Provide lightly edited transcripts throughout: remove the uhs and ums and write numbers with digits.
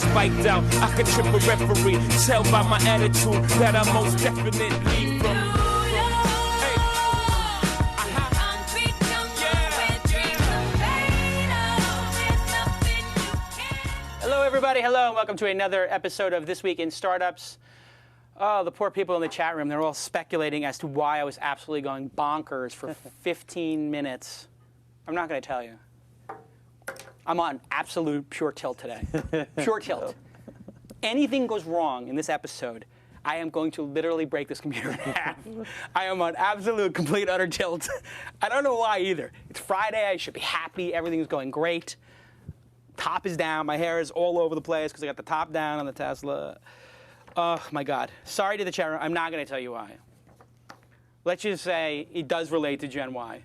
spiked out. I could trip a referee. Tell by my attitude that I'm most definitely from. Hello, everybody. Hello, and welcome to another episode of This Week in Startups. Oh, the poor people in the chat room, they're all speculating as to why I was absolutely going bonkers for 15 minutes. I'm not going to tell you. I'm on absolute pure tilt today. Pure tilt. Anything goes wrong in this episode, I am going to literally break this computer in half. I am on absolute, complete, utter tilt. I don't know why either. It's Friday. I should be happy. Everything's going great. Top is down. My hair is all over the place because I got the top down on the Tesla. Oh, my God. Sorry to the chat room. I'm not going to tell you why. Let's just say it does relate to Gen Y.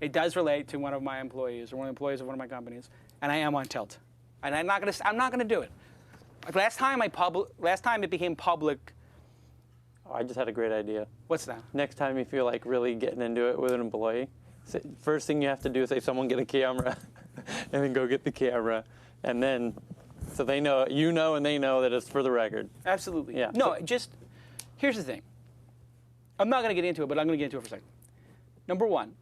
It does relate to one of my employees or one of the employees of one of my companies, and I am on tilt. And I'm not going to do it. Last time it became public. Oh, I just had a great idea. What's that? Next time you feel like really getting into it with an employee, first thing you have to do is say, someone get a camera, and then go get the camera, and then so they know, you know, and they know that it's for the record. Absolutely. Yeah. No, just here's the thing. I'm not going to get into it, but I'm going to get into it for a second. Number one,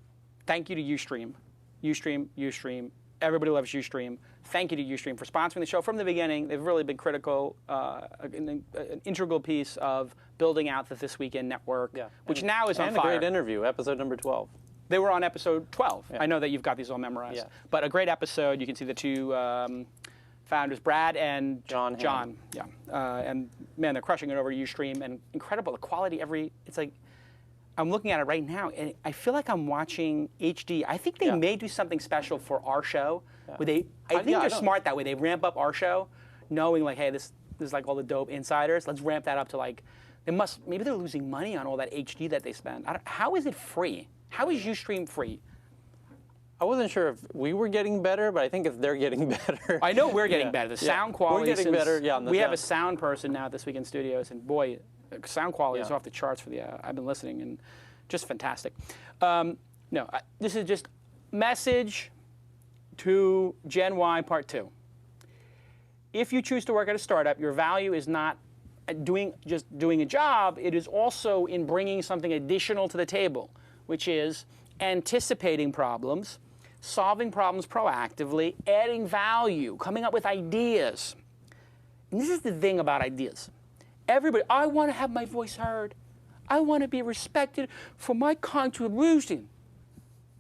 thank you to Ustream. Ustream. Everybody loves Ustream. Thank you to Ustream for sponsoring the show from the beginning. They've really been critical, an integral piece of building out the This Weekend network, which now is on fire. And a great interview, episode number 12. They were on episode 12. Yeah. I know that you've got these all memorized. Yeah. But a great episode. You can see the two founders, Brad and John. Yeah. And man, they're crushing it over Ustream, and incredible. The quality it's like, I'm looking at it right now, and I feel like I'm watching HD. I think they may do something special for our show. Where I think they're smart that way. They ramp up our show, knowing like, hey, this is like all the dope insiders. Let's ramp that up to like, maybe they're losing money on all that HD that they spend. How is it free? How is Ustream free? I wasn't sure if we were getting better, but I think if they're getting better. I know we're getting better. The sound quality. We're getting better. Yeah. We have a sound person now at This Week in Studios, and boy, sound quality is off the charts for the. I've been listening, and just fantastic. This is just message to Gen Y Part 2. If you choose to work at a startup, your value is not just doing a job. It is also in bringing something additional to the table, which is anticipating problems, solving problems proactively, adding value, coming up with ideas. And this is the thing about ideas. Everybody, I want to have my voice heard. I want to be respected for my contribution.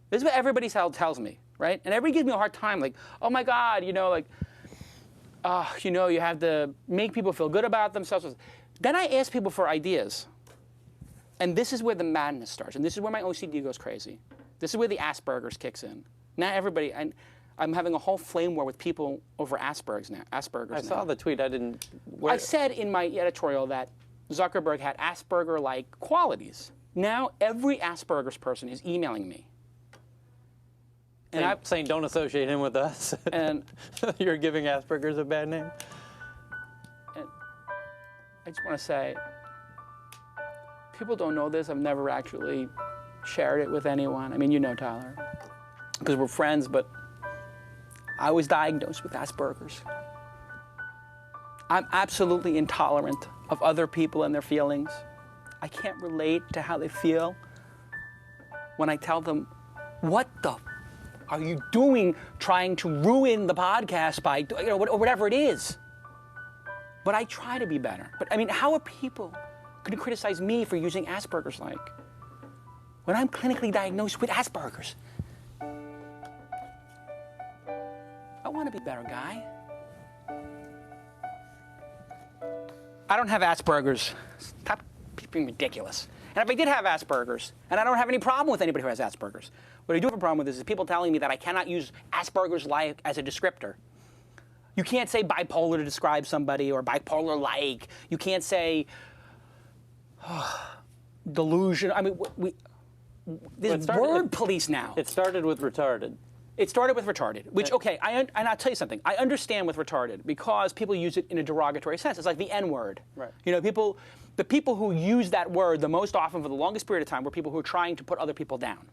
This is what everybody tells me, right? And everybody gives me a hard time, like, oh my God, you have to make people feel good about themselves. Then I ask people for ideas. And this is where the madness starts. And this is where my OCD goes crazy. This is where the Asperger's kicks in. Now everybody, I'm having a whole flame war with people over Asperger's now. I saw the tweet. I said in my editorial that Zuckerberg had Asperger-like qualities. Now every Asperger's person is emailing me. And I'm saying don't associate him with us. And you're giving Asperger's a bad name. And I just want to say, people don't know this. I've never actually shared it with anyone. I mean, you know Tyler, because we're friends, but I was diagnosed with Asperger's. I'm absolutely intolerant of other people and their feelings. I can't relate to how they feel when I tell them, what the are you doing trying to ruin the podcast by, or whatever it is. But I try to be better. But I mean, how are people going to criticize me for using Asperger's like when I'm clinically diagnosed with Asperger's? I want to be a better guy. I don't have Asperger's. Stop being ridiculous. And if I did have Asperger's, and I don't have any problem with anybody who has Asperger's, what I do have a problem with is people telling me that I cannot use Asperger's-like as a descriptor. You can't say bipolar to describe somebody or bipolar-like. You can't say delusion. I mean, there's word police now. It started with retarded. It started with retarded, which, okay, and I'll tell you something. I understand with retarded because people use it in a derogatory sense. It's like the N-word. Right. You know, the people who use that word the most often for the longest period of time were people who are trying to put other people down.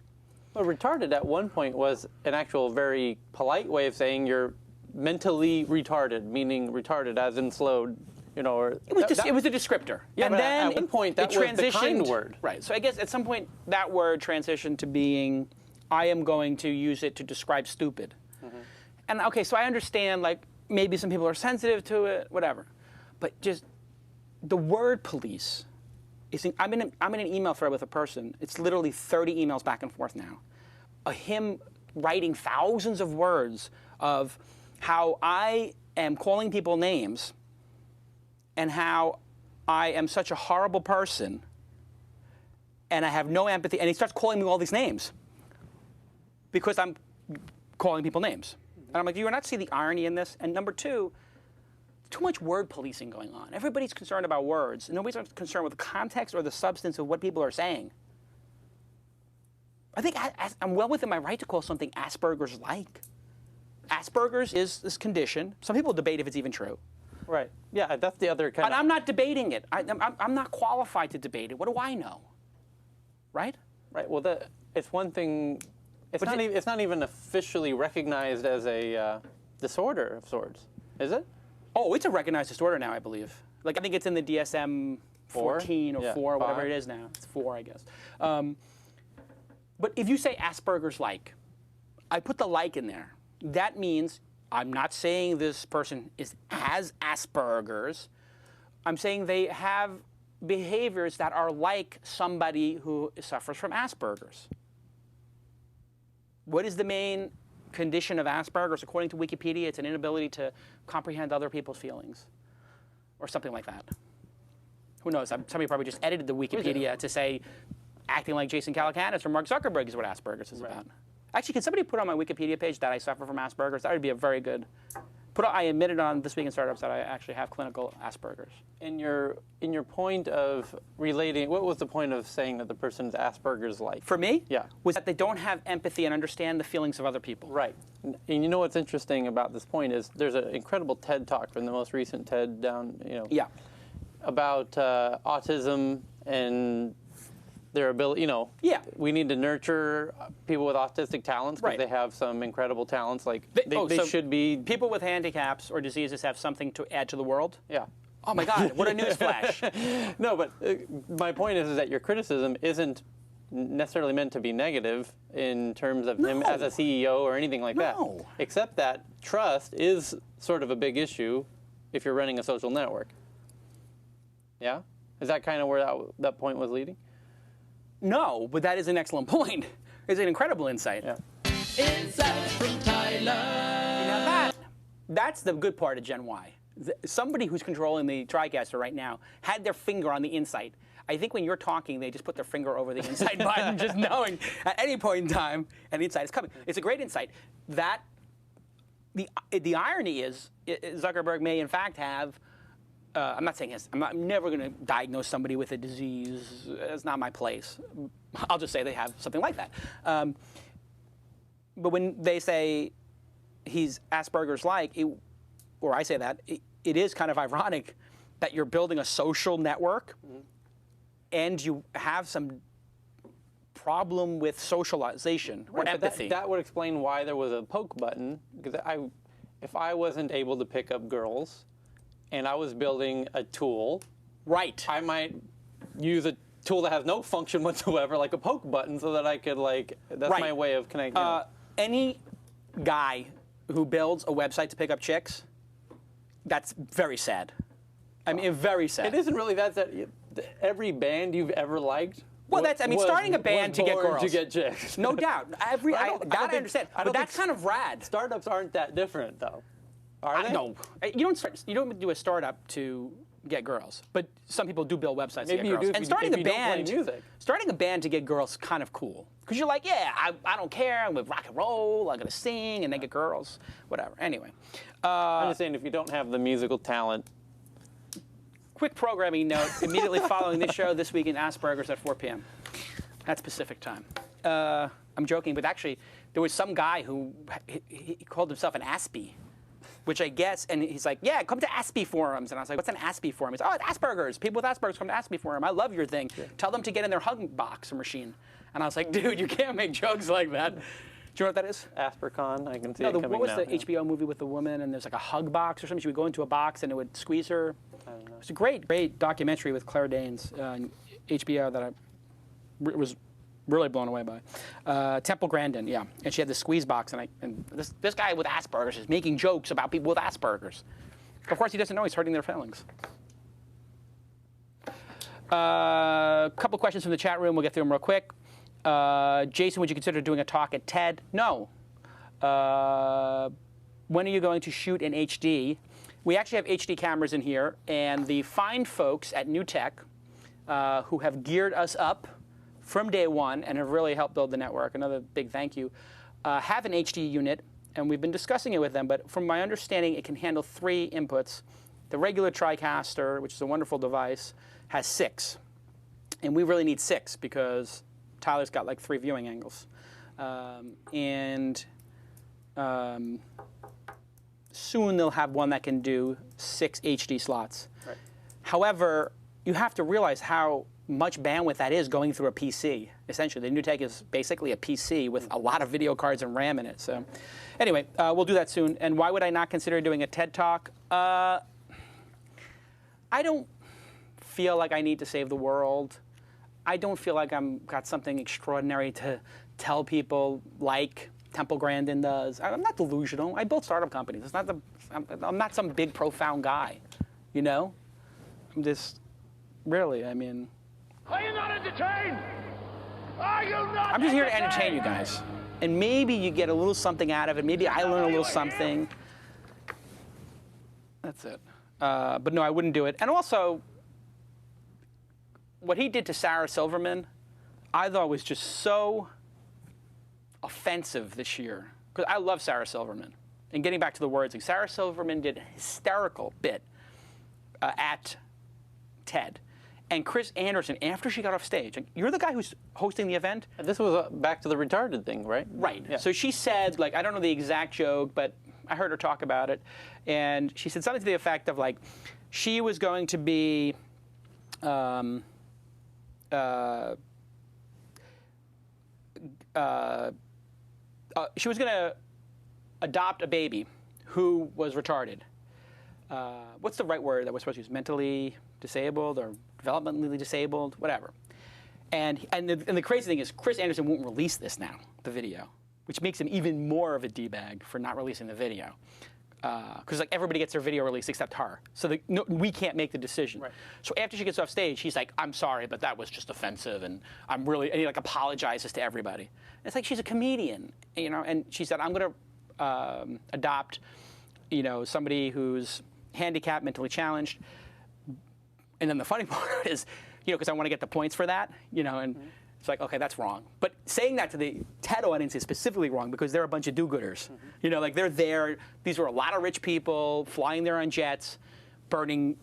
Well, retarded at one point was an actual very polite way of saying you're mentally retarded, meaning retarded as in slow, you know, or it was a descriptor. Yeah, and but then at one point that it was the kind transitioned- word. Right. So I guess at some point that word transitioned to being, I am going to use it to describe stupid. And okay, so I understand, like, maybe some people are sensitive to it, whatever. But just the word police is, I'm in an email thread with a person. It's literally 30 emails back and forth now. Him writing thousands of words of how I am calling people names and how I am such a horrible person and I have no empathy. And he starts calling me all these names because I'm calling people names. And I'm like, do you not see the irony in this? And number two, too much word policing going on. Everybody's concerned about words. Nobody's concerned with the context or the substance of what people are saying. I think I'm well within my right to call something Asperger's-like. Asperger's is this condition. Some people debate if it's even true. Right. Yeah, that's the other kind And I'm not debating it. I'm not qualified to debate it. What do I know? Right? Right. Well, it's one thing. It's not even officially recognized as a disorder of sorts, is it? Oh, it's a recognized disorder now, I believe. Like, I think it's in the DSM 14 or 4, whatever it is now. It's 4, I guess. But if you say Asperger's-like, I put the like in there. That means I'm not saying this person has Asperger's. I'm saying they have behaviors that are like somebody who suffers from Asperger's. What is the main condition of Asperger's? According to Wikipedia, it's an inability to comprehend other people's feelings, or something like that. Who knows? Somebody probably just edited the Wikipedia to say acting like Jason Calacanis or Mark Zuckerberg is what Asperger's is about. Actually, can somebody put on my Wikipedia page that I suffer from Asperger's? That would be a very good. I admitted on This Week in Startups that I actually have clinical Asperger's. In your point of relating, what was the point of saying that the person's Asperger's like? For me, Yeah. was that they don't have empathy and understand the feelings of other people. Right. And you know what's interesting about this point is there's an incredible TED Talk from the most recent TED Yeah. about autism and their ability, Yeah. we need to nurture people with autistic talents because Right. they have some incredible talents. Like they so should be. People with handicaps or diseases have something to add to the world? Yeah. Oh my God, what a newsflash. No, but my point is that your criticism isn't necessarily meant to be negative in terms of him as a CEO or anything like that. Except that trust is sort of a big issue if you're running a social network. Yeah? Is that kind of where that point was leading? No, but that is an excellent point. It's an incredible insight. Yeah. Insights from Tyler. That's the good part of Gen Y. Somebody who's controlling the TriCaster right now had their finger on the insight. I think when you're talking, they just put their finger over the insight button, just knowing at any point in time an insight is coming. It's a great insight. That the irony is Zuckerberg may in fact have. I'm not saying this. I'm never going to diagnose somebody with a disease. It's not my place. I'll just say they have something like that. But when they say he's Asperger's-like, or I say that, it is kind of ironic that you're building a social network and you have some problem with socialization or empathy. That would explain why there was a poke button. Because if I wasn't able to pick up girls, and I was building a tool, right? I might use a tool that has no function whatsoever, like a poke button, so that I could that's right. my way of connecting. Any guy who builds a website to pick up chicks, that's very sad. I mean, very sad. It isn't really that sad. Every band you've ever liked. Well, starting a band to get girls. To get chicks. No doubt. I understand. But that's kind of rad. Startups aren't that different, though. Are they? No, you don't do a startup to get girls, but some people do build websites to get girls. And starting a band to get girls is kind of cool because you're like, yeah, I don't care. I'm with rock and roll. I'm gonna sing and then get girls, whatever. Anyway, I'm just saying if you don't have the musical talent. Quick programming note: immediately following this show, This Week in Asperger's at 4 p.m. That's Pacific time. I'm joking, but actually, there was some guy who he called himself an Aspie. Which I guess, and he's like, yeah, come to Aspie forums. And I was like, what's an Aspie forum? He's like, oh, it's Asperger's. People with Asperger's come to Aspie forum. I love your thing. Yeah. Tell them to get in their hug box or machine. And I was like, dude, you can't make jokes like that. Do you know what that is? Aspercon, I can see No, it coming what was now. the HBO movie with the woman and there's like a hug box or something? She would go into a box and it would squeeze her. I don't know. It's a great documentary with Claire Danes on HBO that I was really blown away by. Temple Grandin, yeah. And she had the squeeze box, and this guy with Asperger's is making jokes about people with Asperger's. Of course, he doesn't know he's hurting their feelings. A couple questions from the chat room. We'll get through them real quick. Jason, would you consider doing a talk at TED? No. When are you going to shoot in HD? We actually have HD cameras in here, and the fine folks at New Tech, who have geared us up from day one and have really helped build the network, another big thank you, have an HD unit, and we've been discussing it with them, but from my understanding, it can handle 3 inputs. The regular TriCaster, which is a wonderful device, has 6. And we really need 6 because Tyler's got like 3 viewing angles. Soon they'll have one that can do 6 HD slots. Right. However, you have to realize how much bandwidth that is going through a PC. Essentially, the New Tech is basically a PC with a lot of video cards and RAM in it. So anyway, we'll do that soon. And why would I not consider doing a TED Talk? I don't feel like I need to save the world. I don't feel like I've got something extraordinary to tell people like Temple Grandin does. I'm not delusional. I built startup companies. It's not I'm not some big, profound guy, you know? I'm just, really, I mean. Are you not entertained? Are you not I'm just here to entertain you guys. And maybe you get a little something out of it. Maybe I learn a little something. That's it. But no, I wouldn't do it. And also, what he did to Sarah Silverman, I thought was just so offensive this year. Because I love Sarah Silverman. And getting back to the words, like Sarah Silverman did a hysterical bit at TED. And Chris Anderson, after she got off stage, like, you're the guy who's hosting the event. This was back to the retarded thing, right? Right. Yeah. So she said, like, I don't know the exact joke, but I heard her talk about it. And she said something to the effect of, like, she was going to be she was going to adopt a baby who was retarded. What's the right word that we're supposed to use? Mentally disabled or developmentally disabled, whatever. And the crazy thing is, Chris Anderson won't release this now, the video, which makes him even more of a D-bag for not releasing the video. Because like everybody gets their video released except her, so we can't make the decision. Right. So after she gets off stage, he's like, "I'm sorry, but that was just offensive," and and he like apologizes to everybody. And it's like she's a comedian, you know. And she said, "I'm going to adopt, you know, somebody who's handicapped, mentally challenged." And then the funny part is, you know, because I want to get the points for that, you know, and it's like, okay, that's wrong. But saying that to the TED audience is specifically wrong because they're a bunch of do-gooders. You know, like they're there. These were a lot of rich people flying there on jets, burning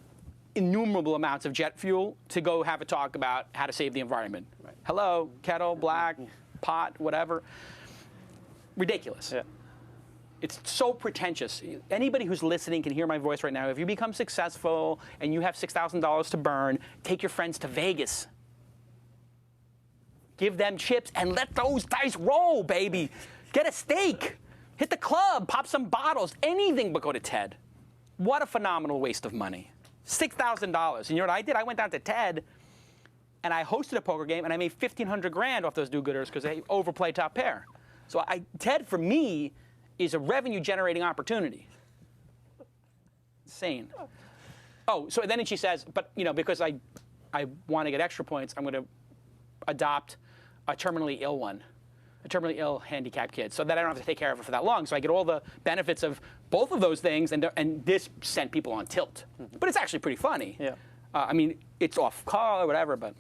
innumerable amounts of jet fuel to go have a talk about how to save the environment. Right. Hello, kettle, black, pot, whatever. Ridiculous. Yeah. It's so pretentious. Anybody who's listening can hear my voice right now. If you become successful and you have $6,000 to burn, take your friends to Vegas. Give them chips and let those dice roll, baby. Get a steak. Hit the club. Pop some bottles. Anything but go to TED. What a phenomenal waste of money. $6,000. And you know what I did? I went down to TED and I hosted a poker game and I made $1,500 grand off those do-gooders because they overplay top pair. So TED for me is a revenue generating opportunity. Insane. Oh, so then she says, but you know, because I want to get extra points, I'm going to adopt a terminally ill one, a terminally ill handicapped kid, so that I don't have to take care of it for that long. So I get all the benefits of both of those things, and this sent people on tilt. But it's actually pretty funny. Yeah. I mean, it's off color or whatever, but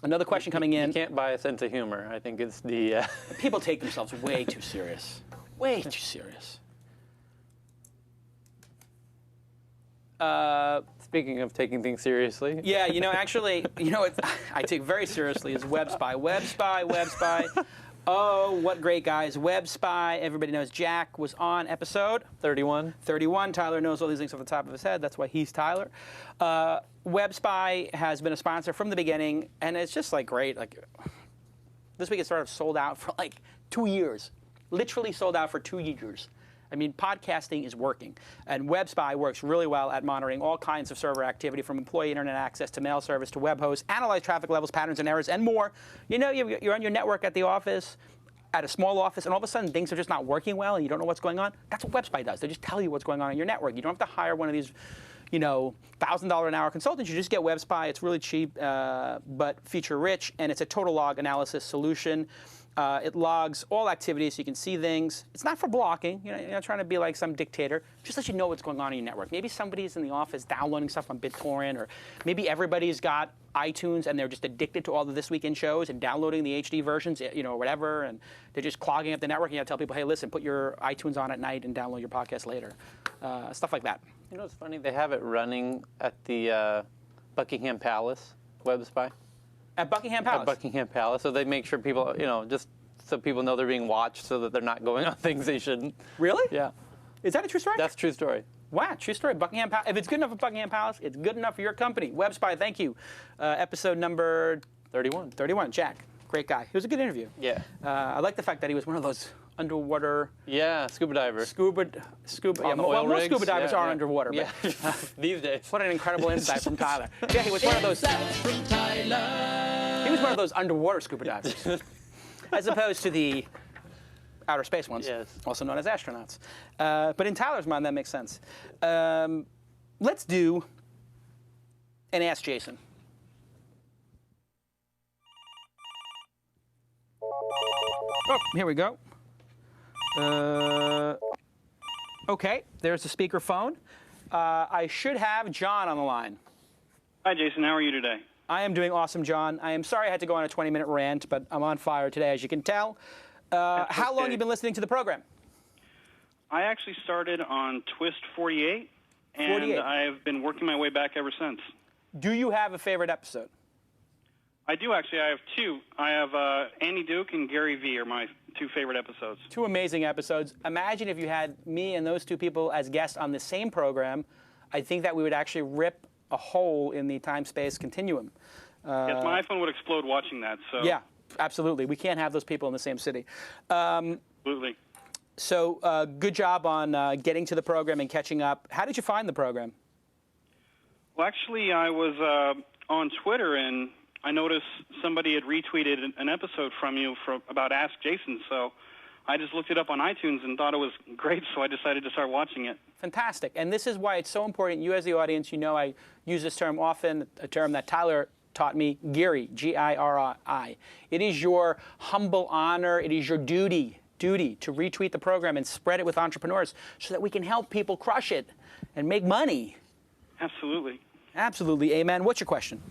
another question coming in. You can't buy a sense of humor. I think it's the... People take themselves way too serious. Way too serious. Speaking of taking things seriously. Yeah, you know, actually, you know, I take very seriously is Web Spy. Web Spy, Web Spy. Oh, what great guys. Web Spy. Everybody knows Jack was on episode 31. 31. Tyler knows all these things off the top of his head. That's why he's Tyler. Web Spy has been a sponsor from the beginning, and it's just like great. Like, This Week in Startups sold out for like 2 years. Literally sold out for 2 years. I mean, podcasting is working. And WebSpy works really well at monitoring all kinds of server activity, from employee internet access to mail service to web hosts, analyze traffic levels, patterns, and errors, and more. You know, you're on your network at the office, at a small office, and all of a sudden things are just not working well and you don't know what's going on. That's what WebSpy does. They just tell you what's going on in your network. You don't have to hire one of these, you know, $1,000 an hour consultants. You just get WebSpy. It's really cheap, but feature rich, and it's a total log analysis solution. It logs all activities so you can see things. It's not for blocking. You're not trying to be like some dictator. Just let you know what's going on in your network. Maybe somebody's in the office downloading stuff on BitTorrent, or maybe everybody's got iTunes and they're just addicted to all the This Week in shows and downloading the HD versions, you know, or whatever, and they're just clogging up the network. And you have to tell people, hey, listen, put your iTunes on at night and download your podcast later. Stuff like that. You know what's funny? They have it running at the Buckingham Palace, WebSpy. At Buckingham Palace? At Buckingham Palace. So they make sure people, you know, just so people know they're being watched so that they're not going on things they shouldn't. Really? Yeah. Is that a true story? That's a true story. Wow, true story. Buckingham Palace. If it's good enough for Buckingham Palace, it's good enough for your company. WebSpy, thank you. Episode number 31. 31. Jack, great guy. It was a good interview. Yeah. I like the fact that he was one of those underwater. Yeah, scuba diver. Scuba. Yeah, well, most scuba divers are underwater. Yeah. But These days. what an incredible insight from Tyler. Yeah, he was one of those. Insights from Tyler. He was one of those underwater scuba divers, as opposed to the outer space ones, yes, also known as astronauts. But in Tyler's mind, that makes sense. Let's do an Ask Jason. Oh, here we go. Okay, there's the speakerphone. I should have John on the line. Hi, Jason. How are you today? I am doing awesome, John. I am sorry I had to go on a 20-minute rant, but I'm on fire today, as you can tell. How long have you been listening to the program? I actually started on TWiST 48, and 48. I've been working my way back ever since. Do you have a favorite episode? I do, actually. I have two. I have Andy Duke and Gary Vee are my two favorite episodes. Two amazing episodes. Imagine if you had me and those two people as guests on the same program. I think that we would actually rip a hole in the time-space continuum. Yes, my iPhone would explode watching that. So yeah, absolutely. We can't have those people in the same city. Absolutely. So good job on getting to the program and catching up. How did you find the program? Well, actually, I was on Twitter, and I noticed somebody had retweeted an episode from you about Ask Jason, so I just looked it up on iTunes and thought it was great, so I decided to start watching it. Fantastic. And this is why it's so important. You as the audience, you know I use this term often, a term that Tyler taught me, Giri, G-I-R-I. It is your humble honor, it is your duty to retweet the program and spread it with entrepreneurs so that we can help people crush it and make money. Absolutely. Absolutely. Amen. What's your question?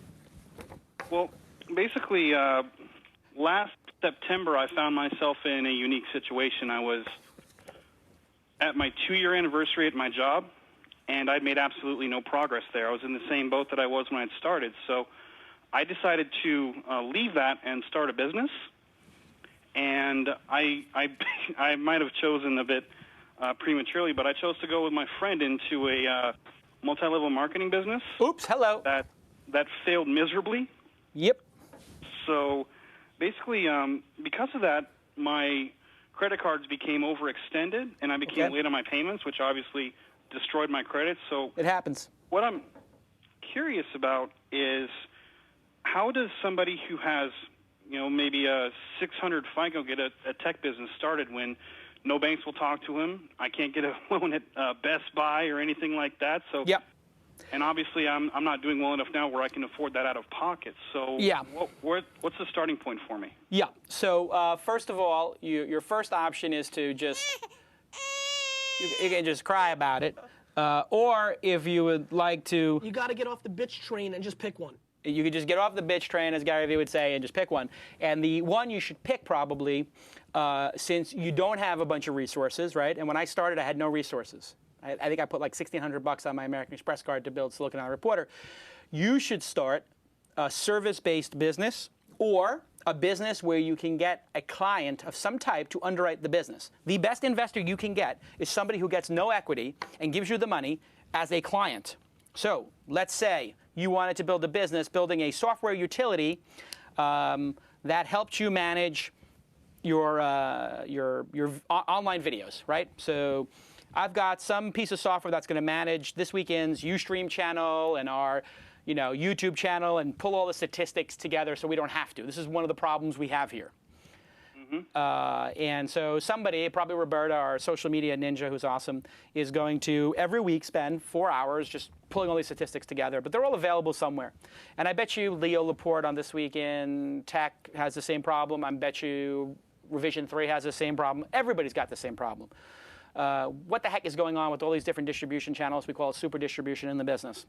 Well, basically, last September, I found myself in a unique situation. I was at my 2-year anniversary at my job, and I'd made absolutely no progress there. I was in the same boat that I was when I'd started. So I decided to leave that and start a business. And I might have chosen a bit prematurely, but I chose to go with my friend into a multi-level marketing business. Oops, hello. That failed miserably. Yep. So basically, because of that, my credit cards became overextended, and I became late on my payments, which obviously destroyed my credit. So it happens. What I'm curious about is how does somebody who has, maybe a 600 FICO get a tech business started when no banks will talk to him? I can't get a loan at Best Buy or anything like that. So yep. And obviously, I'm not doing well enough now where I can afford that out of pocket. So yeah. What's the starting point for me? Yeah. So first of all, your first option is to just you can just cry about it, or if you would like to, you got to get off the bitch train and just pick one. You could just get off the bitch train, as Gary Vee would say, and just pick one. And the one you should pick probably, since you don't have a bunch of resources, right? And when I started, I had no resources. I think I put like $1,600 on my American Express card to build Silicon Valley Reporter. You should start a service-based business or a business where you can get a client of some type to underwrite the business. The best investor you can get is somebody who gets no equity and gives you the money as a client. So let's say you wanted to build a business building a software utility that helps you manage your online videos, right? So I've got some piece of software that's going to manage this weekend's Ustream channel and our YouTube channel and pull all the statistics together so we don't have to. This is one of the problems we have here. And so somebody, probably Roberta, our social media ninja, who's awesome, is going to every week spend 4 hours just pulling all these statistics together. But they're all available somewhere. And I bet you Leo Laporte on This Week in Tech has the same problem. I bet you Revision 3 has the same problem. Everybody's got the same problem. What the heck is going on with all these different distribution channels? We call it super distribution in the business.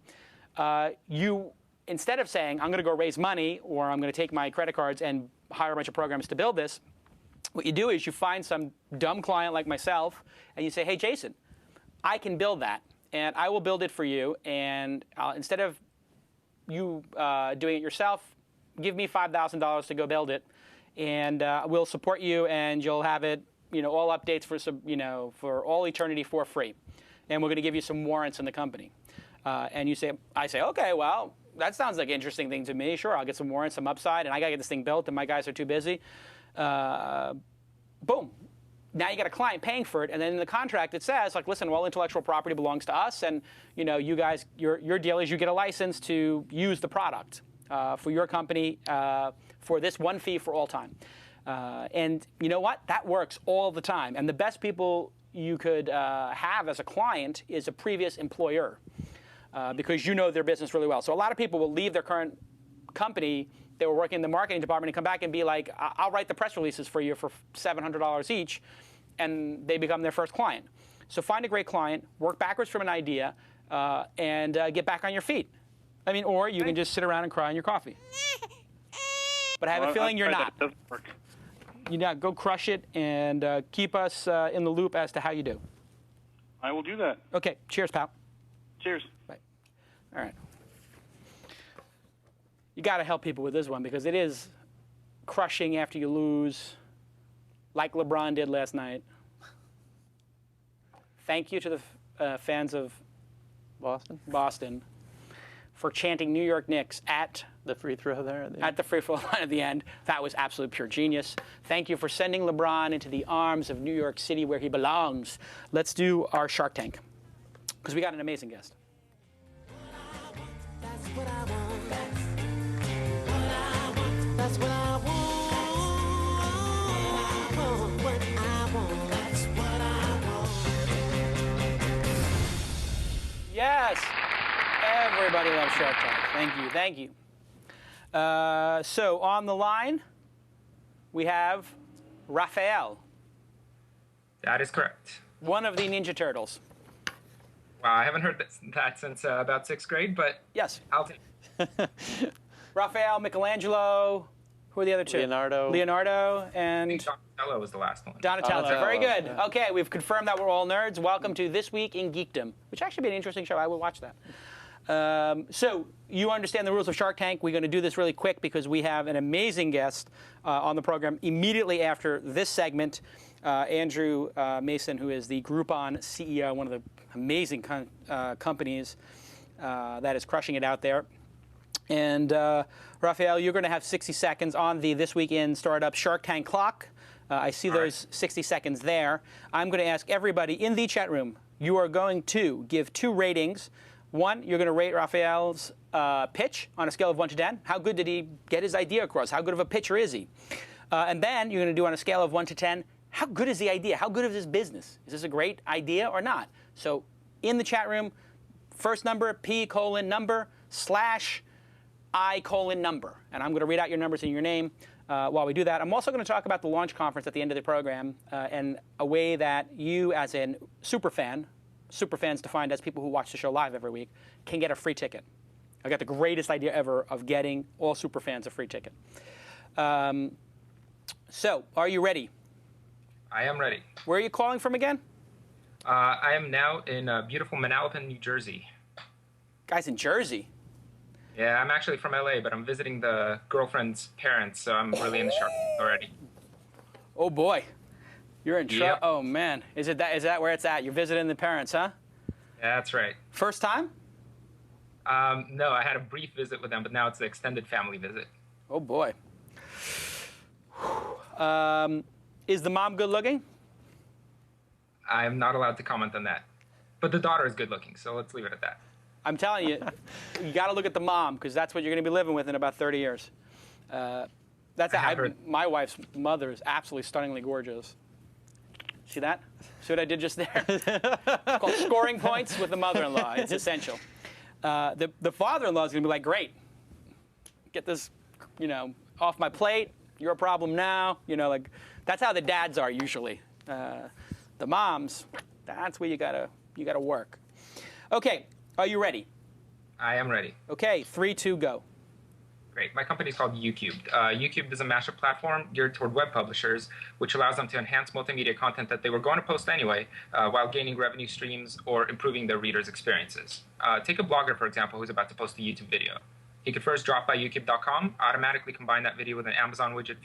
You, instead of saying, I'm going to go raise money, or I'm going to take my credit cards and hire a bunch of programs to build this, what you do is you find some dumb client like myself, and you say, hey, Jason, I can build that, and I will build it for you. And instead of you doing it yourself, give me $5,000 to go build it, and we'll support you, and you'll have it, all updates for some, for all eternity for free. And we're going to give you some warrants in the company. And I say, okay, well, that sounds like an interesting thing to me. Sure, I'll get some warrants, some upside, and I got to get this thing built, and my guys are too busy. Boom. Now you got a client paying for it, and then in the contract it says, like, listen, all intellectual property belongs to us, and you guys, your deal is you get a license to use the product for your company for this one fee for all time. And you know what? That works all the time. And the best people you could have as a client is a previous employer, because you know their business really well. So a lot of people will leave their current company. They were working in the marketing department and come back and be like, I'll write the press releases for you for $700 each, and they become their first client. So find a great client, work backwards from an idea, and get back on your feet. I mean, or you can just sit around and cry on your coffee. But I have a feeling you're not. That doesn't work. Go crush it and keep us in the loop as to how you do. I will do that. Okay, cheers, pal. Cheers. Bye. All right. You got to help people with this one because it is crushing after you lose, like LeBron did last night. Thank you to the fans of Boston for chanting New York Knicks at the free throw there at the free throw line at the end. That was absolute pure genius. Thank you for sending LeBron into the arms of New York City where he belongs. Let's do our Shark Tank because we got an amazing guest. That's what I want. That's what I want. What I want. That's what I want. Yes. Everybody loves Shark Tank. Thank you. Thank you. So on the line, we have Raphael. That is correct. One of the Ninja Turtles. Wow, I haven't heard that since about 6th grade, but yes, I'll take it. Raphael, Michelangelo, who are the other two? Leonardo, and Donatello was the last one. Donatello. Very good. Yeah. Okay, we've confirmed that we're all nerds. Welcome to This Week in Geekdom, which actually be an interesting show. I would watch that. So you understand the rules of Shark Tank. We're going to do this really quick because we have an amazing guest on the program immediately after this segment. Andrew Mason, who is the Groupon CEO, one of the amazing companies that is crushing it out there. And Raphael, you're going to have 60 seconds on the This Week in Startup Shark Tank clock. I see those 60 seconds there. I'm going to ask everybody in the chat room, you are going to give 2 ratings. 1, you're going to rate Raphael's pitch on a scale of 1 to 10. How good did he get his idea across? How good of a pitcher is he? And then you're going to do on a scale of 1 to 10, how good is the idea? How good is this business? Is this a great idea or not? So in the chat room, first number, P:number / I:number. And I'm going to read out your numbers and your name while we do that. I'm also going to talk about the launch conference at the end of the program and a way that you as a superfans defined as people who watch the show live every week, can get a free ticket. I got the greatest idea ever of getting all superfans a free ticket. So, are you ready? I am ready. Where are you calling from again? I am now in beautiful Manalapan, New Jersey. Guys in Jersey? Yeah, I'm actually from LA, but I'm visiting the girlfriend's parents, so I'm really in the Shark Tank already. Oh boy. You're in trouble. Yep. Oh man. Is that where it's at? You're visiting the parents, huh? Yeah, that's right. First time? No, I had a brief visit with them, but now it's the extended family visit. Oh boy. Is the mom good looking? I'm not allowed to comment on that. But the daughter is good looking, so let's leave it at that. I'm telling you, you got to look at the mom because that's what you're going to be living with in about 30 years. My wife's mother is absolutely stunningly gorgeous. See that? See what I did just there? It's called scoring points with the mother-in-law. It's essential. The father-in-law is going to be like, great, get this, off my plate. You're a problem now. Like that's how the dads are usually. The moms, that's where you gotta work. Okay, are you ready? I am ready. Okay, 3, 2, go. Great. My company is called Ucubed. Ucubed is a mashup platform geared toward web publishers, which allows them to enhance multimedia content that they were going to post anyway, while gaining revenue streams or improving their readers' experiences. Take a blogger, for example, who's about to post a YouTube video. He could first drop by ucubed.com, automatically combine that video with an Amazon widget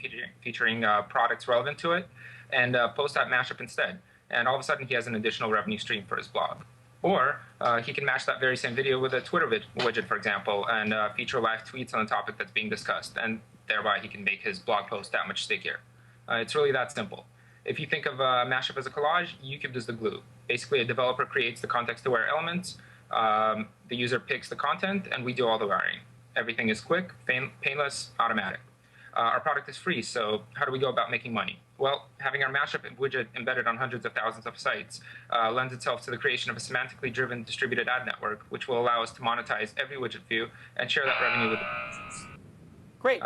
featuring products relevant to it, and post that mashup instead. And all of a sudden, he has an additional revenue stream for his blog. Or he can match that very same video with a Twitter widget, for example, and feature live tweets on the topic that's being discussed. And thereby, he can make his blog post that much stickier. It's really that simple. If you think of mashup as a collage, Ucubed is the glue. Basically, a developer creates the context-aware elements, the user picks the content, and we do all the wiring. Everything is quick, painless, automatic. Our product is free, so how do we go about making money? Well, having our mashup widget embedded on hundreds of thousands of sites lends itself to the creation of a semantically driven distributed ad network, which will allow us to monetize every widget view and share that revenue with the businesses. Great.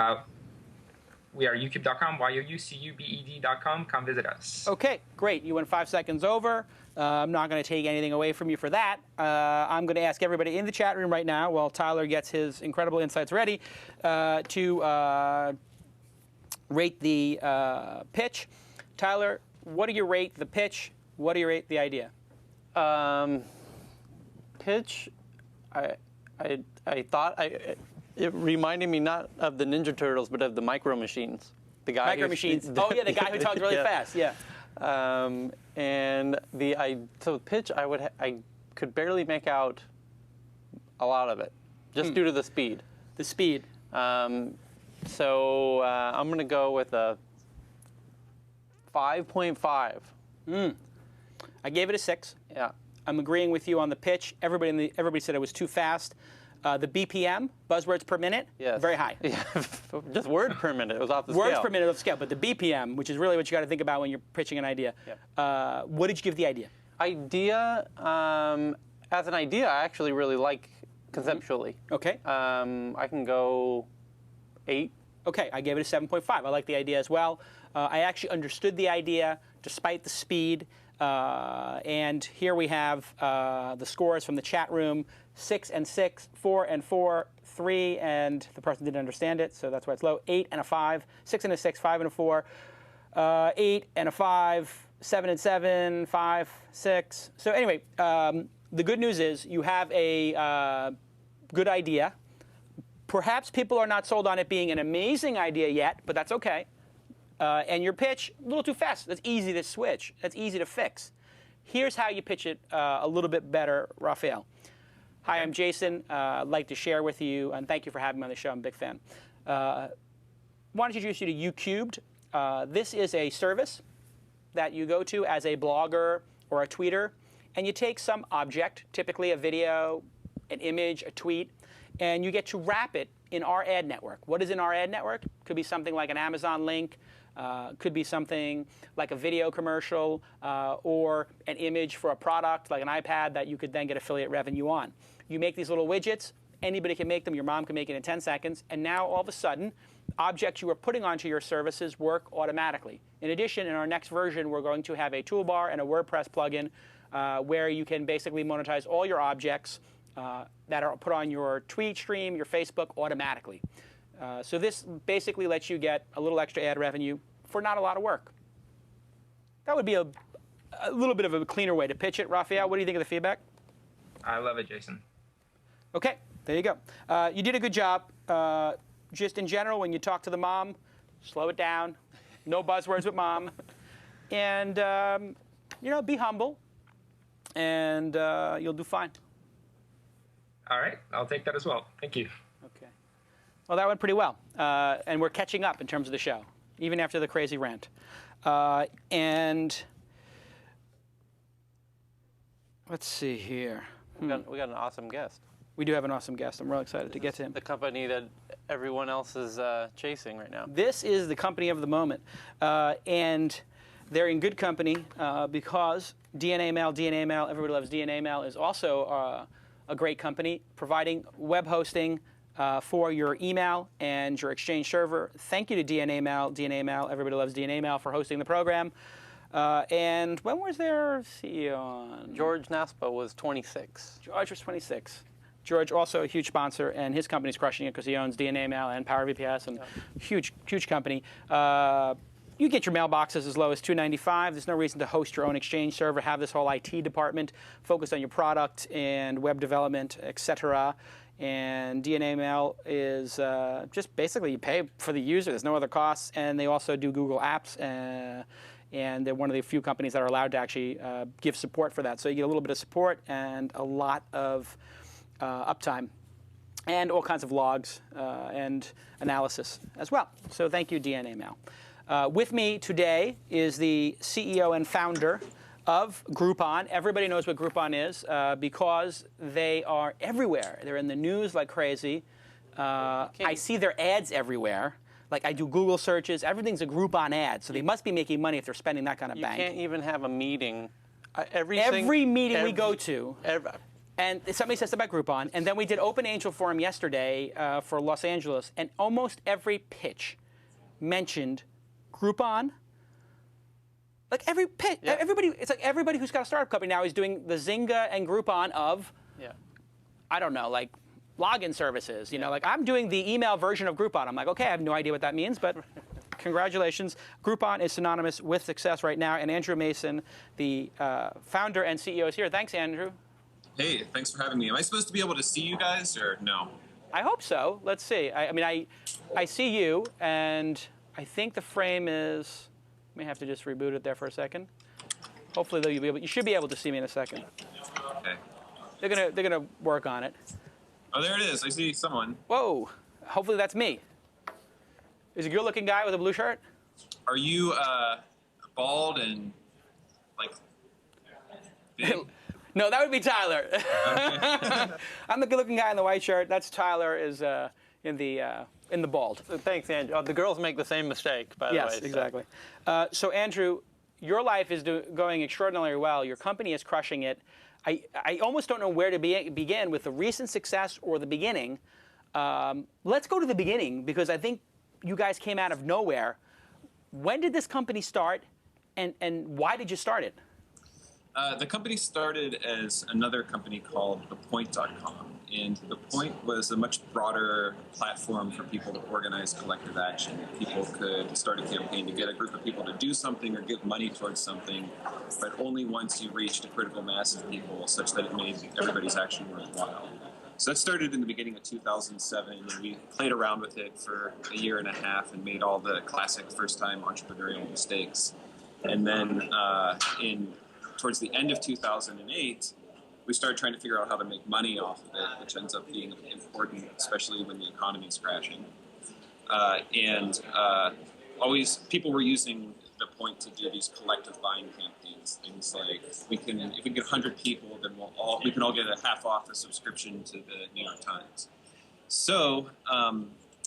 We are ucubed.com, yucubed.com. Come visit us. Okay, great. You went 5 seconds over. I'm not going to take anything away from you for that. I'm going to ask everybody in the chat room right now, while Tyler gets his incredible insights ready, to rate the pitch. Tyler, what do you rate the pitch? What do you rate the idea? Pitch, I thought it reminded me not of the Ninja Turtles, but of the Micro Machines. The guy Micro Machines. Oh yeah, the guy who talked really fast. Yeah. And so pitch, I could barely make out a lot of it, just due to the speed. The speed. So I'm going to go with a 5.5. I gave it a 6. Yeah. I'm agreeing with you on the pitch. Everybody said it was too fast. The BPM, buzzwords per minute, yes. Very high. Yeah. Just word per minute. It was off the scale. Words per minute off the scale, but the BPM, which is really what you got to think about when you're pitching an idea. Yep. What did you give the idea? Idea, as an idea, I actually really like conceptually. Okay. I can go 8. Okay, I gave it a 7.5. I like the idea as well. I actually understood the idea despite the speed. And here we have the scores from the chat room: 6 and 6, 4 and 4, 3, and the person didn't understand it, so that's why it's low. 8 and a 5, 6 and a 6, 5 and a 4, 8 and a 5, 7 and 7, 5, 6. So anyway, the good news is you have a good idea. Perhaps people are not sold on it being an amazing idea yet, but that's okay. And your pitch, a little too fast. That's easy to switch. That's easy to fix. Here's how you pitch it a little bit better, Raphael. Hi, I'm Jason. I'd like to share with you, and thank you for having me on the show. I'm a big fan. Want to introduce you to Ucubed. This is a service that you go to as a blogger or a tweeter, and you take some object, typically a video, an image, a tweet, and you get to wrap it in our ad network. What is in our ad network? Could be something like an Amazon link, could be something like a video commercial, or an image for a product like an iPad that you could then get affiliate revenue on. You make these little widgets. Anybody can make them. Your mom can make it in 10 seconds. And now all of a sudden, objects you are putting onto your services work automatically. In addition, in our next version, we're going to have a toolbar and a WordPress plugin where you can basically monetize all your objects that are put on your tweet stream, your Facebook, automatically. So this basically lets you get a little extra ad revenue for not a lot of work. That would be a little bit of a cleaner way to pitch it. Raphael, what do you think of the feedback? I love it, Jason. Okay, there you go. You did a good job. Just in general, when you talk to the mom, slow it down. No buzzwords with mom. And, be humble. And you'll do fine. All right, I'll take that as well. Thank you. Okay. Well, that went pretty well. And we're catching up in terms of the show. even after the crazy rant. And let's see here. We got an awesome guest. We do have an awesome guest. I'm real excited to get to him. The company that everyone else is chasing right now. This is the company of the moment. And they're in good company because DNA Mail, everybody loves DNA Mail, is also a great company providing web hosting for your email and your Exchange server. Thank you to DNA Mail, everybody loves DNA Mail, for hosting the program. And when was their CEO on? George Naspa was 26. George was 26. George, also a huge sponsor, and his company's crushing it because he owns DNA Mail and PowerVPS, and huge company. You get your mailboxes as low as $2.95. There's no reason to host your own Exchange server, have this whole IT department focused on your product and web development, etc. And DNA Mail is just basically you pay for the user. There's no other costs, and they also do Google Apps. And they're one of the few companies that are allowed to actually give support for that. So you get a little bit of support and a lot of uptime and all kinds of logs and analysis as well. So thank you, DNA Mail. With me today is the CEO and founder of Groupon. Everybody knows what Groupon is because they are everywhere. They're in the news like crazy. I see their ads everywhere. Like I do Google searches. Everything's a Groupon ad. So they must be making money if they're spending that kind of bank. You can't even have a meeting. Every meeting we go to. And somebody says about Groupon. And then we did Open Angel Forum yesterday for Los Angeles. And almost every pitch mentioned Groupon. Like every pitch, everybody, it's like everybody who's got a startup company now is doing the Zynga and Groupon of, I don't know, like login services. You know, like I'm doing the email version of Groupon. I'm like, okay, I have no idea what that means, but congratulations. Groupon is synonymous with success right now. And Andrew Mason, the founder and CEO, is here. Thanks, Andrew. Hey, thanks for having me. Am I supposed to be able to see you guys or no? I hope so. Let's see. I mean, I see you, and I think the frame is. May have to just reboot it there for a second. Hopefully, though, you should be able to see me in a second. Okay. They're gonna work on it. Oh, there it is. I see someone. Whoa. Hopefully, that's me. Is a good-looking guy with a blue shirt? Are you bald and like big? No, that would be Tyler. Okay. I'm the good-looking guy in the white shirt. That's Tyler is in the bald. Thanks, Andrew. Oh, the girls make the same mistake, by the way. Yes, exactly. So, Andrew, your life is going extraordinarily well. Your company is crushing it. I almost don't know where to begin with the recent success or the beginning. Let's go to the beginning because I think you guys came out of nowhere. When did this company start, and why did you start it? The company started as another company called ThePoint.com. And The Point was a much broader platform for people to organize collective action. People could start a campaign to get a group of people to do something or give money towards something, but only once you reached a critical mass of people such that it made everybody's action worthwhile. So that started in the beginning of 2007, and we played around with it for a year and a half and made all the classic first-time entrepreneurial mistakes. And then towards the end of 2008, we started trying to figure out how to make money off of it, which ends up being important, especially when the economy is crashing. Always people were using The Point to do these collective buying campaigns. Things like if we get 100 people, then we can all get a half off a subscription to the New York Times. So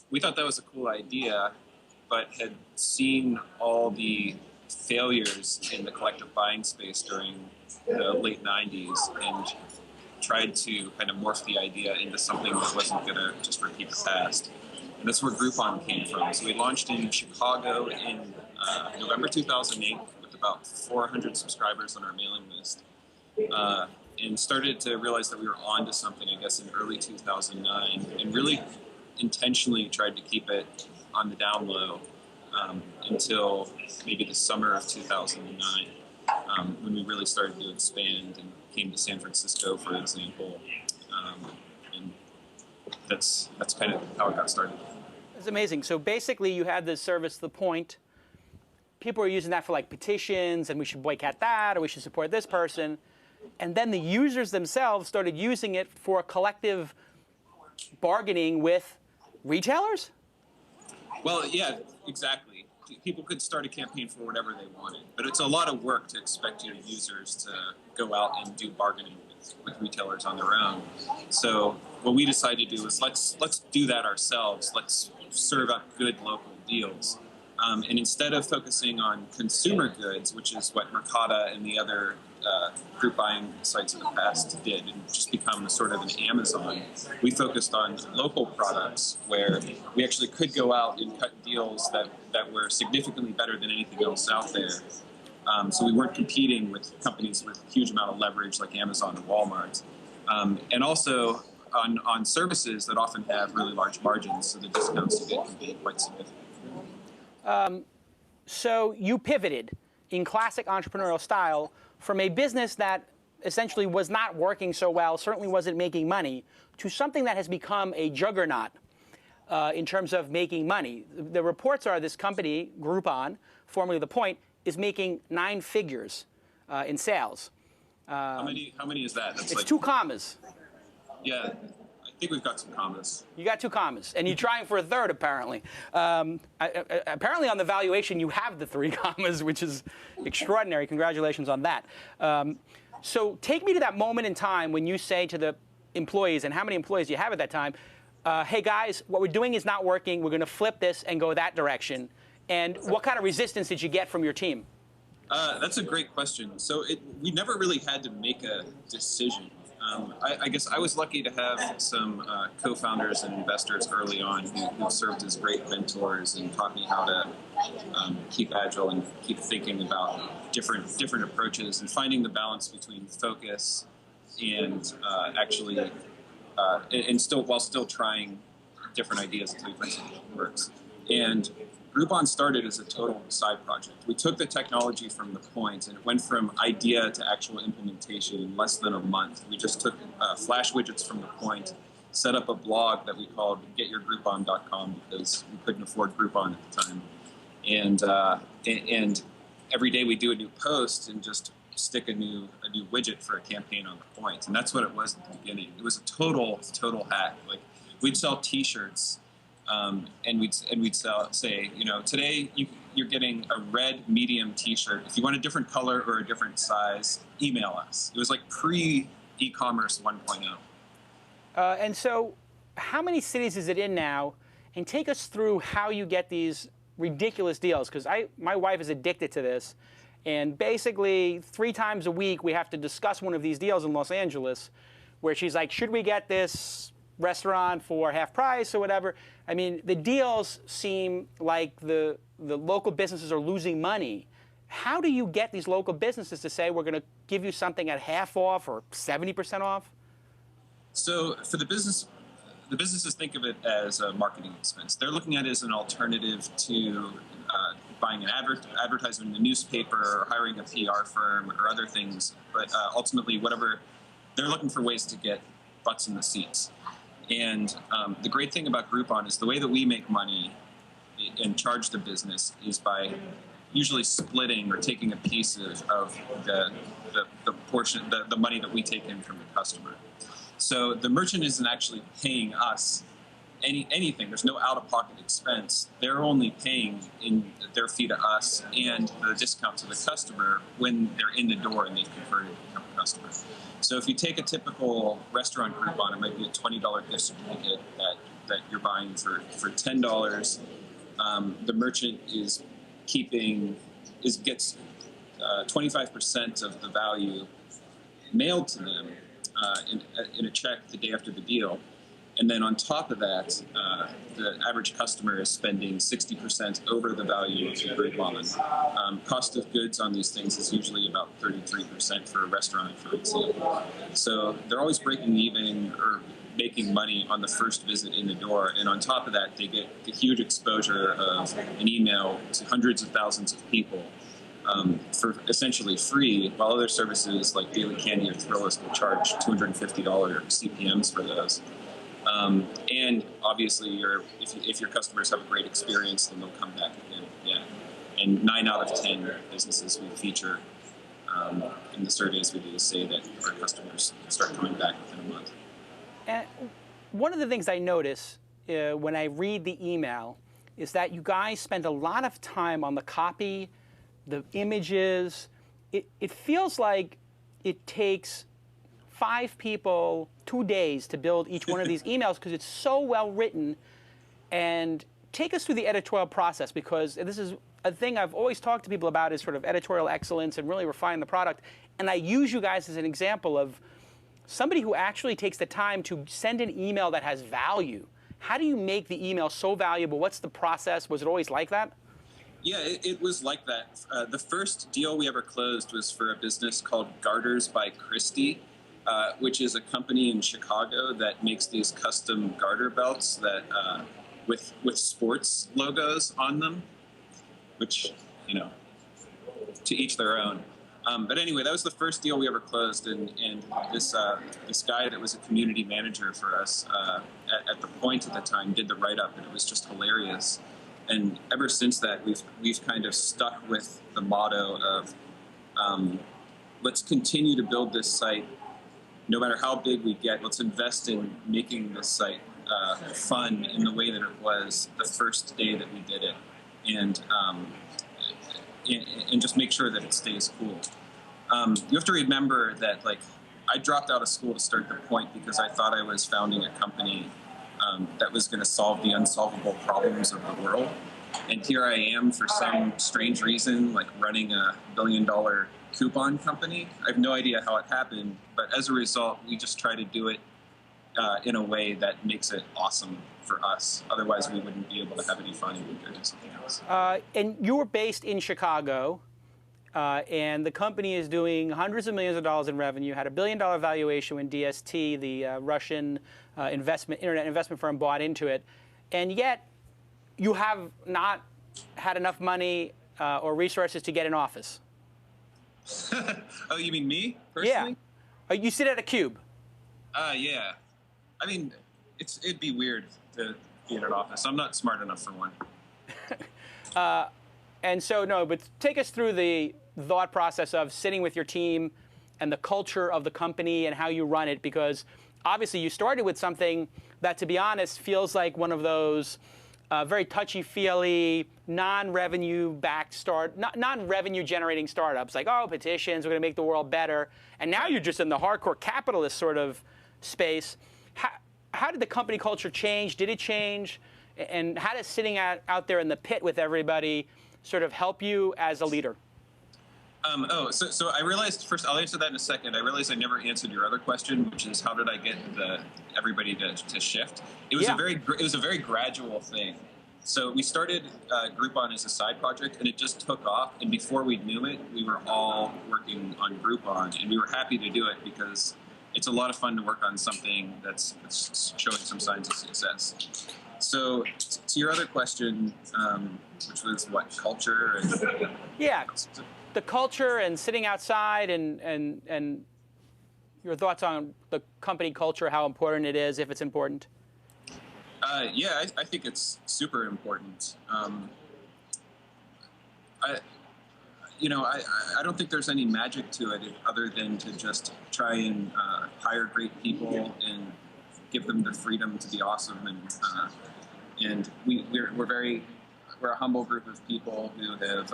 we thought that was a cool idea, but had seen all the failures in the collective buying space during the late 90s and tried to kind of morph the idea into something that wasn't going to just repeat the past. And that's where Groupon came from. So we launched in Chicago in November 2008 with about 400 subscribers on our mailing list and started to realize that we were on to something, I guess, in early 2009 and really intentionally tried to keep it on the down low until maybe the summer of 2009. When we really started to expand and came to San Francisco, for example, and that's kind of how it got started. That's amazing. So basically, you had this service, The Point. People were using that for like petitions, and we should boycott that, or we should support this person. And then the users themselves started using it for collective bargaining with retailers? Well, yeah, exactly. people could start a campaign for whatever they wanted, but it's a lot of work to expect your users to go out and do bargaining with retailers on their own. So what we decided to do is let's do that ourselves. Let's serve up good local deals. And instead of focusing on consumer goods, which is what Mercata and the other group buying sites of the past did, and just become sort of an Amazon, we focused on local products where we actually could go out and cut deals that were significantly better than anything else out there. So we weren't competing with companies with a huge amount of leverage like Amazon and Walmart. And also on services that often have really large margins, so the discounts you get can be quite significant. So you pivoted in classic entrepreneurial style from a business that essentially was not working so well, certainly wasn't making money, to something that has become a juggernaut in terms of making money. The reports are this company, Groupon, formerly The Point, is making 9 figures in sales. How many is that? That's it's like 2 commas. Yeah, I think we've got some commas. You got 2 commas, and you're trying for a third, apparently. Apparently, on the valuation, you have the 3 commas, which is extraordinary. Congratulations on that. So take me to that moment in time when you say to the employees, and how many employees do you have at that time, hey, guys, what we're doing is not working. We're going to flip this and go that direction. And what kind of resistance did you get from your team? That's a great question. So we never really had to make a decision. I guess I was lucky to have some co-founders and investors early on who served as great mentors and taught me how to keep agile and keep thinking about different approaches and finding the balance between focus and actually while still trying different ideas until you find something that works. And Groupon started as a total side project. We took the technology from The Point, and it went from idea to actual implementation in less than a month. We just took Flash widgets from The Point, set up a blog that we called getyourgroupon.com because we couldn't afford Groupon at the time. And every day we do a new post and just stick a new widget for a campaign on The Point. And that's what it was at the beginning. It was a total hack. Like, we'd sell T-shirts. And we'd say, you know, today you're getting a red medium T-shirt. If you want a different color or a different size, email us. It was like pre-e-commerce 1.0. And so how many cities is it in now? And take us through how you get these ridiculous deals. Because my wife is addicted to this. And basically 3 times a week we have to discuss one of these deals in Los Angeles where she's like, should we get this restaurant for half price or whatever? I mean, the deals seem like the local businesses are losing money. How do you get these local businesses to say, we're going to give you something at half off or 70% off? So for the businesses think of it as a marketing expense. They're looking at it as an alternative to buying an advertisement in the newspaper or hiring a PR firm or other things. But ultimately, they're looking for ways to get butts in the seats. And the great thing about Groupon is the way that we make money and charge the business is by usually splitting or taking a piece of the portion, the money that we take in from the customer. So the merchant isn't actually paying us anything. There's no out-of-pocket expense. They're only paying in their fee to us and the discount to the customer when they're in the door and they've converted to become a customer. So if you take a typical restaurant Groupon, it might be a $20 gift certificate that you're buying for $10. The merchant gets 25% of the value mailed to them in a check the day after the deal. And then on top of that, the average customer is spending 60% over the value of Groupon. Cost of goods on these things is usually about 33% for a restaurant, for example. So they're always breaking even or making money on the first visit in the door. And on top of that, they get the huge exposure of an email to hundreds of thousands of people for essentially free, while other services like Daily Candy or Thrillist will charge $250 CPMs for those. And obviously, if your customers have a great experience, then they'll come back again. Yeah, and 9 out of 10 businesses we feature in the surveys we do say that our customers start coming back within a month. And one of the things I notice when I read the email is that you guys spend a lot of time on the copy, the images. It feels like it takes 5 people 2 days to build each one of these emails because it's so well written. And take us through the editorial process, because this is a thing I've always talked to people about, is sort of editorial excellence and really refining the product. And I use you guys as an example of somebody who actually takes the time to send an email that has value. How do you make the email so valuable? What's the process? Was it always like that? Yeah, it was like that. The first deal we ever closed was for a business called Garters by Christie, which is a company in Chicago that makes these custom garter belts that with sports logos on them, which, you know, to each their own. But anyway, that was the first deal we ever closed, and this guy that was a community manager for us at the Point at the time did the write-up, and it was just hilarious. And ever since that, we've kind of stuck with the motto of let's continue to build this site, no matter how big we get. Let's invest in making this site fun in the way that it was the first day that we did it, and just make sure that it stays cool. You have to remember that, like, I dropped out of school to start the Point because I thought I was founding a company that was going to solve the unsolvable problems of the world. And here I am, for some strange reason, like running a $1 billion coupon company. I have no idea how it happened, but as a result, we just try to do it in a way that makes it awesome for us. Otherwise, we wouldn't be able to have any fun if we did something else. And you were based in Chicago, and the company is doing hundreds of millions of dollars in revenue, had a $1 billion valuation when DST, the Russian internet investment firm, bought into it. And yet, you have not had enough money or resources to get an office. Oh, you mean me, personally? Yeah. You sit at a cube. Yeah. I mean, it'd be weird to be in an office. I'm not smart enough for one. And so, no, but take us through the thought process of sitting with your team and the culture of the company and how you run it, because obviously you started with something that, to be honest, feels like one of those very touchy-feely, non-revenue generating startups, like, oh, petitions, we're going to make the world better. And now you're just in the hardcore capitalist sort of space. How did the company culture change? Did it change? And how does sitting out there in the pit with everybody sort of help you as a leader? So I realized, first, I'll answer that in a second. I realized I never answered your other question, which is how did I get everybody to shift? It was a very gradual thing. So we started Groupon as a side project, and it just took off. And before we knew it, we were all working on Groupon, and we were happy to do it because it's a lot of fun to work on something that's showing some signs of success. So to your other question, which was what, culture? Yeah. The culture and sitting outside and your thoughts on the company culture, how important it is, if it's important. Yeah, I think it's super important. I don't think there's any magic to it other than to just try and hire great people and give them the freedom to be awesome. And we're a humble group of people who have.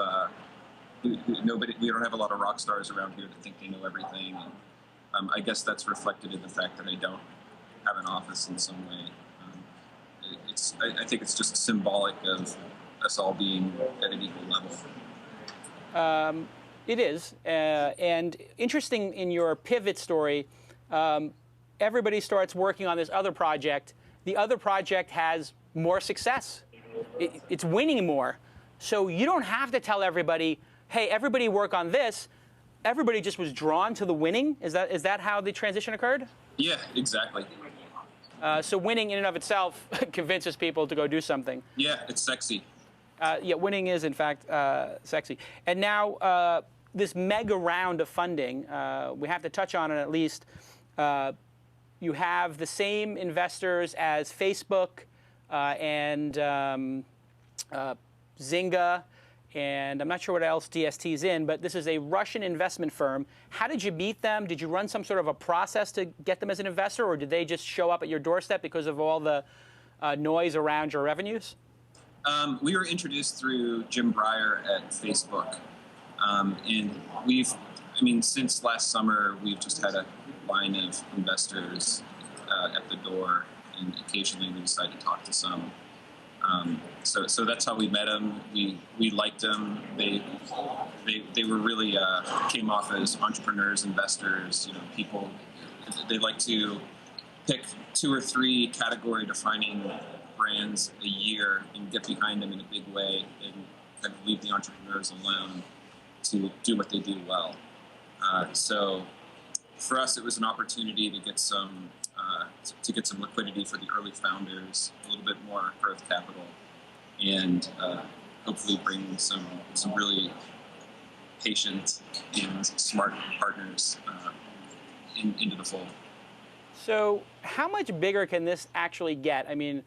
We don't have a lot of rock stars around here that think they know everything. And, I guess that's reflected in the fact that I don't have an office in some way. I think it's just symbolic of us all being at an equal level. It is. And interesting in your pivot story, everybody starts working on this other project. The other project has more success. It's winning more. So you don't have to tell everybody, hey, everybody work on this. Everybody just was drawn to the winning. Is that how the transition occurred? Yeah, exactly. So winning in and of itself convinces people to go do something. Yeah, it's sexy. Yeah, winning is, in fact, sexy. And now this mega round of funding, we have to touch on it at least. You have the same investors as Facebook and Zynga, and I'm not sure what else DST's in, but this is a Russian investment firm. How did you meet them? Did you run some sort of a process to get them as an investor, or did they just show up at your doorstep because of all the noise around your revenues? We were introduced through Jim Breyer at Facebook. And since last summer, we've just had a line of investors at the door, and occasionally we decide to talk to some. So that's how we met them. We liked them. They were really came off as entrepreneurs, investors. people. They like to pick 2 or 3 category-defining brands a year and get behind them in a big way, and kind of leave the entrepreneurs alone to do what they do well. So for us, it was an opportunity to get some liquidity for the early founders, a little bit more growth capital, and hopefully bring some really patient and smart partners into the fold. So how much bigger can this actually get? I mean,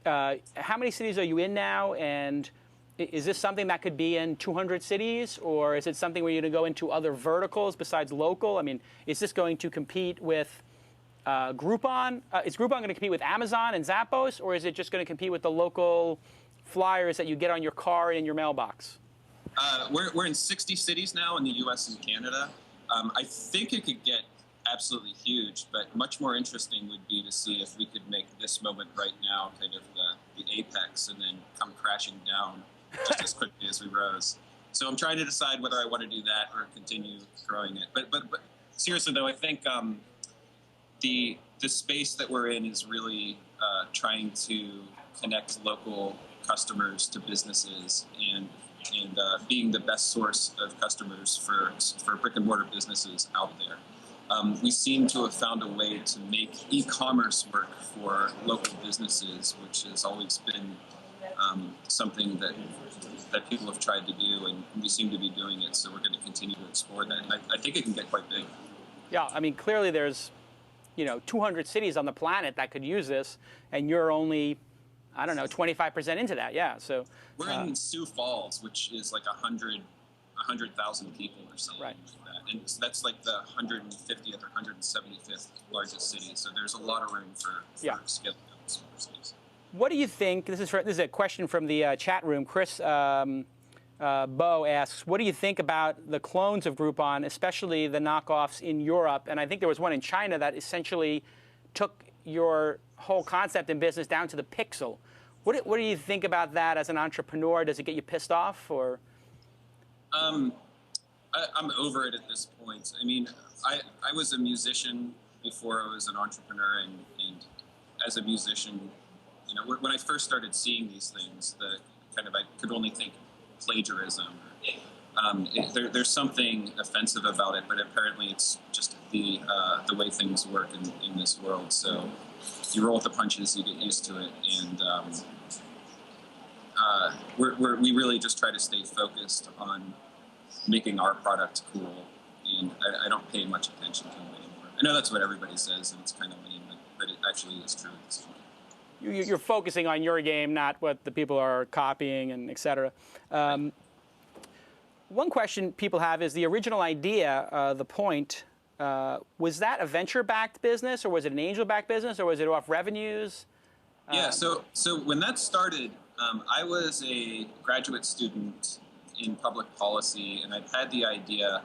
how many cities are you in now? And is this something that could be in 200 cities? Or is it something where you're going to go into other verticals besides local? I mean, is this going to compete with Groupon? Is Groupon going to compete with Amazon and Zappos? Or is it just going to compete with the local flyers that you get on your car and in your mailbox? We're in 60 cities now in the U.S. and Canada. I think it could get absolutely huge, but much more interesting would be to see if we could make this moment right now kind of the apex and then come crashing down just as quickly as we rose. So I'm trying to decide whether I want to do that or continue growing it. But seriously though, I think the space that we're in is really trying to connect local customers to businesses and being the best source of customers for brick and mortar businesses out there. We seem to have found a way to make e-commerce work for local businesses, which has always been something that people have tried to do, and we seem to be doing it. So we're going to continue to explore that. And I think it can get quite big. Yeah, I mean, clearly there's 200 cities on the planet that could use this, and you're only, 25% into that. Yeah, so we're in Sioux Falls, which is like 100,000 people or something like that. And that's like the 150th or 175th largest city. So there's a lot of room for scaling up smaller cities. What do you think? This is a question from the chat room. Chris Bowe asks, what do you think about the clones of Groupon, especially the knockoffs in Europe? And I think there was one in China that essentially took your whole concept in business down to the pixel. What do you think about that as an entrepreneur? Does it get you pissed off, or? I'm over it at this point. I mean, I was a musician before I was an entrepreneur, and as a musician, when I first started seeing these things, I could only think plagiarism. There's something offensive about it, but apparently it's just the way things work in this world. So you roll with the punches, you get used to it, and we really just try to stay focused on making our product cool, and I don't pay much attention to it anymore. I know that's what everybody says, and it's kind of lame, but it actually is true at this point. You're focusing on your game, not what the people are copying and et cetera. One question people have is the original idea, the point, was that a venture-backed business, or was it an angel-backed business, or was it off revenues? Yeah, so when that started, I was a graduate student in public policy, and I'd had the idea,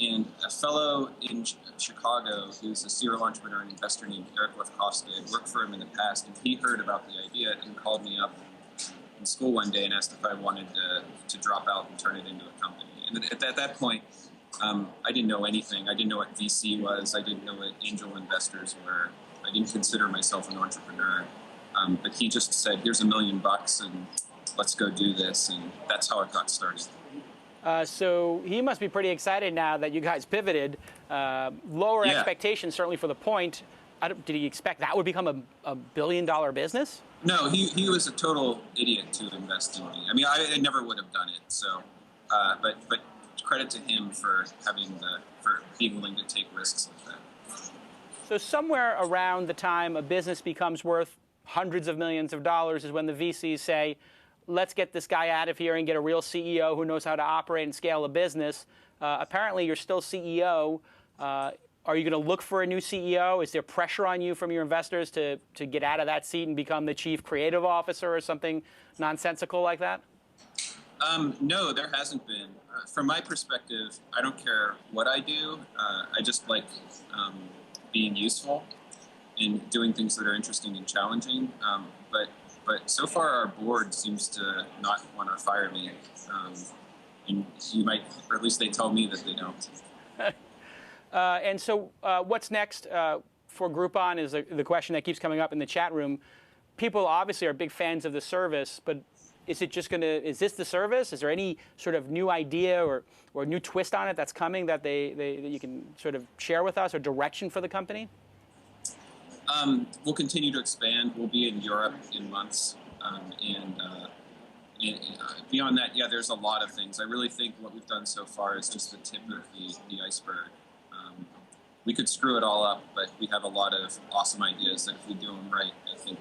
and a fellow in Chicago who's a serial entrepreneur and investor named Eric Lefkofsky, I'd worked for him in the past, and he heard about the idea and called me up in school one day and asked if I wanted to drop out and turn it into a company. And at that point, I didn't know anything. I didn't know what VC was. I didn't know what angel investors were. I didn't consider myself an entrepreneur. But he just said, here's $1 million and let's go do this. And that's how it got started. So he must be pretty excited now that you guys pivoted. Lower expectations, certainly for the point. Did he expect that would become a billion-dollar business? No, he was a total idiot to invest in me. I mean, I never would have done it. So, but credit to him for being willing to take risks like that. So somewhere around the time a business becomes worth hundreds of millions of dollars is when the VCs say, let's get this guy out of here and get a real CEO who knows how to operate and scale a business. Apparently, you're still CEO. Are Are you going to look for a new CEO? Is there pressure on you from your investors to get out of that seat and become the chief creative officer or something nonsensical like that? No, there hasn't been. From my perspective, I don't care what I do. I just like being useful and doing things that are interesting and challenging. But so far, our board seems to not want to fire me. And you might, or at least they tell me that they don't. And so what's next for Groupon is the question that keeps coming up in the chat room. People obviously are big fans of the service, but is it just going to, is this the service? Is there any sort of new idea or new twist on it that's coming that that you can sort of share with us, or direction for the company? We'll continue to expand. We'll be in Europe in months. And beyond that, yeah, there's a lot of things. I really think what we've done so far is just the tip of the iceberg. We could screw it all up, but we have a lot of awesome ideas that if we do them right, I think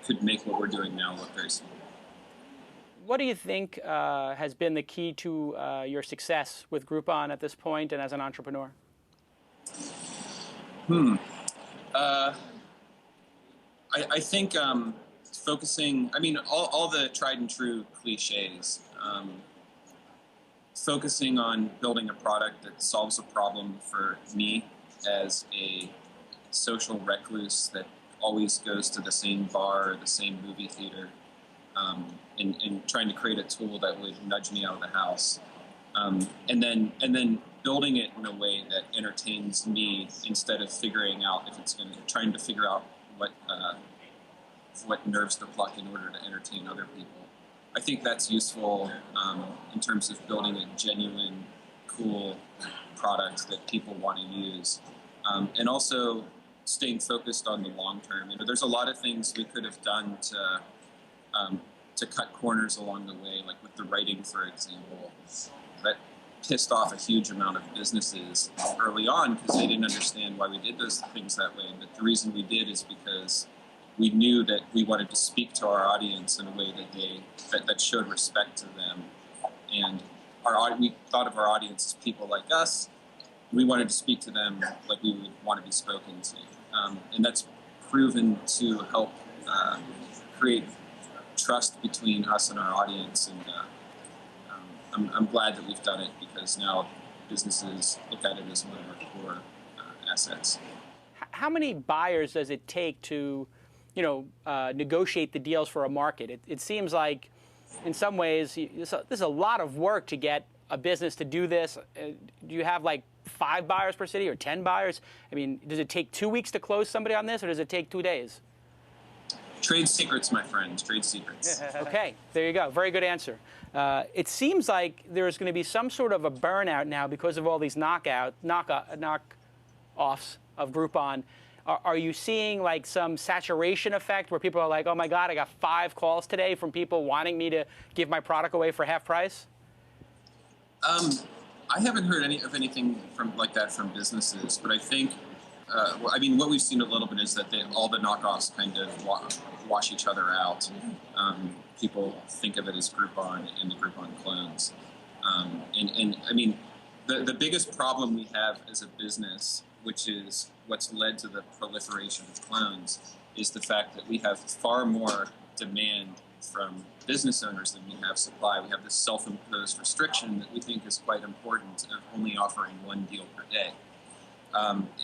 could make what we're doing now look very small. What do you think has been the key to your success with Groupon at this point and as an entrepreneur? I think focusing, I mean, all the tried and true cliches, focusing on building a product that solves a problem for me as a social recluse that always goes to the same bar or the same movie theater, and trying to create a tool that would nudge me out of the house. And then building it in a way that entertains me instead of figuring out if it's trying to figure out what nerves to pluck in order to entertain other people. I think that's useful in terms of building a genuine, cool product that people want to use, and also staying focused on the long term. You know, there's a lot of things we could have done to cut corners along the way, like with the writing, for example, that pissed off a huge amount of businesses early on because they didn't understand why we did those things that way. But the reason we did is because we knew that we wanted to speak to our audience in a way that showed respect to them. And we thought of our audience as people like us. We wanted to speak to them like we would want to be spoken to. And that's proven to help create trust between us and our audience. And I'm glad that we've done it because now businesses look at it as one of our core assets. How many buyers does it take to negotiate the deals for a market? It seems like, in some ways, there's a lot of work to get a business to do this. Do you have like 5 buyers per city or 10 buyers? I mean, does it take 2 weeks to close somebody on this, or does it take 2 days? Trade secrets, my friends. Trade secrets. Okay, there you go. Very good answer. It seems like there's going to be some sort of a burnout now because of all these knockoffs of Groupon. Are you seeing like some saturation effect where people are like, oh my God, I got 5 calls today from people wanting me to give my product away for half price? I haven't heard anything like that from businesses, but I think, what we've seen a little bit is that all the knockoffs kind of wash each other out. People think of it as Groupon and the Groupon clones. And I mean, the biggest problem we have as a business, which is what's led to the proliferation of clones, is the fact that we have far more demand from business owners than we have supply. We have this self-imposed restriction that we think is quite important of only offering 1 deal per day.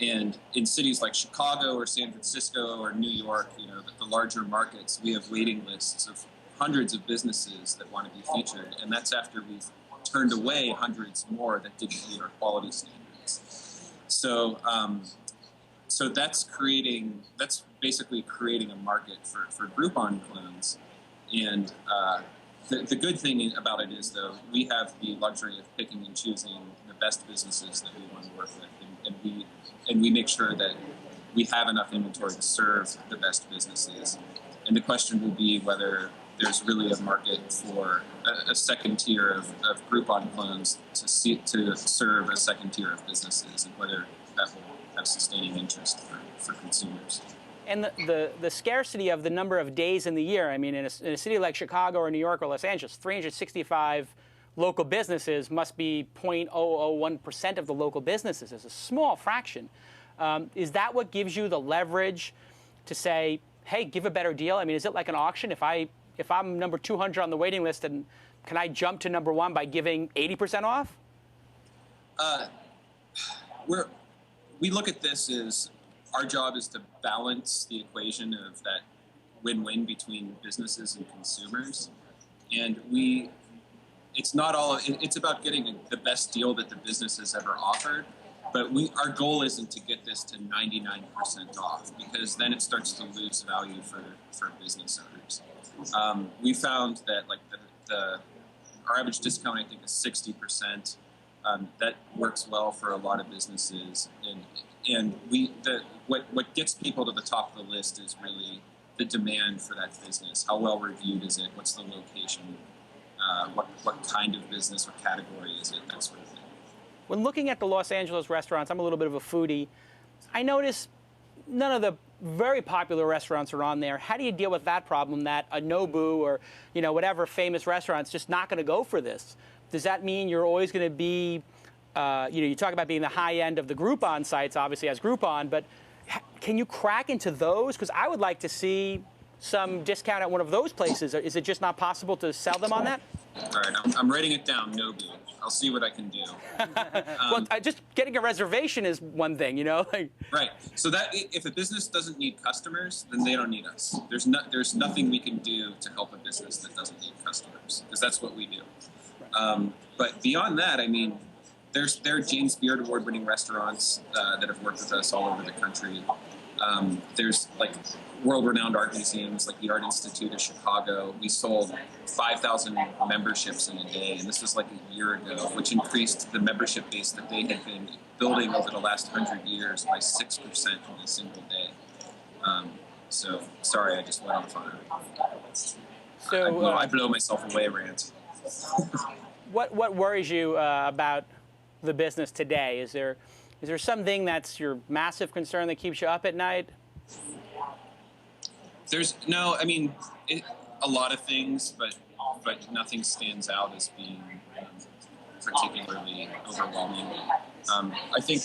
And in cities like Chicago or San Francisco or New York, the larger markets, we have waiting lists of hundreds of businesses that want to be featured. And that's after we've turned away hundreds more that didn't meet our quality standards. So that's basically creating a market for Groupon clones. And the good thing about it is, though, we have the luxury of picking and choosing the best businesses that we want to work with, and we make sure that we have enough inventory to serve the best businesses. And the question will be whether there's really a market for a second tier of Groupon clones to serve a second tier of businesses, and whether that will have sustaining interest for consumers. And the scarcity of the number of days in the year. I mean, in a city like Chicago or New York or Los Angeles, 365 local businesses must be 0.001% of the local businesses. It's a small fraction. Is that what gives you the leverage to say, hey, give a better deal? I mean, is it like an auction? If I'm number 200 on the waiting list, and can I jump to number 1 by giving 80% off? We look at this as our job is to balance the equation of that win-win between businesses and consumers, and it's not all. It's about getting the best deal that the business has ever offered. But our goal isn't to get this to 99% off, because then it starts to lose value for business owners. We found that like our average discount, I think, is 60%. That works well for a lot of businesses, and what gets people to the top of the list is really the demand for that business. How well reviewed is it? What's the location? What kind of business? What category is it? That sort of thing. When looking at the Los Angeles restaurants, I'm a little bit of a foodie. I notice none of the very popular restaurants are on there. How do you deal with that problem that a Nobu or whatever famous restaurant's just not going to go for this? Does that mean you're always going to be, you talk about being the high end of the Groupon sites, obviously as Groupon, but can you crack into those? Because I would like to see some discount at one of those places. Is it just not possible to sell them on that? All right, I'm writing it down, Nobu. I'll see what I can do. Well, just getting a reservation is one thing, Like... Right. So that if a business doesn't need customers, then they don't need us. There's nothing we can do to help a business that doesn't need customers, because that's what we do. But beyond that, I mean, there are James Beard award-winning restaurants that have worked with us all over the country. There's like world-renowned art museums like the Art Institute of Chicago. We sold 5,000 memberships in a day, and this was like a year ago, which increased the membership base that they had been building over the last 100 years by 6% in a single day. So, sorry, I just went on fire. So I blow myself away, rant. What worries you about the business today? Is there something that's your massive concern that keeps you up at night? A lot of things, but nothing stands out as being particularly overwhelming. I think,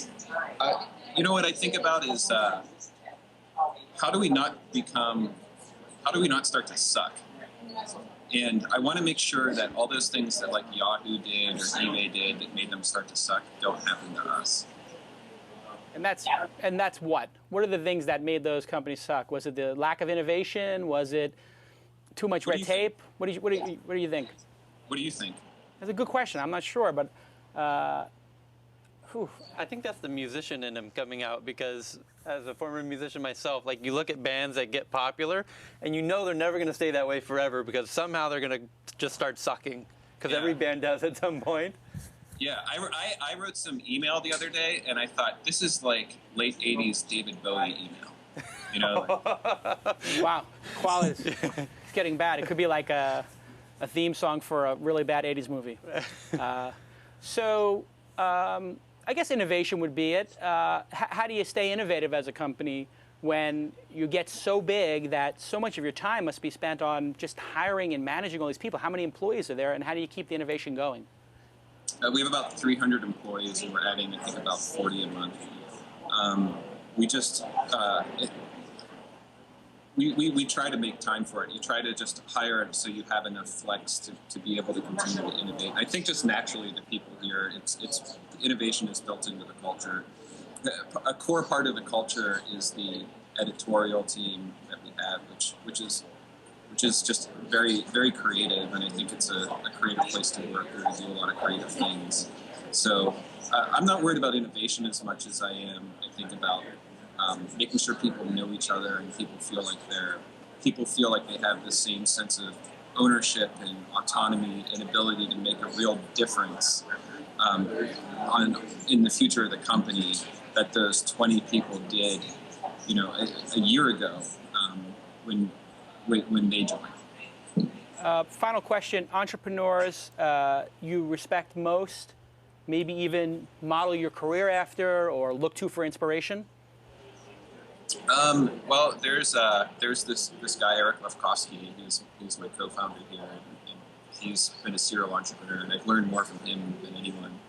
what I think about is how do we not start to suck? And I want to make sure that all those things that like Yahoo did or eBay did that made them start to suck don't happen to us. And that's what? What are the things that made those companies suck? Was it the lack of innovation? Was it too much red tape? What do you think? What do you think? That's a good question. I'm not sure, but I think that's the musician in him coming out, because as a former musician myself, like you look at bands that get popular and they're never going to stay that way forever, because somehow they're going to just start sucking, because every band does at some point. Yeah, I wrote some email the other day, and I thought, this is like late 80s David Bowie email. Wow, quality is getting bad. It could be like a theme song for a really bad 80s movie. I guess innovation would be it. How do you stay innovative as a company when you get so big that so much of your time must be spent on just hiring and managing all these people? How many employees are there, and how do you keep the innovation going? We have about 300 employees, and we're adding, I think, about 40 a month. We try to make time for it. You try to just hire it so you have enough flex to be able to continue to innovate. I think just naturally the people here, it's innovation is built into the culture. A core part of the culture is the editorial team that we have, which is just very, very creative, and I think it's a creative place to work where we do a lot of creative things. So I'm not worried about innovation as much as I am, I think, about making sure people know each other and people feel like they have the same sense of ownership and autonomy and ability to make a real difference in the future of the company that those 20 people did, a year ago when they joined. Final question: entrepreneurs you respect most, maybe even model your career after or look to for inspiration? Well, there's this guy, Eric Lefkowski, who's my co-founder here, and he's been a serial entrepreneur, and I've learned more from him than anyone.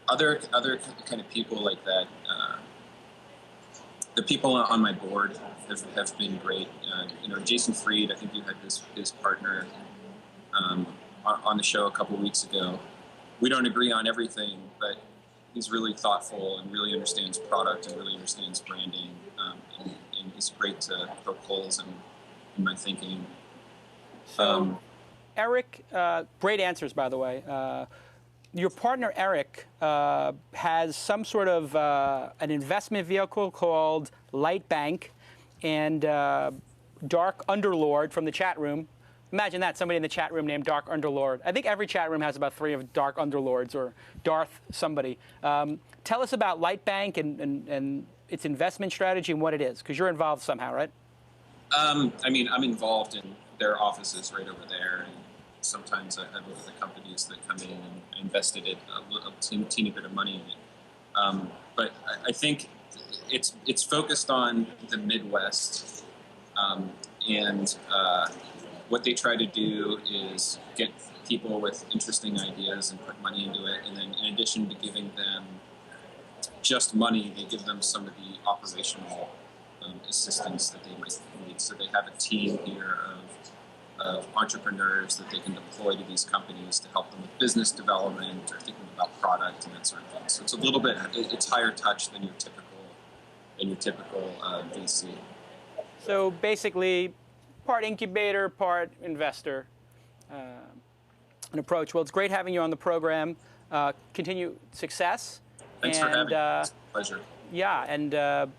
Other kind of people like that. The people on my board have been great. Jason Fried, I think you had his partner on the show a couple weeks ago. We don't agree on everything, but he's really thoughtful and really understands product and really understands branding. And he's great to poke holes in my thinking. So, Eric, great answers, by the way. Your partner, Eric, has some sort of an investment vehicle called Lightbank, and Dark Underlord from the chat room. Imagine that, somebody in the chat room named Dark Underlord. I think every chat room has about 3 of Dark Underlords or Darth somebody. Tell us about Lightbank and its investment strategy and what it is, because you're involved somehow, right? I'm involved in their offices right over there. And sometimes I look at the companies that come in and invested a teeny bit of money in it. But I think it's focused on the Midwest, and what they try to do is get people with interesting ideas and put money into it, and then in addition to giving them just money, they give them some of the operational assistance that they might need. So they have a team here of entrepreneurs that they can deploy to these companies to help them with business development or thinking about product and that sort of thing. So it's a little bit, it's higher touch than your typical VC. So basically, part incubator, part investor an approach. Well, it's great having you on the program. Continue success. Thanks for having me. It's a pleasure. Yeah, and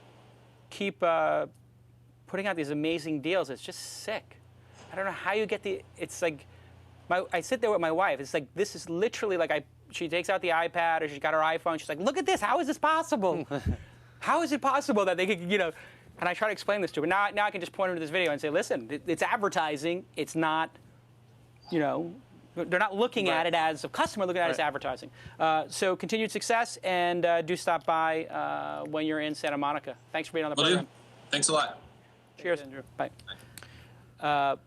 keep putting out these amazing deals. It's just sick. I don't know how you get it's like, I sit there with my wife. It's like, this is literally like, she takes out the iPad or she's got her iPhone. She's like, look at this. How is this possible? How is it possible that they could, and I try to explain this to her. Now I can just point her to this video and say, listen, it's advertising. It's not, they're not looking at it as a customer, looking at it as advertising. So continued success, and do stop by when you're in Santa Monica. Thanks for being on the program. Thanks a lot. Cheers. Andrew. Bye.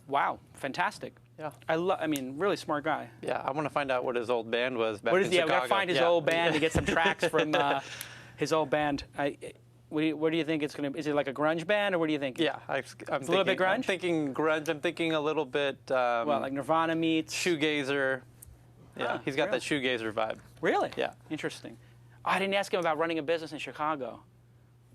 Wow, fantastic. Yeah. I mean, really smart guy. Yeah, I want to find out what his old band was back in Chicago. Yeah, we got to find his old band to get some tracks from his old band. Where do you think it's going to? Is it like a grunge band, or what do you think? Yeah, I'm a little bit grunge. I'm thinking grunge. I'm thinking a little bit. Well, like Nirvana meets shoegazer. Yeah, he's got that shoegazer vibe. Really? Yeah. Interesting. Oh, I didn't ask him about running a business in Chicago.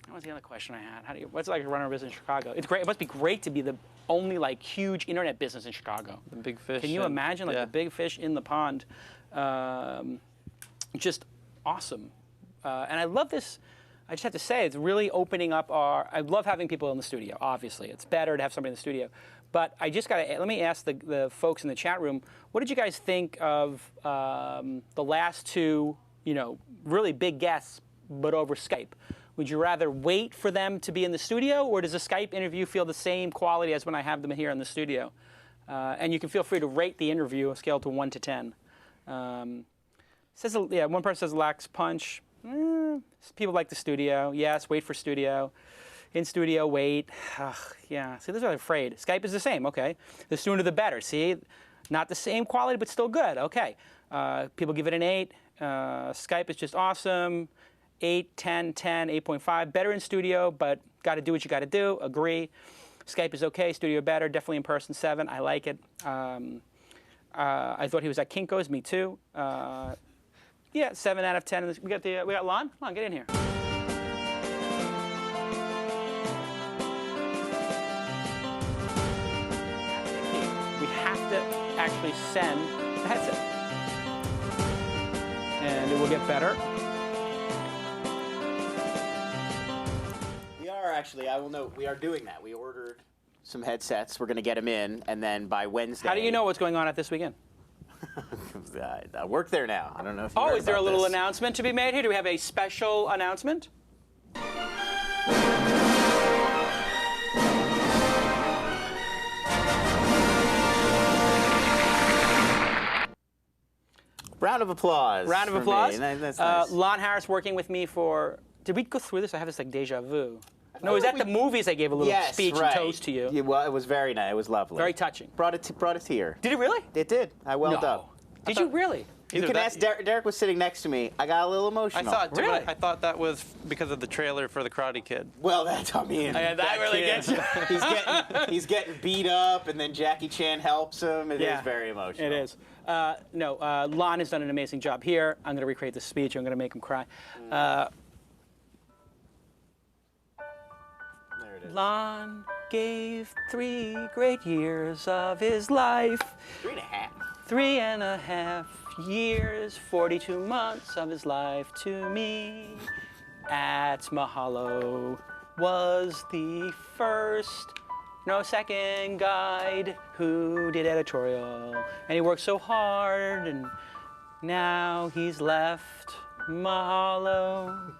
That was the other question I had. What's it like to run a business in Chicago? It's great. It must be great to be the only huge internet business in Chicago. The big fish. Can you imagine the big fish in the pond? Just awesome. And I love this. I just have to say, it's really opening up I love having people in the studio, obviously. It's better to have somebody in the studio. But I just let me ask the folks in the chat room, what did you guys think of the last 2, really big guests, but over Skype? Would you rather wait for them to be in the studio, or does a Skype interview feel the same quality as when I have them here in the studio? And you can feel free to rate the interview, a scale to 1 to 10. One person says lacks punch. People like the studio. Yes, wait for studio. In studio, wait. Ugh, yeah, see, this is what I'm afraid. Skype is the same, okay. The sooner the better, see? Not the same quality, but still good, okay. People give it an 8. Skype is just awesome. 8, 10, 10, 8.5. Better in studio, but got to do what you got to do. Agree. Skype is okay. Studio better. Definitely in person 7. I like it. I thought he was at Kinko's. Me too. Yeah, 7 out of 10. We got Lon. Lon, get in here. We have to actually send the headset, and it will get better. Actually, I will note, we are doing that. We ordered some headsets. We're going to get them in, and then by Wednesday... How do you know what's going on at this weekend? I work there now. I don't know if you heard is there a about little this. announcement to be made here? Do we have a special announcement? Round of applause. Round of applause. That's nice. Lon Harris working with me for... Did we go through this? I have this deja vu. No, it was at the movies I gave a little Yes, speech right. and toast to you. Yeah, well, it was very nice. It was lovely. Very touching. Brought a tear. Did it really? It did. I welled No. up. Did you really? You can ask Derek. Derek was sitting next to me. I got a little I emotional. thought, too, Really? I thought that was because of the trailer for the Karate Kid. Well, that's I mean. that really kid, gets you. he's getting beat up, and then Jackie Chan helps him. It is very emotional. It is. Lon has done an amazing job here. I'm going to recreate the speech. I'm going to make him cry. There it is. Lon gave 3 great years of his life. 3.5. 3.5 years, 42 months of his life to me. At Mahalo was the second guide who did editorial. And he worked so hard, and now he's left Mahalo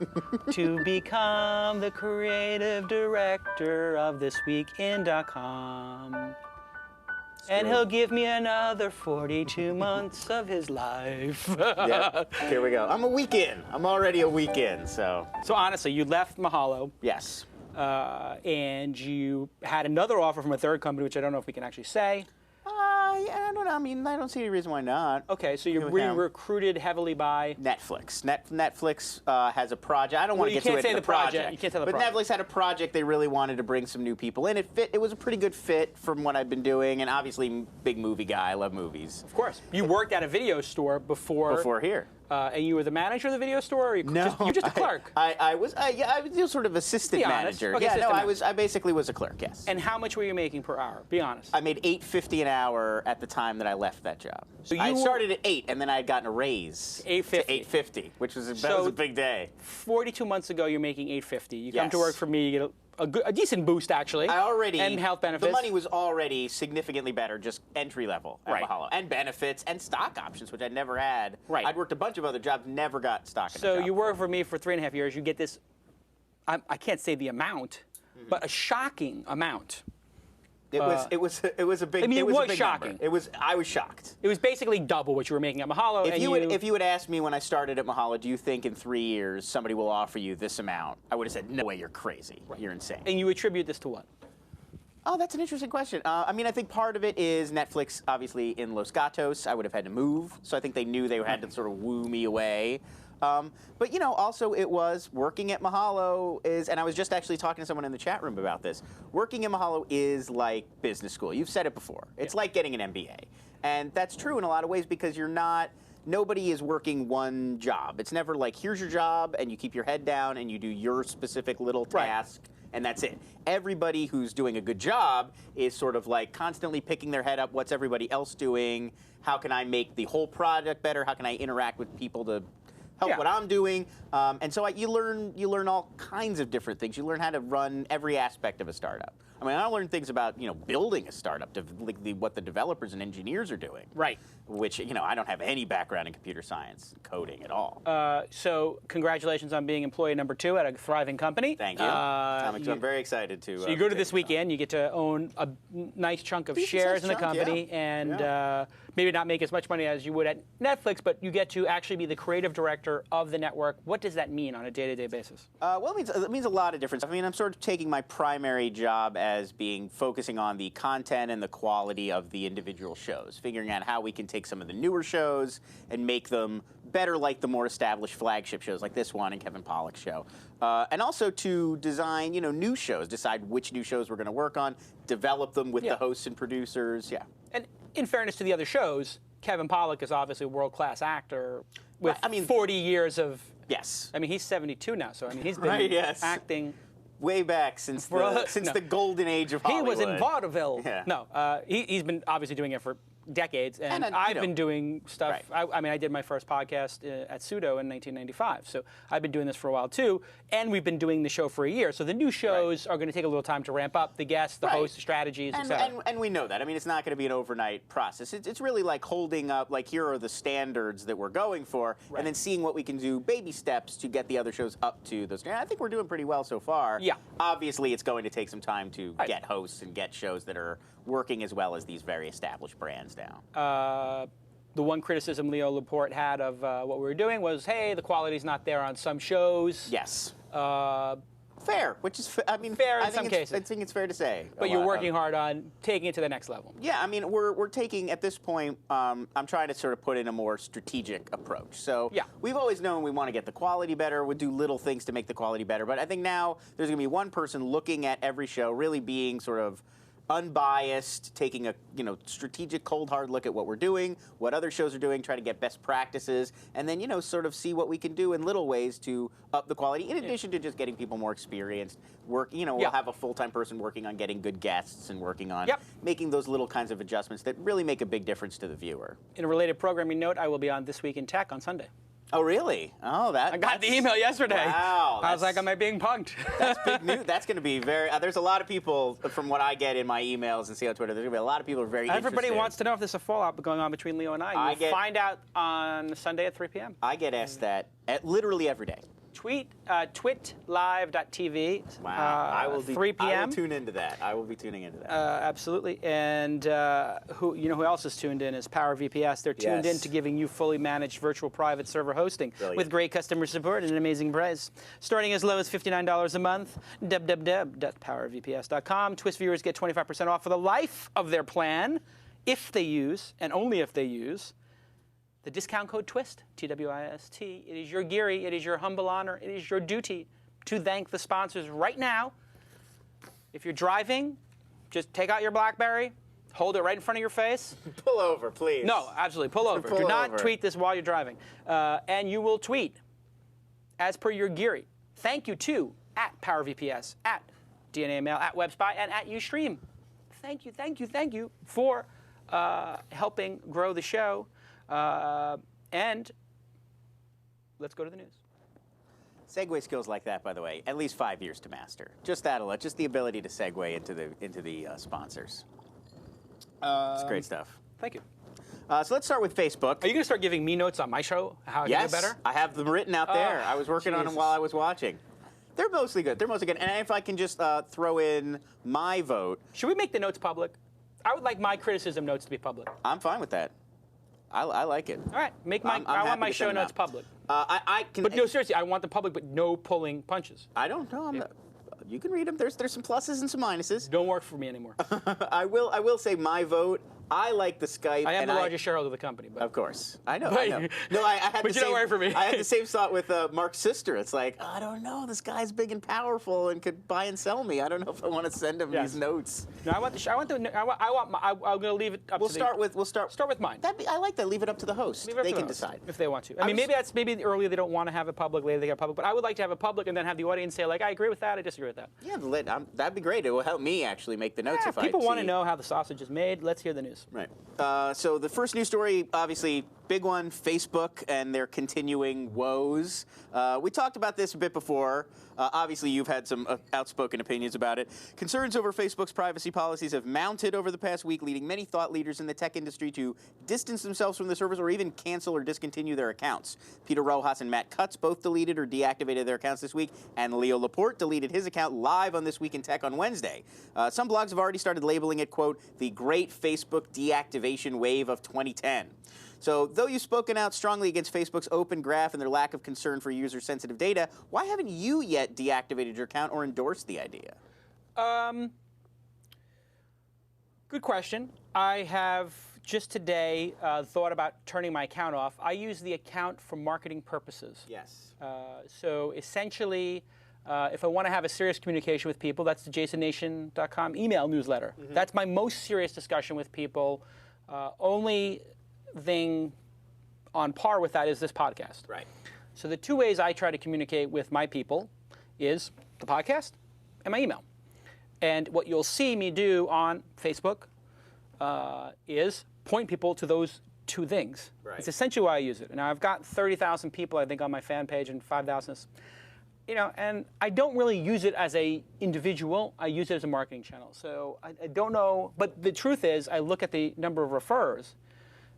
to become the creative director of thisweekin.com. And he'll give me another 42 months of his life. Yeah. Here we go. I'm a week in. I'm already a week in. So honestly, you left Mahalo. yes. And you had another offer from a third company, which I don't know if we can actually say. Yeah, I don't know. I mean, I don't see any reason why not. Okay, so you're With them. recruited heavily by Netflix. Netflix has a project. I don't want to you get to can't it. say in the project. You can't tell the but project. Netflix had a project. They really wanted to bring some new people in. It was a pretty good fit from what I've been doing. And obviously, big movie guy. I love movies. Of course. You worked at a video store before. Before here. And you were the manager of the video store, or you're just a clerk? I was sort of assistant Be honest. manager. Okay, Yeah, assistant no, manager. I basically was a clerk. Yes. And how much were you making per hour? Be honest. I made $8.50 an hour at the time that I left that job. So I you started at 8, and then I had gotten a raise $8.50. to $8.50, which was that So- was a big day. 42 months ago, you're making $8.50. You come to Yes. work for me, you get a decent boost, actually. And health benefits. The money was already significantly better, just entry level at Right. Mahalo, and benefits and stock options, which I never had. Right. I'd worked a bunch of other jobs, never got stock. in a So job you before. work for me for 3.5 years. You get this, I can't say the amount, but a shocking amount. It was a big. I mean, it was a was big shocking. number. I was shocked. It was basically double what you were making at Mahalo. If and you would ask me when I started at Mahalo, do you think in 3 years somebody will offer you this amount? I would have said, no way, you're crazy. You're insane. And you attribute this to what? Oh, that's an interesting question. I mean, I think part of it is Netflix, obviously, in Los Gatos. I would have had to move, so I think they knew they had to sort of woo me away. But, you know, also it was working at Mahalo is, and I was just actually talking to someone in the chat room about this, working at Mahalo is like business school. You've said it before. It's like getting an MBA. And that's true in a lot of ways because you're not, nobody is working one job. It's never like, here's your job, and you keep your head down, and you do your specific little task. And that's it. Everybody who's doing a good job is sort of like constantly picking their head up. What's everybody else doing? How can I make the whole project better? How can I interact with people to help what I'm doing? And so you learn all kinds of different things. You learn how to run every aspect of a startup. I mean, I learned things about building a startup, like what the developers and engineers are doing. Right. Which I don't have any background in computer science, coding at all. So congratulations on being employee number 2 at a thriving company. Thank you. I'm very excited to. So you go to this weekend, you get to own a nice chunk of shares in the company, and maybe not make as much money as you would at Netflix, but you get to actually be the creative director of the network. What does that mean on a day-to-day basis? Well, it means a lot of different stuff. I mean, I'm sort of taking my primary job as being focusing on the content and the quality of the individual shows, figuring out how we can take some of the newer shows and make them better like the more established flagship shows like this one and Kevin Pollak's show. And also to design, new shows, decide which new shows we're going to work on, develop them with the hosts and producers. Yeah. And in fairness to the other shows, Kevin Pollak is obviously a world-class actor with 40 years of... Yes. I mean, he's 72 now, so I mean, he's been acting... Way back since the golden age of Hollywood. He was in vaudeville. Yeah. No, he's been obviously doing it for decades, and I've been doing stuff. Right. I mean, I did my first podcast at Pseudo in 1995, so I've been doing this for a while too, and we've been doing the show for a year. So the new shows are going to take a little time to ramp up, the guests, the hosts, the strategies, etc. And we know that. I mean, it's not going to be an overnight process. It's really like holding up, like, here are the standards that we're going for, and then seeing what we can do, baby steps, to get the other shows up to those standards. I think we're doing pretty well so far. Yeah. Obviously, it's going to take some time to get hosts and get shows that are working as well as these very established brands now. The one criticism Leo Laporte had of what we were doing was, hey, the quality's not there on some shows. Yes. Fair, which is, I mean, Fair in I think some it's, cases. I think it's fair to say. But you're working hard on taking it to the next level. Yeah, I mean, we're taking, at this point, I'm trying to sort of put in a more strategic approach. So Yeah. we've always known we want to get the quality better. We'll do little things to make the quality better. But I think now there's going to be one person looking at every show, really being sort of unbiased, taking a strategic, cold, hard look at what we're doing, what other shows are doing, try to get best practices, and then sort of see what we can do in little ways to up the quality. In addition to just getting people more experienced, we'll have a full-time person working on getting good guests and working on making those little kinds of adjustments that really make a big difference to the viewer. In a related programming note, I will be on This Week in Tech on Sunday. Oh, really? Oh, I got the email yesterday. Wow. I was like, am I being punked? That's big news. That's going to be very. There's a lot of people, from what I get in my emails and see on Twitter, there's going to be a lot of people who are very Everybody interested. wants to know if there's a fallout going on between Leo and I. You'll find out on Sunday at 3 p.m. I get asked that literally every day. TwitLive.tv. Wow. I will be 3 p.m. I will tune into that. I will be tuning into that. Absolutely. And who else is tuned in is Power VPS. They're tuned in to giving you fully managed virtual private server hosting with great customer support and an amazing price. Starting as low as $59 a month. www.powervps.com. TWiST viewers get 25% off for the life of their plan if they use, and only if they use, the discount code TWiST, T-W-I-S-T. It is your Geary, it is your humble honor, it is your duty to thank the sponsors right now. If you're driving, just take out your BlackBerry, hold it right in front of your face. Pull over, please. No, absolutely, pull over. Do not tweet this while you're driving. And you will tweet, as per your Geary, thank you to @PowerVPS, @DNAMail, @WebSpy, and @Ustream. Thank you, thank you, thank you for helping grow the show. And let's go to the news. Segue skills like that, by the way, at least 5 years to master. Just that alone, just the ability to segue into the sponsors. It's great stuff. Thank you. So let's start with Facebook. Are you going to start giving me notes on my show? How I can do better? I have them written out there. I was working on them while I was watching. They're mostly good. They're mostly good. And if I can just throw in my vote. Should we make the notes public? I would like my criticism notes to be public. I'm fine with that. I like it. All right, I want my show notes public. I can. But no, seriously, I want the public, but no pulling punches. I don't know. You can read them. There's some pluses and some minuses. Don't work for me anymore. I will say my vote. I like the Skype. I am the largest shareholder of the company. But. Of course. I know. I know. No, I had but the you same, don't work for me. I had the same thought with Mark's sister. It's like, I don't know. This guy's big and powerful and could buy and sell me. I don't know if I want to send him these notes. No, I'm going to leave it up to We'll start with mine. I like that. Leave it up to the host. They can decide if they want to. I mean, maybe earlier they don't want to have it public. Later they get public. But I would like to have it public and then have the audience say, like, I agree with that. I disagree with that. Yeah, that'd be great. It will help me actually make the notes. If people want to know how the sausage is made. Let's hear the news. Right. So the first news story, obviously, big one, Facebook and their continuing woes. We talked about this a bit before. Obviously, you've had some outspoken opinions about it. Concerns over Facebook's privacy policies have mounted over the past week, leading many thought leaders in the tech industry to distance themselves from the service or even cancel or discontinue their accounts. Peter Rojas and Matt Cutts both deleted or deactivated their accounts this week, and Leo Laporte deleted his account live on This Week in Tech on Wednesday. Some blogs have already started labeling it, quote, the great Facebook deactivation wave of 2010. So, though you've spoken out strongly against Facebook's open graph and their lack of concern for user-sensitive data, why haven't you yet deactivated your account or endorsed the idea? Good question. I have just today thought about turning my account off. I use the account for marketing purposes. Yes. So essentially, if I want to have a serious communication with people, that's the jasonnation.com email newsletter. Mm-hmm. That's my most serious discussion with people. Only thing on par with that is this podcast. Right. So the two ways I try to communicate with my people is the podcast and my email. And what you'll see me do on Facebook is point people to those two things. Right. It's essentially why I use it. Now I've got 30,000 people, I think, on my fan page, and 5,000. And I don't really use it as a individual. I use it as a marketing channel. So I don't know. But the truth is, I look at the number of referrers.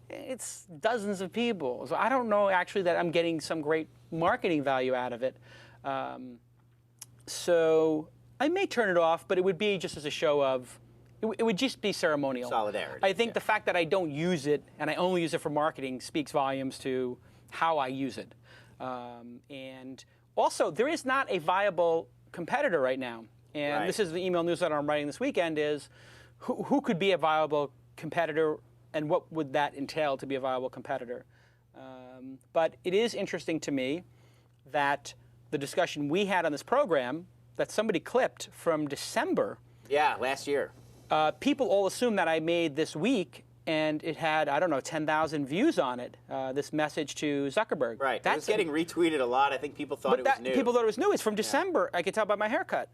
It's dozens of people. So I don't know actually that I'm getting some great marketing value out of it. So I may turn it off, but it would be just as a show of, it would just be ceremonial. Solidarity. I think the fact that I don't use it and I only use it for marketing speaks volumes to how I use it. And also, there is not a viable competitor right now. And Right. this is the email newsletter I'm writing this weekend is who could be a viable competitor and what would that entail to be a viable competitor. But it is interesting to me that the discussion we had on this program that somebody clipped from December, Yeah, last year. people all assume that I made this week, and it had, I don't know, 10,000 views on it, this message to Zuckerberg. Right. That's getting retweeted a lot. I think people thought it was new. People thought it was new. It's from December. I could tell by my haircut.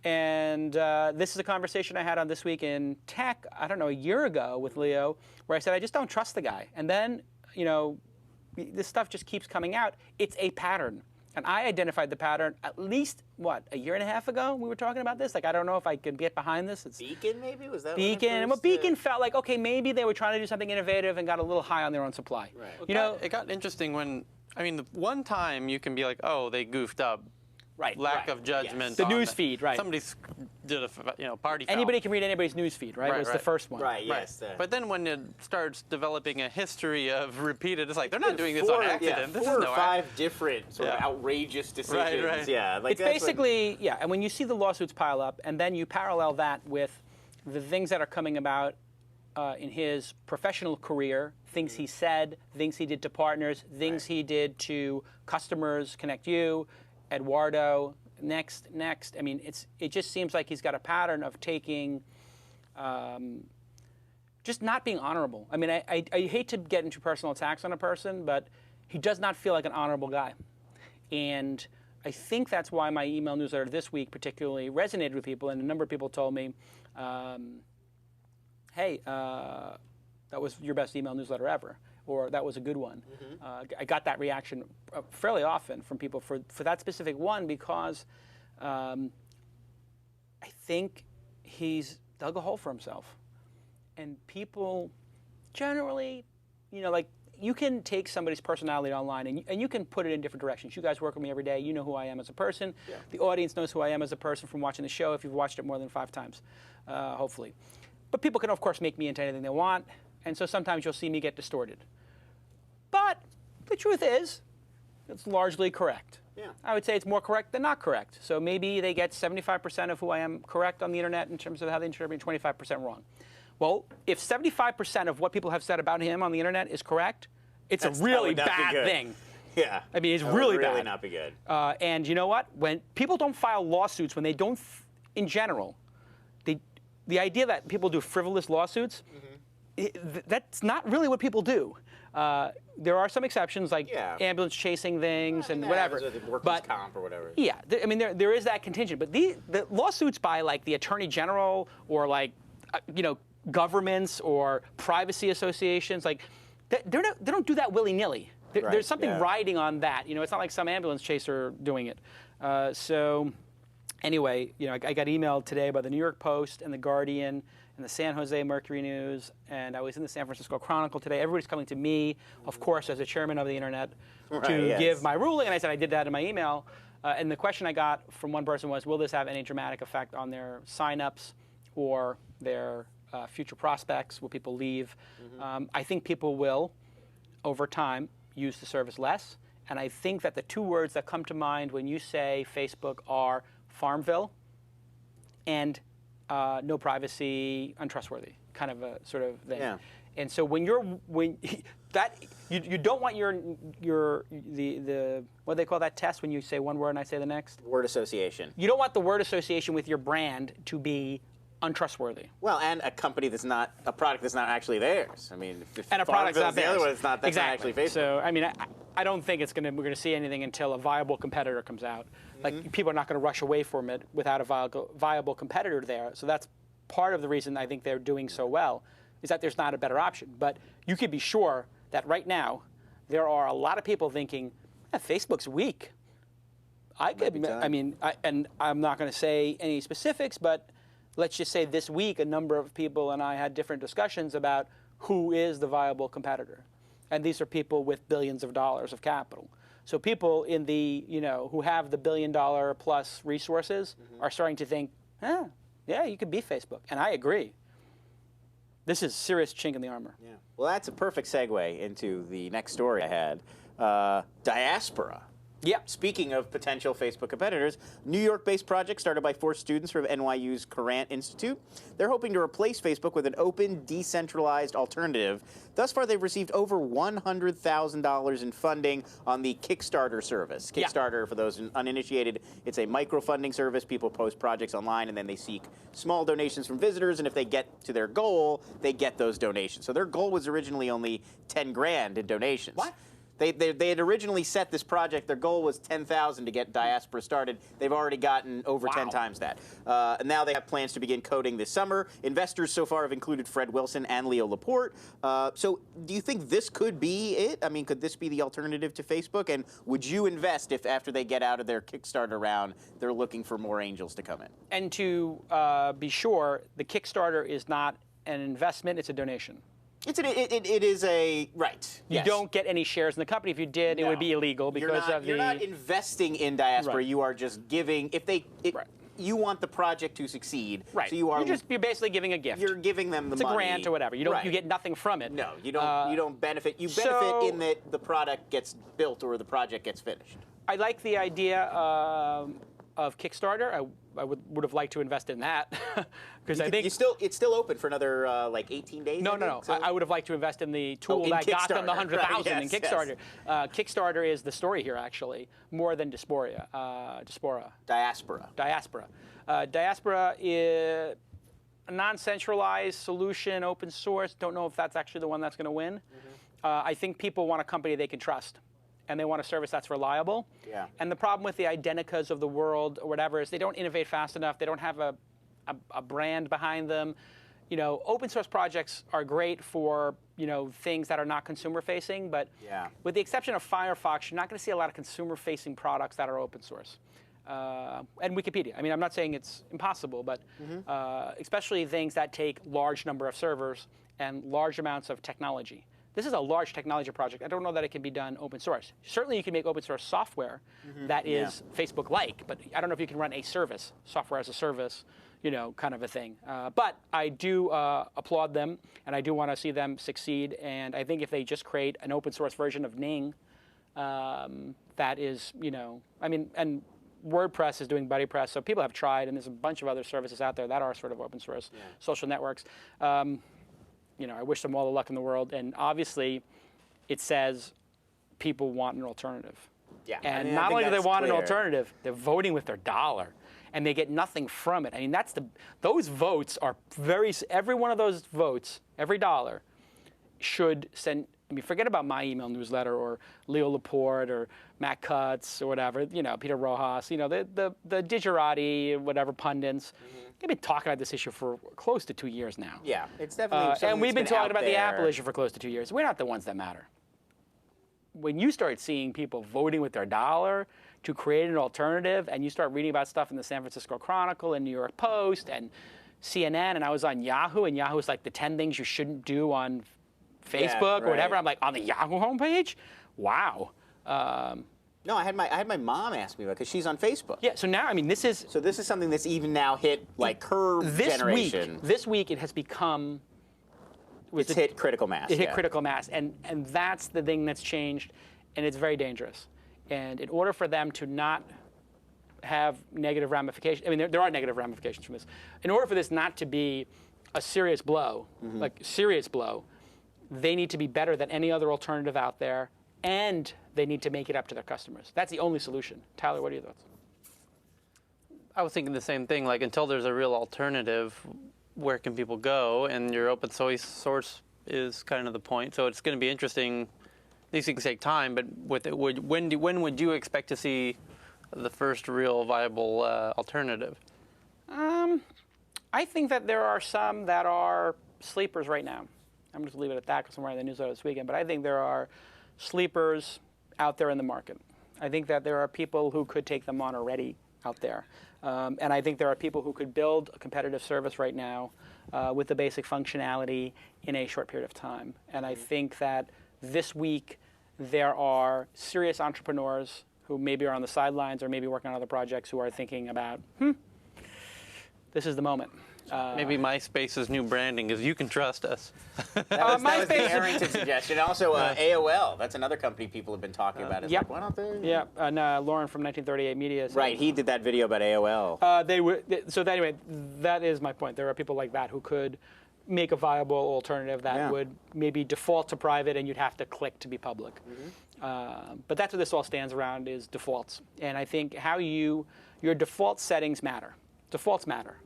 And this is a conversation I had on This Week in Tech, I don't know, a year ago with Leo, where I said, I just don't trust the guy. And then, you know, this stuff just keeps coming out. It's a pattern. And I identified the pattern at least, what, a year and a half ago we were talking about this? Like, I don't know if I could get behind this. It's Beacon, maybe? Was that Beacon? Well, Beacon felt like, okay, maybe they were trying to do something innovative and got a little high on their own supply. Right. You know, It got interesting when, I mean, the one time you can be like, oh, they goofed up. right, Lack right. of judgment. The on news feed, right. Somebody did a party foul. Anybody can read anybody's news feed, right? Right, was the right. first one. Right, yes. But then when it starts developing a history of repeated, it's like they're not doing this on accident. This four is or no five different sort of Yeah. outrageous decisions. right. Yeah, like It's basically, yeah, and when you see the lawsuits pile up, and then you parallel that with the things that are coming about in his professional career, things he said, things he did to partners, things he did to customers, Connect You, Eduardo, next. I mean, it just seems like he's got a pattern of taking, just not being honorable. I mean, I hate to get into personal attacks on a person, but he does not feel like an honorable guy. And I think that's why my email newsletter this week particularly resonated with people, and a number of people told me, hey, that was your best email newsletter ever, or that was a good one. I got that reaction fairly often from people for that specific one because I think he's dug a hole for himself. And people generally, you know, like you can take somebody's personality online and you can put it in different directions. You guys work with me every day. You know who I am as a person. Yeah. The audience knows who I am as a person from watching the show if you've watched it more than 5 times, hopefully. But people can, of course, make me into anything they want. And so sometimes you'll see me get distorted. But the truth is, it's largely correct. Yeah. I would say it's more correct than not correct. So maybe they get 75% of who I am correct on the internet in terms of how they interpret me, 25% wrong. Well, if 75% of what people have said about him on the internet is correct, it's a really bad thing. Yeah. I mean, it's that really would really bad. not be good. And you know what? When people don't file lawsuits, when they don't, in general, the idea that people do frivolous lawsuits, that's not really what people do. There are some exceptions, like ambulance chasing things and whatever. Workers' comp or whatever. Yeah, I mean, there is that contingent. But the lawsuits by like the Attorney General or like, governments or privacy associations, like they don't do that willy-nilly. There's something riding on that. You know, it's not like some ambulance chaser doing it. So anyway, I got emailed today by the New York Post and the Guardian and the San Jose Mercury News, and I was in the San Francisco Chronicle today. Everybody's coming to me, of course, as a chairman of the internet, to give my ruling, and I said I did that in my email. And the question I got from one person was, will this have any dramatic effect on their signups or their future prospects? Will people leave? I think people will, over time, use the service less. And I think that the 2 words that come to mind when you say Facebook are Farmville and no privacy, untrustworthy, kind of a sort of thing. Yeah. And so when you don't want the what do they call that test when you say one word and I say the next? Word association. You don't want the word association with your brand to be untrustworthy. Well, and a company that's not a product that's not actually theirs. I mean, if and a product's not the theirs. other one, that's not actually Facebook. So I mean, I don't think we're going to see anything until a viable competitor comes out. Like people are not going to rush away from it without a viable competitor there. So that's part of the reason I think they're doing so well, is that there's not a better option. But you could be sure that right now there are a lot of people thinking, Facebook's weak. And I'm not going to say any specifics, but let's just say this week a number of people and I had different discussions about who is the viable competitor. And these are people with billions of dollars of capital. So people in the, who have the $1 billion plus resources are starting to think, yeah, you could beat Facebook. And I agree. This is a serious chink in the armor. Yeah. Well, that's a perfect segue into the next story I had. Diaspora Yeah. Speaking of potential Facebook competitors, New York-based project started by 4 students from NYU's Courant Institute. They're hoping to replace Facebook with an open, decentralized alternative. Thus far, they've received over $100,000 in funding on the Kickstarter service. Kickstarter, for those uninitiated, it's a microfunding service. People post projects online, and then they seek small donations from visitors, and if they get to their goal, they get those donations. So their goal was originally only 10 grand in donations. What? They had originally set this project. Their goal was 10,000 to get Diaspora started. They've already gotten over 10 times that. And now they have plans to begin coding this summer. Investors so far have included Fred Wilson and Leo Laporte. So do you think this could be it? I mean, could this be the alternative to Facebook? And would you invest if after they get out of their Kickstarter round, they're looking for more angels to come in? And to be sure, the Kickstarter is not an investment, it's a donation. It is a right. You don't get any shares in the company. If you did, it would be illegal because you're not investing in Diaspora. Right. You are just giving. You want the project to succeed. Right. So you're basically giving a gift. You're giving them the money. It's a grant or whatever. You get nothing from it. No, you don't. You don't benefit. You benefit in that the product gets built or the project gets finished. I like the idea of Kickstarter. I would have liked to invest in that because I think it's still open for another like 18 days. No. So I would have liked to invest in the tool that got them the 100,000 in Kickstarter. Yes. Kickstarter is the story here, actually, more than Diaspora. Diaspora is a non-centralized solution, open source. Don't know if that's actually the one that's going to win. I think people want a company they can trust. And they want a service that's reliable. Yeah. And the problem with the Identicas of the world or whatever is they don't innovate fast enough. They don't have a brand behind them. You know, open source projects are great for, things that are not consumer facing, but with the exception of Firefox, you're not going to see a lot of consumer facing products that are open source. And Wikipedia. I mean, I'm not saying it's impossible, but especially things that take large number of servers and large amounts of technology. This is a large technology project. I don't know that it can be done open source. Certainly you can make open source software that is Facebook-like, but I don't know if you can run a service, software as a service, kind of a thing. But I do applaud them, and I do want to see them succeed. And I think if they just create an open source version of Ning, that is, and WordPress is doing BuddyPress, so people have tried, and there's a bunch of other services out there that are sort of open source, social networks. I wish them all the luck in the world. And obviously, it says people want an alternative. Yeah. And not only do they want an alternative, they're voting with their dollar. And they get nothing from it. I mean, those votes are every one of those votes, every dollar, should send, forget about my email newsletter or Leo Laporte or Matt Cutts or whatever, Peter Rojas, the Digerati, whatever, pundits. They've been talking about this issue for close to 2 years now. Yeah, it's definitely something and we've been talking about there. the Apple issue for close to 2 years. We're not the ones that matter. When you start seeing people voting with their dollar to create an alternative, and you start reading about stuff in the San Francisco Chronicle and New York Post and CNN, and I was on Yahoo, and Yahoo was like the 10 things you shouldn't do on Facebook or whatever. I'm like, on the Yahoo homepage? Wow. No, I had my mom ask me about because she's on Facebook. Yeah, so now, this is... So this is something that's even now hit, like, her generation. This week, it has become... It's hit critical mass. It hit critical mass, and that's the thing that's changed, and it's very dangerous. And in order for them to not have negative ramifications... there are negative ramifications from this. In order for this not to be a serious blow, they need to be better than any other alternative out there, and they need to make it up to their customers. That's the only solution. Tyler, what are your thoughts? I was thinking the same thing. Like, until there's a real alternative, where can people go? And your open source is kind of the point. So it's going to be interesting. These things take time, but when would you expect to see the first real viable alternative? I think that there are some that are sleepers right now. I'm just going to leave it at that because I'm writing the newsletter this weekend. But I think there are sleepers out there in the market. I think that there are people who could take them on already out there. And I think there are people who could build a competitive service right now with the basic functionality in a short period of time. And I think that this week there are serious entrepreneurs who maybe are on the sidelines or maybe working on other projects who are thinking about, this is the moment. Maybe MySpace's new branding is "You can trust us." That was the MySpace- Arrington suggestion. Also, AOL. That's another company people have been talking about. It's Yep. like, why don't they? Yeah, and Lauren from 1938 Media. Said, Right, he did that video about AOL. They were so that, anyway. That is my point. There are people like that who could make a viable alternative that would maybe default to private, and you'd have to click to be public. But that's what this all stands around, is defaults. And I think your default settings matter. Defaults matter.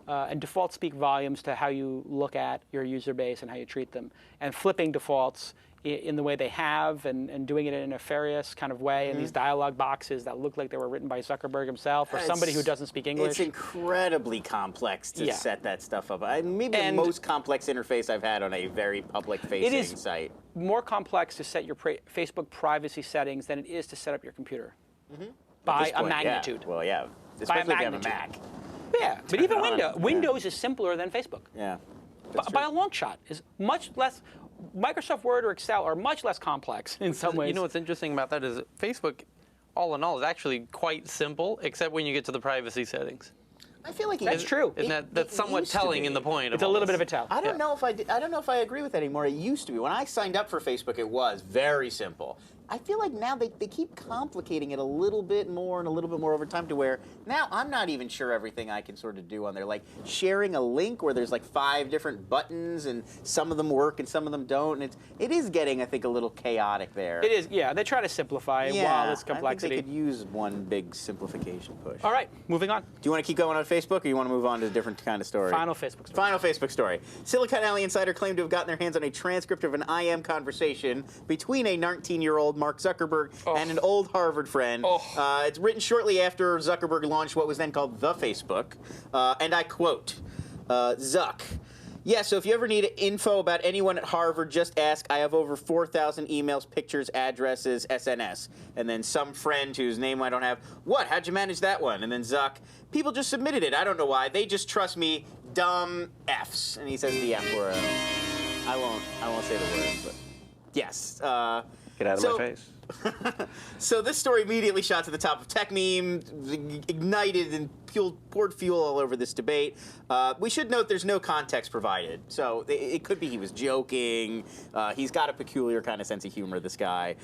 And defaults speak volumes to how you look at your user base and how you treat them. And flipping defaults in the way they have and doing it in a nefarious kind of way in these dialogue boxes that look like they were written by Zuckerberg himself or somebody who doesn't speak English. It's incredibly complex to set that stuff up. Maybe the most complex interface I've had on a very public-facing site. More complex to set your Facebook privacy settings than it is to set up your computer by a magnitude. Yeah. Well, yeah, especially if you have a Mac. Yeah, but even Windows is simpler than Facebook. Yeah. By a long shot. Is much less. Microsoft Word or Excel are much less complex in some ways. You know what's interesting about that is Facebook, all in all, is actually quite simple, except when you get to the privacy settings. I feel like that's true. That's somewhat telling in the point. It's a little bit of a tell. I don't know if I don't know if I agree with that anymore. It used to be when I signed up for Facebook. It was very simple. I feel like now they keep complicating it a little bit more and a little bit more over time to where now I'm not even sure everything I can sort of do on there. Like sharing a link where there's like 5 different buttons and some of them work and some of them don't. And it is getting, I think, a little chaotic there. It is, yeah. They try to simplify while it's complexity. I think they could use one big simplification push. All right, moving on. Do you want to keep going on Facebook or you want to move on to a different kind of story? Final Facebook story. Final Facebook story. Silicon Alley Insider claimed to have gotten their hands on a transcript of an IM conversation between a 19-year-old Mark Zuckerberg and an old Harvard friend. It's written shortly after Zuckerberg launched what was then called the Facebook. And I quote, Zuck. Yeah, so if you ever need info about anyone at Harvard, just ask. I have over 4,000 emails, pictures, addresses, SNS. And then some friend whose name I don't have. What? How'd you manage that one? And then Zuck. People just submitted it. I don't know why. They just trust me. Dumb Fs. And he says the F word. I won't say the word, but yes. Get out of my face. So this story immediately shot to the top of tech meme, ignited and poured fuel all over this debate. We should note there's no context provided. So it could be he was joking. He's got a peculiar kind of sense of humor, this guy.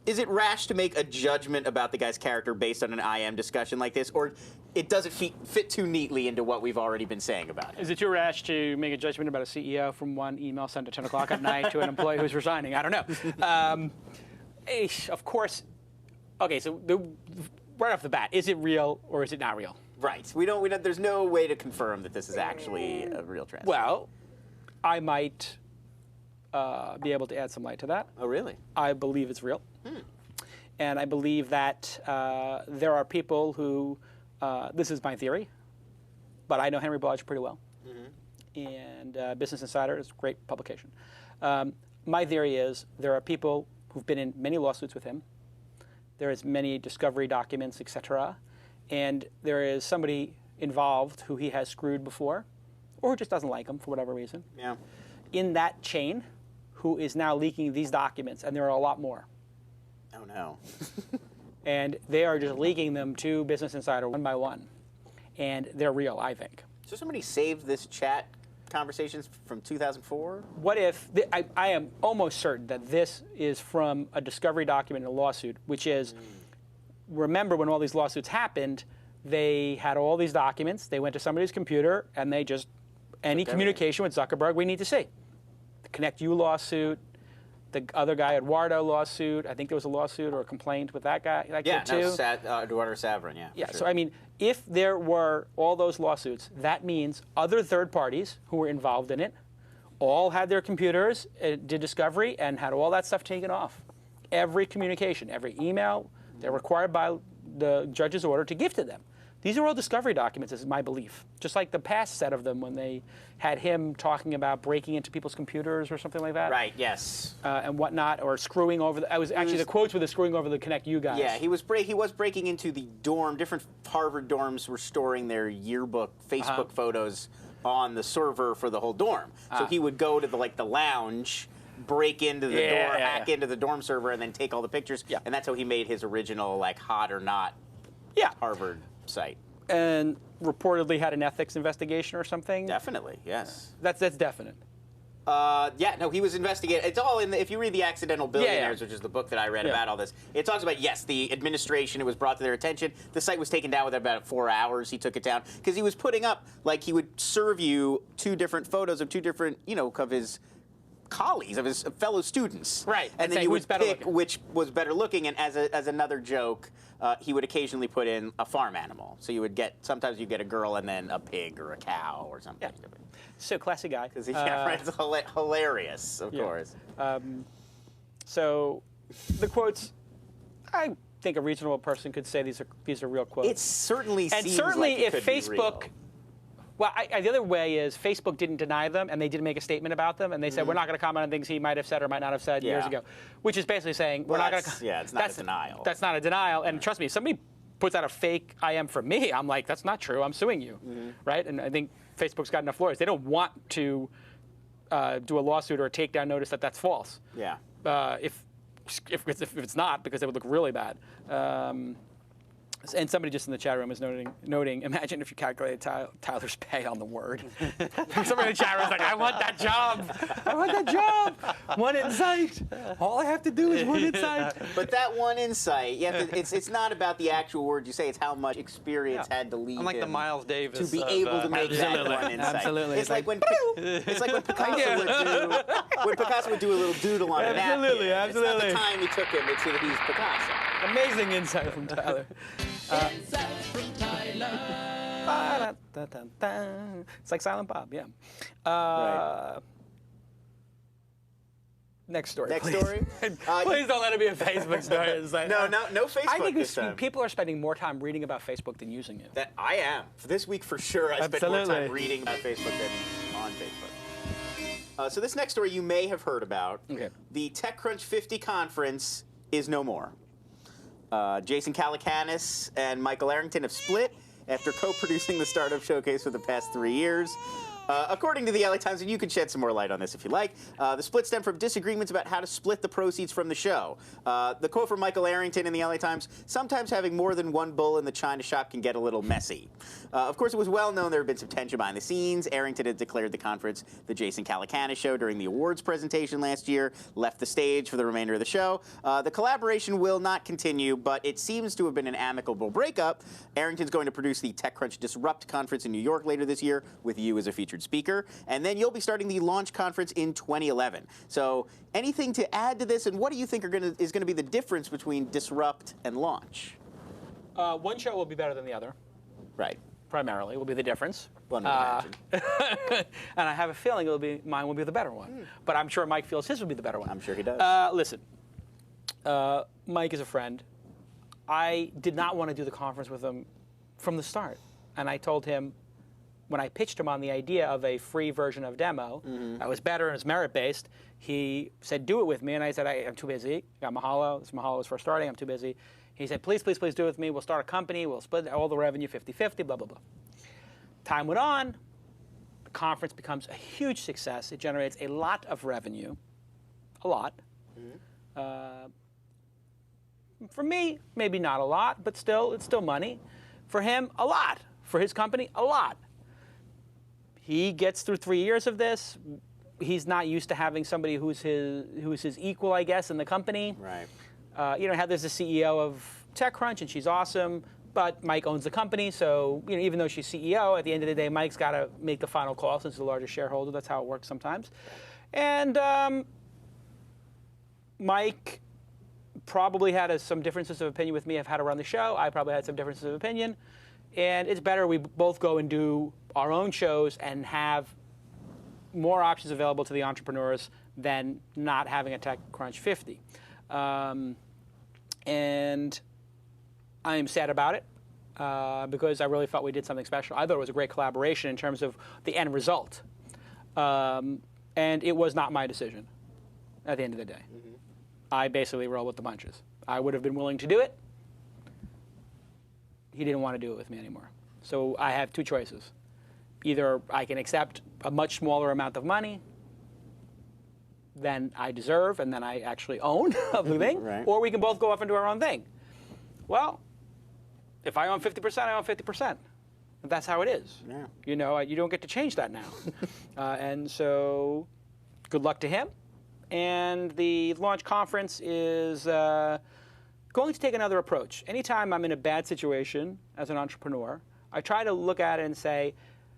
Is it rash to make a judgment about the guy's character based on an IM discussion like this? Or it doesn't fit too neatly into what we've already been saying about him? Is it too rash to make a judgment about a CEO from one email sent at 10 o'clock at night to an employee who's resigning? I don't know. Of course. Okay, so right off the bat, is it real or is it not real? Right. We don't. There's no way to confirm that this is actually a real transfer. Well, I might be able to add some light to that. Oh, really? I believe it's real. And I believe that there are people who, this is my theory, but I know Henry Blodge pretty well. And Business Insider is a great publication. My theory is there are people who've been in many lawsuits with him. There is many discovery documents, etc. And there is somebody involved who he has screwed before, or who just doesn't like him for whatever reason. Yeah. In that chain, who is now leaking these documents, and there are a lot more. Oh, no. And they are just leaking them to Business Insider one by one. And they're real, I think. So somebody saved this chat conversations from 2004? What if, I am almost certain that this is from a discovery document in a lawsuit, which is, remember when all these lawsuits happened, they had all these documents, they went to somebody's computer, and they just, any communication with Zuckerberg we need to see. The Connect You lawsuit, the other guy, Eduardo lawsuit, I think there was a lawsuit or a complaint with that guy, that kid too. Eduardo Saverin, yeah. Yeah, sure. so I mean, if there were all those lawsuits, that means other third parties who were involved in it all had their computers, did discovery, and had all that stuff taken off. Every communication, every email, they're required by the judge's order to give to them. These are all discovery documents, is my belief. Just like the past set of them when they had him talking about breaking into people's computers or something like that. Right, yes. And whatnot, or screwing over, the quotes were the screwing over the Connect You guys. Yeah, he was breaking into the dorm. Different Harvard dorms were storing their yearbook, Facebook photos on the server for the whole dorm. So he would go to the lounge, break into the door, hack into the dorm server, and then take all the pictures. Yeah. And that's how he made his original hot or not Harvard site. and reportedly had an ethics investigation or something. Definitely, yes. That's definite. Yeah, no, he was investigating. It's all in the, if you read The Accidental Billionaires, which is the book that I read about all this, it talks about, yes, the administration, it was brought to their attention. The site was taken down within about 4 hours. He took it down because he was putting up, like, he would serve you 2 different photos of 2 different, of his colleagues, of his fellow students. Right. And then you would pick which was better looking, and as another joke, he would occasionally put in a farm animal. So you would sometimes you get a girl and then a pig or a cow or something. Yeah. So classy guy. Because it's hilarious, of course. So the quotes, I think a reasonable person could say these are real quotes. It certainly and seems certainly like it if could be Facebook. real. Well, the other way is Facebook didn't deny them, and they did make a statement about them, and they said, we're not going to comment on things he might have said or might not have said years ago, which is basically saying, we're not going to... Yeah, it's not a denial. That's not a denial, and trust me, if somebody puts out a fake I am from me, I'm like, that's not true, I'm suing you, right? And I think Facebook's got enough lawyers. They don't want to do a lawsuit or a takedown notice that that's false. Yeah. If it's not, because it would look really bad. And somebody just in the chat room is noting, imagine if you calculated Tyler's pay on the word. Somebody in the chat room is like, I want that job. I want that job. One insight. All I have to do is one insight. But that one insight, it's not about the actual word you say, it's how much experience had to lead I'm like him the Miles Davis to be able to make that one insight. Absolutely. It's like when Picasso would do a little doodle on a napkin. Absolutely. It's not the time it took him, it's that he's Picasso. Amazing insight from Tyler. Insight from Tyler. It's like Silent Bob, yeah. Right. Next story. Next please. story? Please don't let it be a Facebook story. It's like, No Facebook I think this time. people are spending more time reading about Facebook than using it. That I am. For this week, for sure, I spent more time reading about Facebook than on Facebook. So this next story you may have heard about. Okay. The TechCrunch 50 conference is no more. Jason Calacanis and Michael Arrington have split after co-producing the Startup Showcase for the past 3 years. According to the LA Times, and you can shed some more light on this if you like, the split stemmed from disagreements about how to split the proceeds from the show. The quote from Michael Arrington in the LA Times, sometimes having more than one bull in the china shop can get a little messy. Of course, it was well known there had been some tension behind the scenes. Arrington had declared the conference the Jason Calacanis show during the awards presentation last year, left the stage for the remainder of the show. The collaboration will not continue, but it seems to have been an amicable breakup. Arrington's going to produce the TechCrunch Disrupt conference in New York later this year with you as a featured speaker, and then you'll be starting the launch conference in 2011. So anything to add to this, and what do you think is going to be the difference between Disrupt and launch? One show will be better than the other. Right. Primarily will be the difference. One would imagine. And I have a feeling mine will be the better one. But I'm sure Mike feels his will be the better one. I'm sure he does. Listen, Mike is a friend. I did not want to do the conference with him from the start. And I told him, when I pitched him on the idea of a free version of demo, that was better and it's merit-based, he said, do it with me. And I said, I'm too busy. I got Mahalo. Mahalo was first starting. I'm too busy. He said, please, please, please do it with me. We'll start a company. We'll split all the revenue 50-50, blah, blah, blah. Time went on. The conference becomes a huge success. It generates a lot of revenue. A lot. For me, maybe not a lot, but still, it's still money. For him, a lot. For his company, a lot. He gets through 3 years of this. He's not used to having somebody who's his equal, I guess, in the company. Right. There's the CEO of TechCrunch, and she's awesome, but Mike owns the company, so even though she's CEO, at the end of the day, Mike's got to make the final call since he's the largest shareholder. That's how it works sometimes. And Mike probably had some differences of opinion with me of how to run the show. I probably had some differences of opinion. And it's better we both go and do our own shows and have more options available to the entrepreneurs than not having a TechCrunch 50. And I am sad about it because I really felt we did something special. I thought it was a great collaboration in terms of the end result. And it was not my decision at the end of the day. I basically roll with the punches. I would have been willing to do it. He didn't want to do it with me anymore. So I have two choices. Either I can accept a much smaller amount of money than I deserve and then I actually own of the thing, Right. or we can both go off and do our own thing. Well, if I own 50%, I own 50%. That's how it is. Yeah. You know, you don't get to change that now. And so, good luck to him. And the launch conference is going to take another approach. Anytime I'm in a bad situation as an entrepreneur, I try to look at it and say,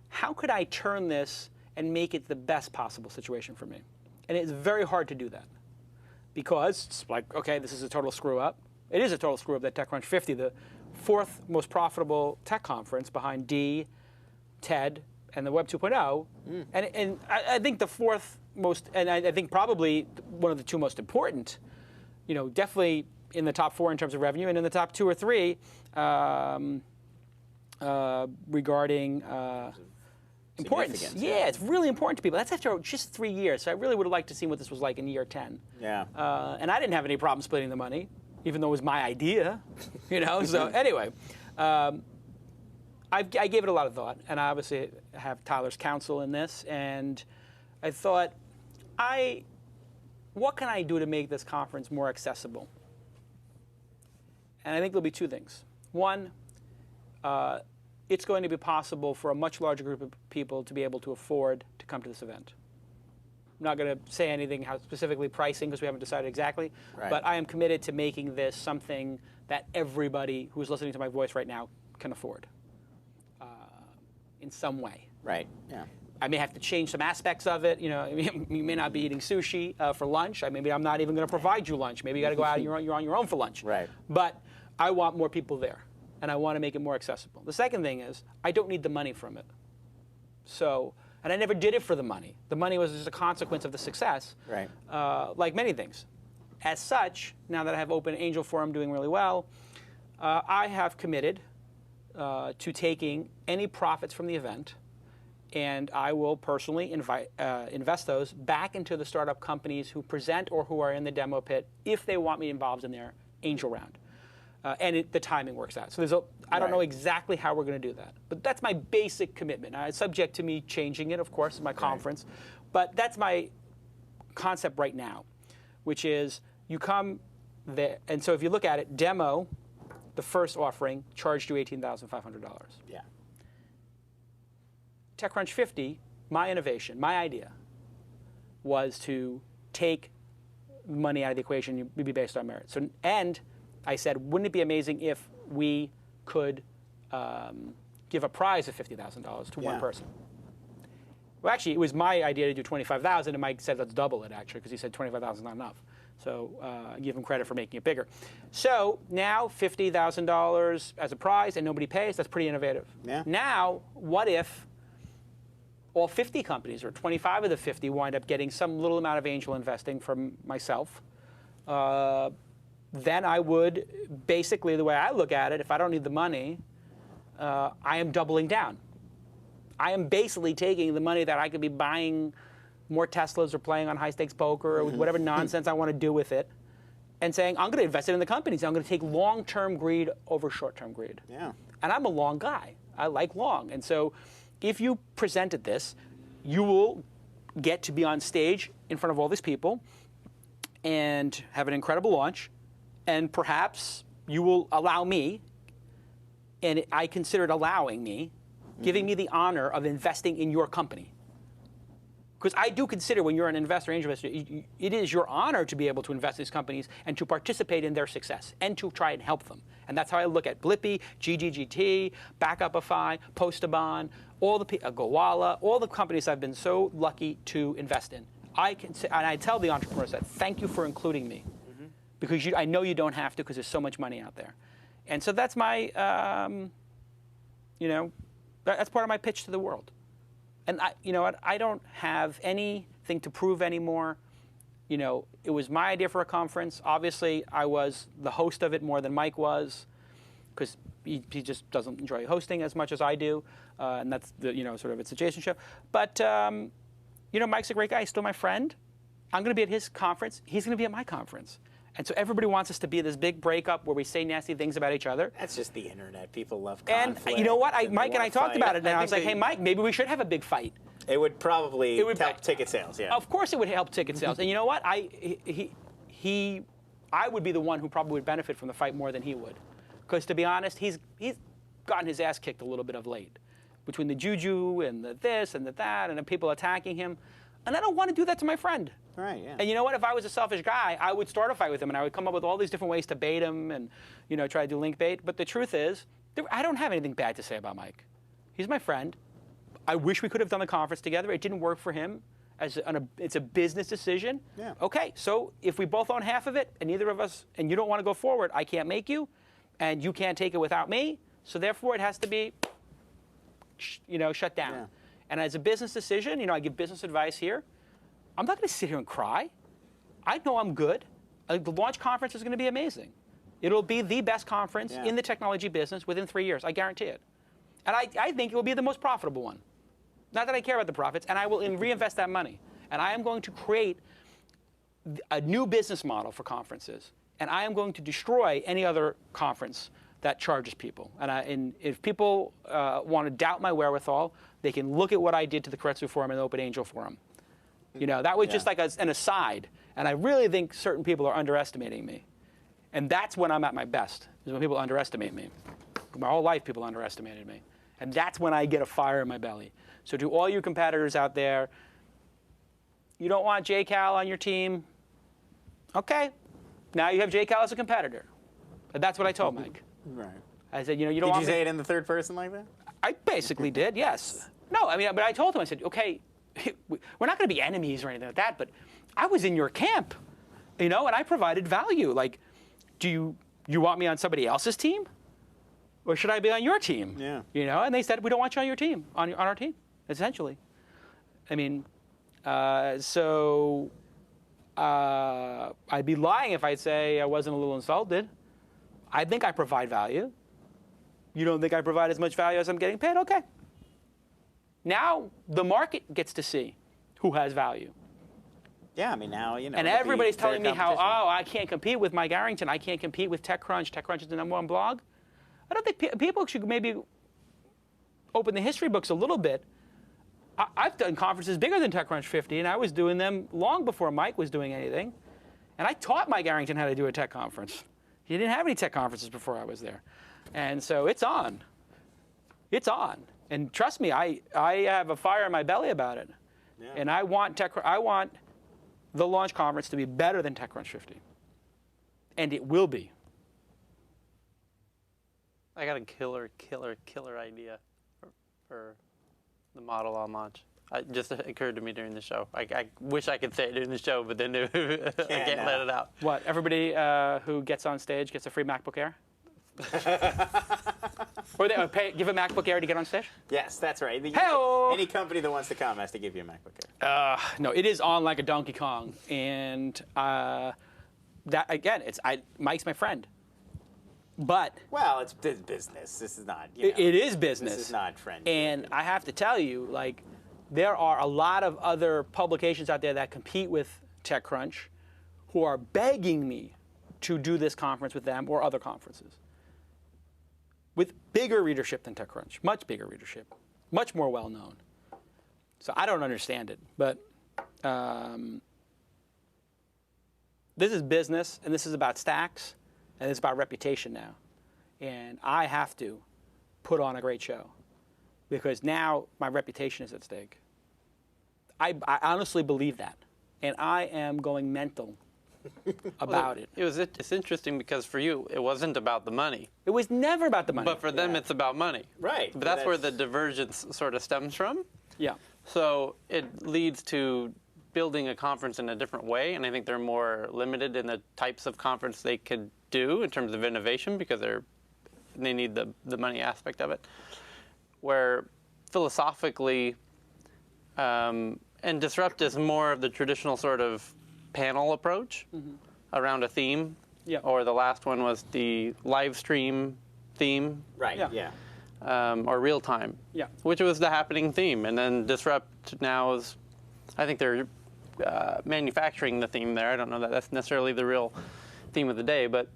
how could I turn this and make it the best possible situation for me? And it's very hard to do that because it's like, okay, this is a total screw up. It is a total screw up, that TechCrunch 50, the fourth most profitable tech conference behind D, TED, and the Web 2.0. And I think the fourth most, and I think probably one of the two most important, you know, definitely in the top 4 in terms of revenue, and in the top 2 or 3 regarding importance. Yeah, it's really important to people. That's after just 3 years. So I really would have liked to see what this was like in year 10. Yeah. And I didn't have any problem splitting the money, even though it was my idea. You know. So anyway, I gave it a lot of thought, and I obviously have Tyler's counsel in this. And I thought, what can I do to make this conference more accessible? And I think there'll be 2 things. One, it's going to be possible for a much larger group of people to be able to afford to come to this event. I'm not going to say anything how specifically pricing because we haven't decided exactly, but I am committed to making this something that everybody who's listening to my voice right now can afford in some way. Right. Yeah. I may have to change some aspects of it. You know, you may not be eating sushi for lunch. Maybe I'm not even going to provide you lunch. Maybe you got to go out. You're on your own for lunch. Right. But I want more people there, and I want to make it more accessible. The second thing is I don't need the money from it. So, and I never did it for the money. The money was just a consequence of the success. Right. Like many things. As such, now that I have Open Angel Forum doing really well, I have committed to taking any profits from the event, and I will personally invest those back into the startup companies who present or who are in the demo pit if they want me involved in their angel round. And the timing works out. So I don't know exactly how we're going to do that. But that's my basic commitment. It's subject to me changing it, of course, in my conference. But that's my concept right now, which is you come there. And so if you look at it, demo, the first offering, charged you $18,500. Yeah. TechCrunch 50, my innovation, my idea, was to take money out of the equation. You'd be based on merit. So, and I said, wouldn't it be amazing if we could give a prize of $50,000 to one person? Well, actually, it was my idea to do $25,000, and Mike said let's double it, actually, because he said $25,000 is not enough. So give him credit for making it bigger. So now $50,000 as a prize, and nobody pays. That's pretty innovative. Yeah. Now, what if all 50 companies, or 25 of the 50, wind up getting some little amount of angel investing from myself? Then I would, basically, the way I look at it, if I don't need the money, I am doubling down. I am basically taking the money that I could be buying more Teslas or playing on high-stakes poker or whatever nonsense I want to do with it, and saying, I'm going to invest it in the companies. I'm going to take long-term greed over short-term greed. Yeah. And I'm a long guy. I like long. And so if you presented this, you will get to be on stage in front of all these people and have an incredible launch. And perhaps you will allow me, and I consider it allowing me, giving me the honor of investing in your company. Because I do consider when you're an investor, angel investor, it is your honor to be able to invest in these companies and to participate in their success and to try and help them. And that's how I look at Blippy, GGGT, Backupify, Postabon, all the Gowalla, all the companies I've been so lucky to invest in. And I tell the entrepreneurs that, thank you for including me. Because I know you don't have to, because there's so much money out there. And so that's my, that's part of my pitch to the world. And you know what? I don't have anything to prove anymore. You know, it was my idea for a conference. Obviously, I was the host of it more than Mike was, because he just doesn't enjoy hosting as much as I do, and that's sort of its adjacent show. But Mike's a great guy. He's still my friend. I'm going to be at his conference. He's going to be at my conference. And so everybody wants us to be this big breakup where we say nasty things about each other. That's just the internet. People love conflict. And you know what? Mike and I talked about it, and I was like, hey, Mike, maybe we should have a big fight. It would probably help ticket sales, yeah. Of course it would help ticket sales. And you know what? I would be the one who probably would benefit from the fight more than he would. Because to be honest, he's gotten his ass kicked a little bit of late. between the juju and the this and the that and the people attacking him. And I don't want to do that to my friend. Right, yeah. And you know what? If I was a selfish guy, I would start a fight with him, and I would come up with all these different ways to bait him and, try to do link bait. But the truth is, I don't have anything bad to say about Mike. He's my friend. I wish we could have done the conference together. It didn't work for him. It's a business decision. Yeah. Okay, so if we both own half of it, and neither of us, and you don't want to go forward, I can't make you, and you can't take it without me. So therefore, it has to be, shut down. Yeah. And as a business decision, I give business advice here. I'm not going to sit here and cry. I know I'm good. The launch conference is going to be amazing. It'll be the best conference in the technology business within 3 years. I guarantee it. And I think it will be the most profitable one. Not that I care about the profits, and I will reinvest that money. And I am going to create a new business model for conferences. And I am going to destroy any other conference that charges people. And if people want to doubt my wherewithal, they can look at what I did to the Kretsu Forum and the Open Angel Forum. That was just like an aside. And I really think certain people are underestimating me. And that's when I'm at my best, is when people underestimate me. My whole life, people underestimated me. And that's when I get a fire in my belly. So to all you competitors out there, you don't want JCal on your team? Okay. Now you have JCal as a competitor. But that's what I told Mike. Right. I said, you don't Did want you say it in the third person like that? I basically did, yes. No, but I told him, I said, okay, we're not going to be enemies or anything like that, but I was in your camp, and I provided value. Like, do you want me on somebody else's team? Or should I be on your team? Yeah. And they said, we don't want you on your team, on our team, essentially. I mean, I'd be lying if I'd say I wasn't a little insulted. I think I provide value. You don't think I provide as much value as I'm getting paid? Okay. Now the market gets to see who has value. Yeah, I mean, now, And everybody's telling me how, I can't compete with Mike Arrington. I can't compete with TechCrunch. TechCrunch is the #1 blog. I don't think people should maybe open the history books a little bit. I've done conferences bigger than TechCrunch 50, and I was doing them long before Mike was doing anything. And I taught Mike Arrington how to do a tech conference. He didn't have any tech conferences before I was there. And so it's on. It's on. And trust me, I have a fire in my belly about it. Yeah. And I want the launch conference to be better than TechCrunch 50. And it will be. I got a killer idea for the model on launch. It just occurred to me during the show. I wish I could say it during the show, but then I can't let it out. What, everybody who gets on stage gets a free MacBook Air? Or they give a MacBook Air to get on stage? Yes, that's right. Any company that wants to come has to give you a MacBook Air. No, it is on like a Donkey Kong. And that, again, Mike's my friend. But well, it's business. This is not. It is business. This is not friend. And I have to tell you, like, there are a lot of other publications out there that compete with TechCrunch, who are begging me to do this conference with them or other conferences, with bigger readership than TechCrunch, much bigger readership, much more well known. So I don't understand it, but this is business, and this is about stacks. And it's about reputation now. And I have to put on a great show because now my reputation is at stake. I honestly believe that. And I am going mental about it. It's interesting because for you, it wasn't about the money. It was never about the money. But for them, it's about money. Right. But that's where the divergence sort of stems from. Yeah. So it leads to building a conference in a different way. And I think they're more limited in the types of conference they could do in terms of innovation because they need the money aspect of it. Where philosophically, and Disrupt is more of the traditional sort of panel approach around a theme. Yeah. Or the last one was the live stream theme. Right. Yeah. Or real time. Yeah. Which was the happening theme, and then Disrupt now is, I think they're manufacturing the theme there. I don't know that that's necessarily the real theme of the day, but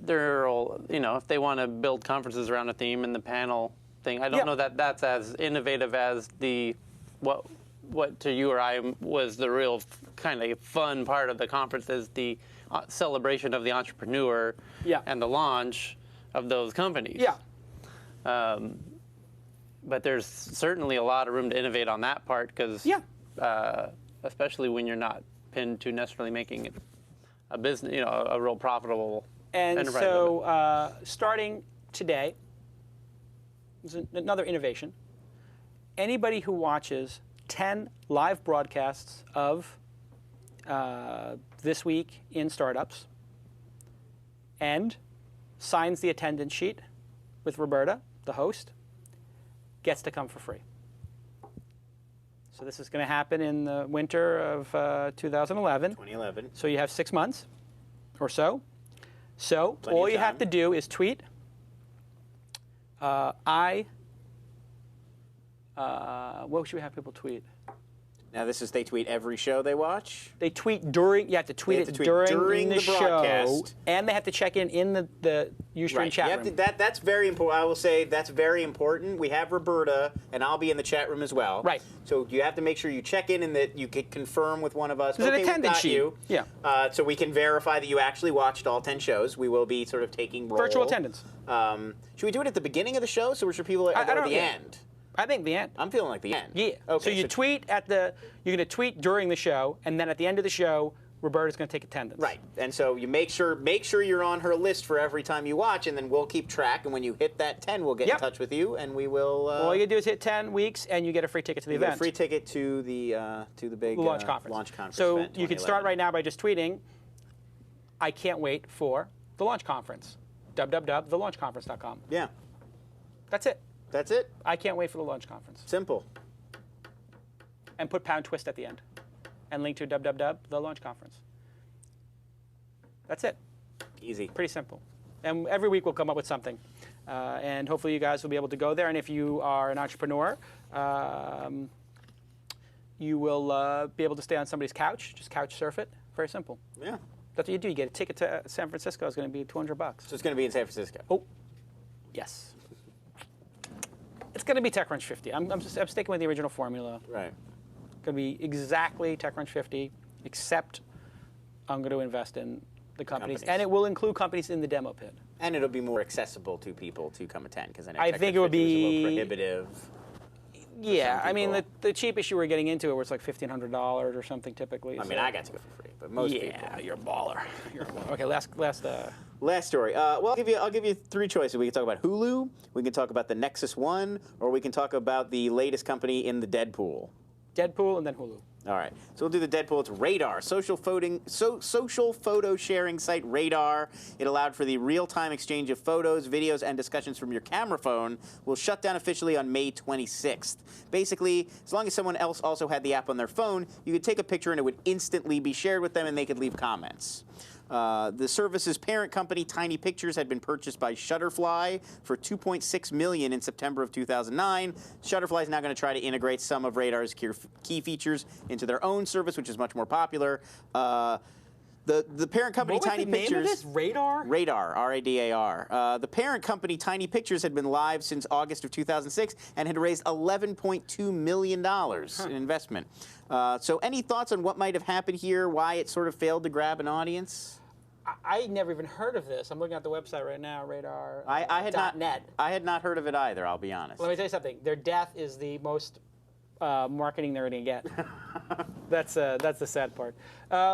they're all, if they want to build conferences around a theme and the panel thing, I don't know that that's as innovative as what to you or I was the real kind of fun part of the conference is the celebration of the entrepreneur and the launch of those companies. Yeah. But there's certainly a lot of room to innovate on that part because, especially when you're not pinned to necessarily making it a business, a real profitable enterprise. So starting today, there's another innovation. Anybody who watches 10 live broadcasts of This Week in Startups and signs the attendance sheet with Roberta, the host, gets to come for free. So this is going to happen in the winter of 2011. 2011. So you have 6 months or so. So Plenty all of you have time. to do is tweet. What should we have people tweet? Now they tweet every show they watch. They tweet during. You have to tweet They have it to tweet during the show, broadcast. and they have to check in the Ustream chat You have room. that's very important. I will say that's very important. We have Roberta, and I'll be in the chat room as well. Right. So you have to make sure you check in and that you can confirm with one of us. There's an okay, we attendance got sheet. you. Yeah. So we can verify that you actually watched all 10 shows. We will be sort of taking roll. Virtual attendance. Should we do it at the beginning of the show, so we're sure people at the end? I think the end. I'm feeling like the end. Yeah. Okay. So you tweet you're going to tweet during the show, and then at the end of the show, Roberta's going to take attendance. Right. And so you make sure you're on her list for every time you watch, and then we'll keep track. And when you hit that 10, we'll get in touch with you, and we will. All you do is hit 10 weeks, and you get a free ticket to the you event. get a free ticket to the big launch conference. Launch conference. So event, you can start right now by just tweeting. I can't wait for the launch conference. www.thelaunchconference.com. Yeah. That's it. That's it. I can't wait for the launch conference. Simple. And put #TWiST at the end, and link to www.thelaunchconference. That's it. Easy. Pretty simple. And every week we'll come up with something. And hopefully you guys will be able to go there. And if you are an entrepreneur, you will be able to stay on somebody's couch. Just couch surf it. Very simple. Yeah. That's what you do. You get a ticket to San Francisco. It's going to be $200. So it's going to be in San Francisco. Oh, yes. It's going to be TechCrunch 50. I'm sticking with the original formula. Right. Going to be exactly TechCrunch 50, except I'm going to invest in the companies. And it will include companies in the demo pit. And it'll be more accessible to people to come attend, because I think it would be a little prohibitive. Yeah, I mean, the cheapest you were getting into it was like $1,500 or something typically. I mean, I got to go for free, but most people. Yeah, you're a baller. You're a baller. Okay, last story. Well, I'll give you three choices. We can talk about Hulu, we can talk about the Nexus One, or we can talk about the latest company in the Deadpool. Deadpool and then Hulu. All right, so we'll do the Deadpool. It's Radar, social photo sharing site Radar. It allowed for the real-time exchange of photos, videos, and discussions from your camera phone. Will shut down officially on May 26th. Basically, as long as someone else also had the app on their phone, you could take a picture and it would instantly be shared with them, and they could leave comments. The service's parent company, Tiny Pictures, had been purchased by Shutterfly for $2.6 million in September of 2009. Shutterfly is now going to try to integrate some of Radar's key features into their own service, which is much more popular. The parent company, Tiny Pictures. What was the name of this? Radar? Radar, R-A-D-A-R. The parent company, Tiny Pictures, had been live since August of 2006 and had raised $11.2 million in investment. So any thoughts on what might have happened here, why it sort of failed to grab an audience? I never even heard of this. I'm looking at the website right now, Radar. I had .net. I had not heard of it either, I'll be honest. Let me tell you something. Their death is the most marketing they're going to get. That's the sad part.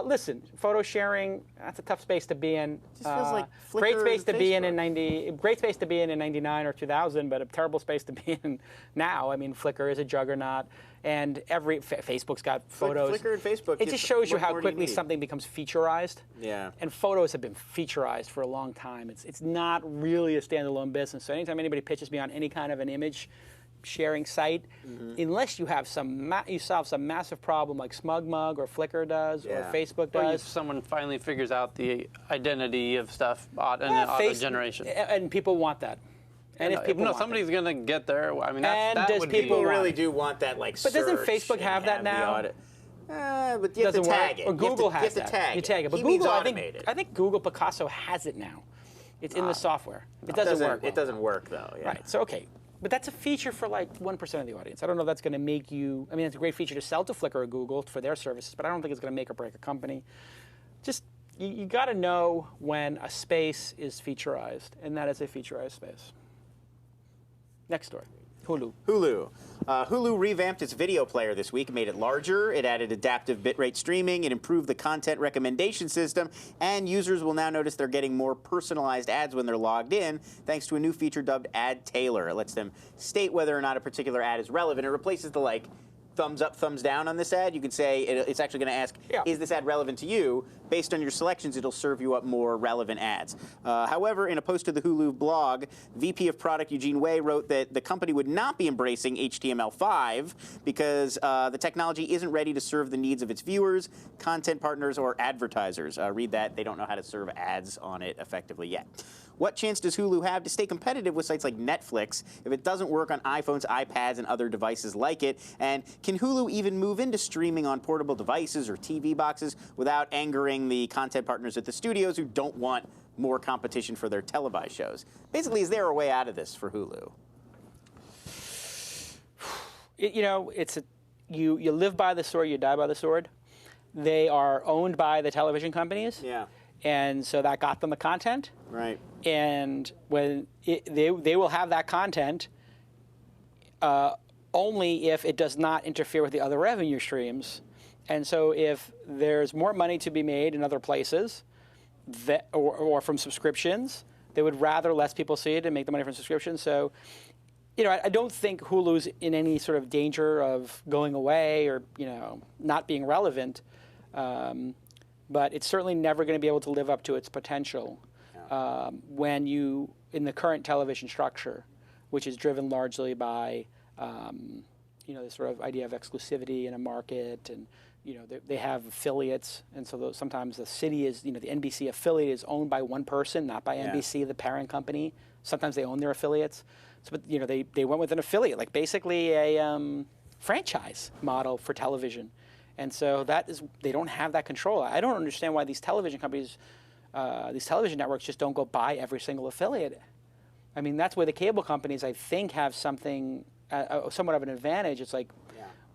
Listen, photo sharing, that's a tough space to be in. Just feels like Flickr great space and to be in Facebook. great space to be in '99 or 2000, but a terrible space to be in now. I mean, Flickr is a juggernaut, and Facebook's got photos. Flickr and Facebook. It just shows you what how more do you quickly need? something becomes featureized. Yeah. And photos have been featureized for a long time. It's not really a standalone business. So anytime anybody pitches me on any kind of an image sharing site, unless you have you solve some massive problem like SmugMug or Flickr does or Facebook Or if does. someone finally figures out the identity of stuff in auto generation. And people want that. And if people want somebody's going to get there. I mean, And that does would People be, really do want that, like, But doesn't search Facebook and have that the now? audit. But you have to doesn't tag work. it. Or Google has you have to tag You tag it. But He means Google, automated. I think Google Picasso has it now. It's in the software. It doesn't work. It doesn't work, though. Yeah. Right. So, okay. But that's a feature for like 1% of the audience. I don't know if that's going to make you, I mean, it's a great feature to sell to Flickr or Google for their services, but I don't think it's going to make or break a company. Just, you got to know when a space is featureized, and that is a featureized space. Next story. Hulu. Hulu. Hulu revamped its video player this week, made it larger, it added adaptive bitrate streaming, it improved the content recommendation system, and users will now notice they're getting more personalized ads when they're logged in, thanks to a new feature dubbed Ad Tailor. It lets them state whether or not a particular ad is relevant. It replaces the thumbs up, thumbs down on this ad. You can say it's actually going to ask, is this ad relevant to you? Based on your selections, it'll serve you up more relevant ads. However, in a post to the Hulu blog, VP of Product Eugene Wei wrote that the company would not be embracing HTML5 because the technology isn't ready to serve the needs of its viewers, content partners, or advertisers. Read that. They don't know how to serve ads on it effectively yet. What chance does Hulu have to stay competitive with sites like Netflix if it doesn't work on iPhones, iPads, and other devices like it? And can Hulu even move into streaming on portable devices or TV boxes without angering the content partners at the studios who don't want more competition for their televised shows? Basically, is there a way out of this for Hulu? You live by the sword, you die by the sword. They are owned by the television companies. Yeah. And so that got them the content. Right. And when they will have that content only if it does not interfere with the other revenue streams. And so if there's more money to be made in other places or from subscriptions, they would rather less people see it and make the money from subscriptions. So, I don't think Hulu's in any sort of danger of going away or, not being relevant. But it's certainly never going to be able to live up to its potential when in the current television structure, which is driven largely by, this sort of idea of exclusivity in a market, and they have affiliates, and so sometimes the city is, the NBC affiliate is owned by one person, not by NBC, the parent company. Sometimes they own their affiliates, but they went with an affiliate, like basically a franchise model for television. And so they don't have that control. I don't understand why these television companies, these television networks just don't go buy every single affiliate. I mean, that's where the cable companies, I think, have something, somewhat of an advantage. It's like,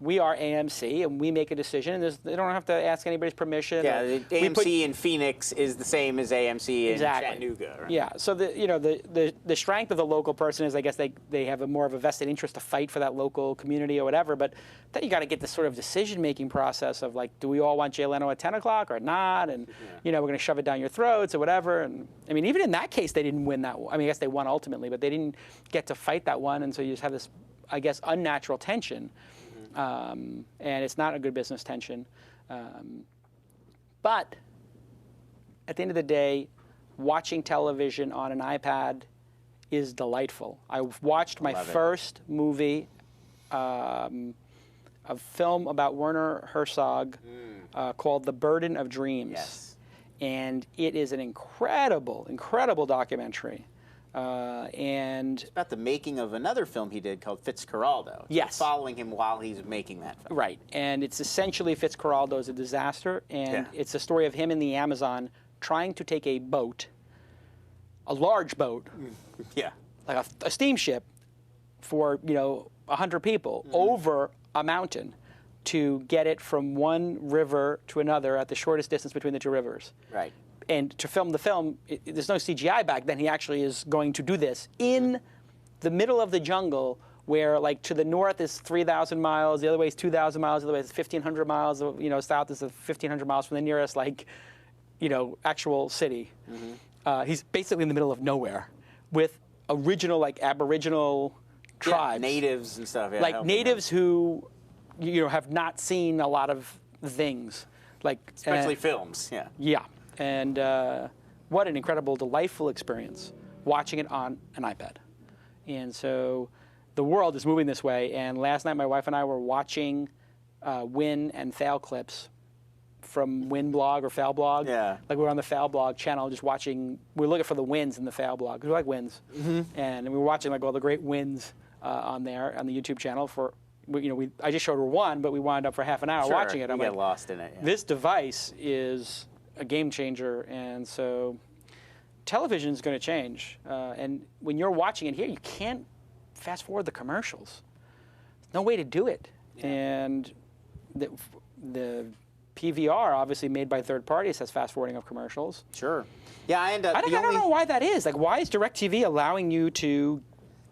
we are AMC, and we make a decision, and they don't have to ask anybody's permission. Yeah, AMC in Phoenix is the same as AMC in Chattanooga. Right? Yeah, so the strength of the local person is, I guess, they have more of a vested interest to fight for that local community or whatever, but then you got to get this sort of decision-making process of, like, do we all want Jay Leno at 10 o'clock or not? And, we're going to shove it down your throats or whatever. And, I mean, even in that case, they didn't win that one. I mean, I guess they won ultimately, but they didn't get to fight that one, and so you just have this, I guess, unnatural tension. And it's not a good business tension. But at the end of the day, watching television on an iPad is delightful. I watched my first movie, a film about Werner Herzog called The Burden of Dreams. Yes. And it is an incredible, incredible documentary. And it's about the making of another film he did called Fitzcarraldo. Yes. Following him while he's making that film. Right. And it's essentially Fitzcarraldo is a disaster, and it's a story of him in the Amazon trying to take a boat, a large boat, like a steamship for, 100 people over a mountain to get it from one river to another at the shortest distance between the two rivers. Right. And to film the film, there's no CGI back then. He actually is going to do this in the middle of the jungle where, like, to the north is 3,000 miles, the other way is 2,000 miles, the other way is 1,500 miles, south is 1,500 miles from the nearest, actual city. He's basically in the middle of nowhere with original, Aboriginal tribes. Natives and stuff. Natives who, have not seen a lot of things. Especially films, Yeah. And what an incredible, delightful experience watching it on an iPad. And so the world is moving this way. And last night, my wife and I were watching win and fail clips from Win Blog or Fail Blog. Yeah. Like, we were on the Fail Blog channel just watching. We were looking for the wins in the Fail Blog, because we like wins. And we were watching, all the great wins on there on the YouTube channel for. I just showed her one, but we wound up for half an hour watching it. I'm get lost in it. This device is a game changer, and so television is going to change. And when you're watching it here, you can't fast forward the commercials. There's no way to do it. And the PVR, obviously made by third parties, has fast forwarding of commercials. Sure. Yeah, I don't know why that is. Like, why is DirecTV allowing you to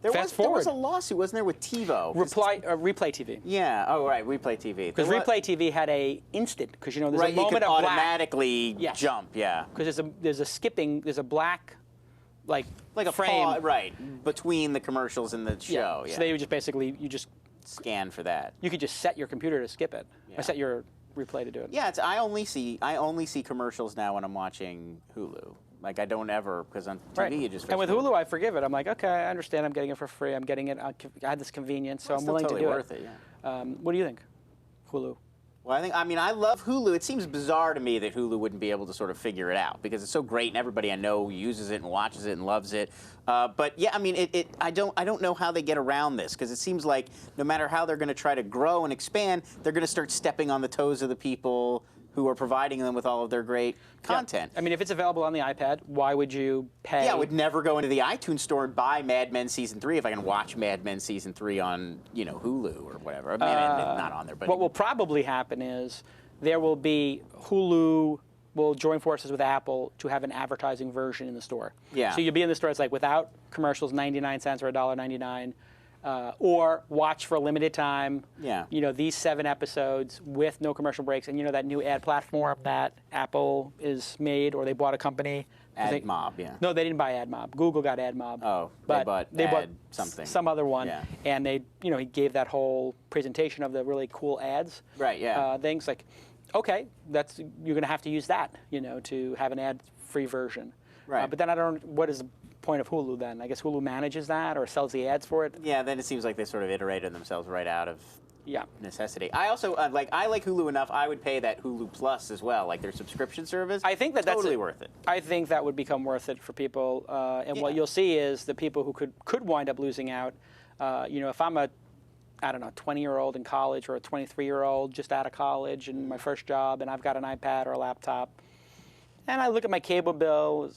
There Fast was forward. a lawsuit, wasn't there, with TiVo? Replay TV. Yeah. Oh, right. Replay TV. Because Replay TV had a instant, because there's right, a moment you could of black. automatically jump. Yeah. Because there's a skipping, there's a black, like a frame. right, between the commercials and the show. Yeah. So they would just basically you just scan for that. You could just set your computer to skip it. Or set your replay to do it. Yeah, I only see commercials now when I'm watching Hulu. Like I don't ever, because on TV you just. And with Hulu, I forgive it. I'm like, okay, I understand. I'm getting it for free. I'm getting it. I had this convenience, so I'm willing totally to do worth it. Yeah. What do you think, Hulu? Well, I love Hulu. It seems bizarre to me that Hulu wouldn't be able to sort of figure it out because it's so great and everybody I know uses it and watches it and loves it. But yeah, I mean, I don't know how they get around this because it seems like no matter how they're going to try to grow and expand, they're going to start stepping on the toes of the people who are providing them with all of their great content. I mean, if it's available on the iPad, why would you pay? Yeah, I would never go into the iTunes store and buy Mad Men Season 3 if I can watch Mad Men Season 3 on, Hulu or whatever. I mean, not on there, but... What will probably happen is there will be Hulu will join forces with Apple to have an advertising version in the store. Yeah. So you'll be in the store, it's like without commercials, 99 cents or $1.99. Or watch for a limited time. Yeah. These 7 episodes with no commercial breaks, and that new ad platform that Apple is made, or they bought a company. AdMob, yeah. No, they didn't buy AdMob. Google got AdMob. Oh, but they bought something. Some other one. Yeah. And they, he gave that whole presentation of the really cool ads. Right. Yeah. Things like, okay, you're going to have to use that, to have an ad-free version. Right. But then what is the point of Hulu then? I guess Hulu manages that or sells the ads for it. Yeah, then it seems like they sort of iterated themselves right out of necessity. I also I like Hulu enough. I would pay that Hulu Plus as well, like their subscription service. I think that's totally worth it. I think that would become worth it for people. And what you'll see is the people who could wind up losing out. If I'm a 20-year-old in college or a 23-year-old just out of college and my first job, and I've got an iPad or a laptop, and I look at my cable bill.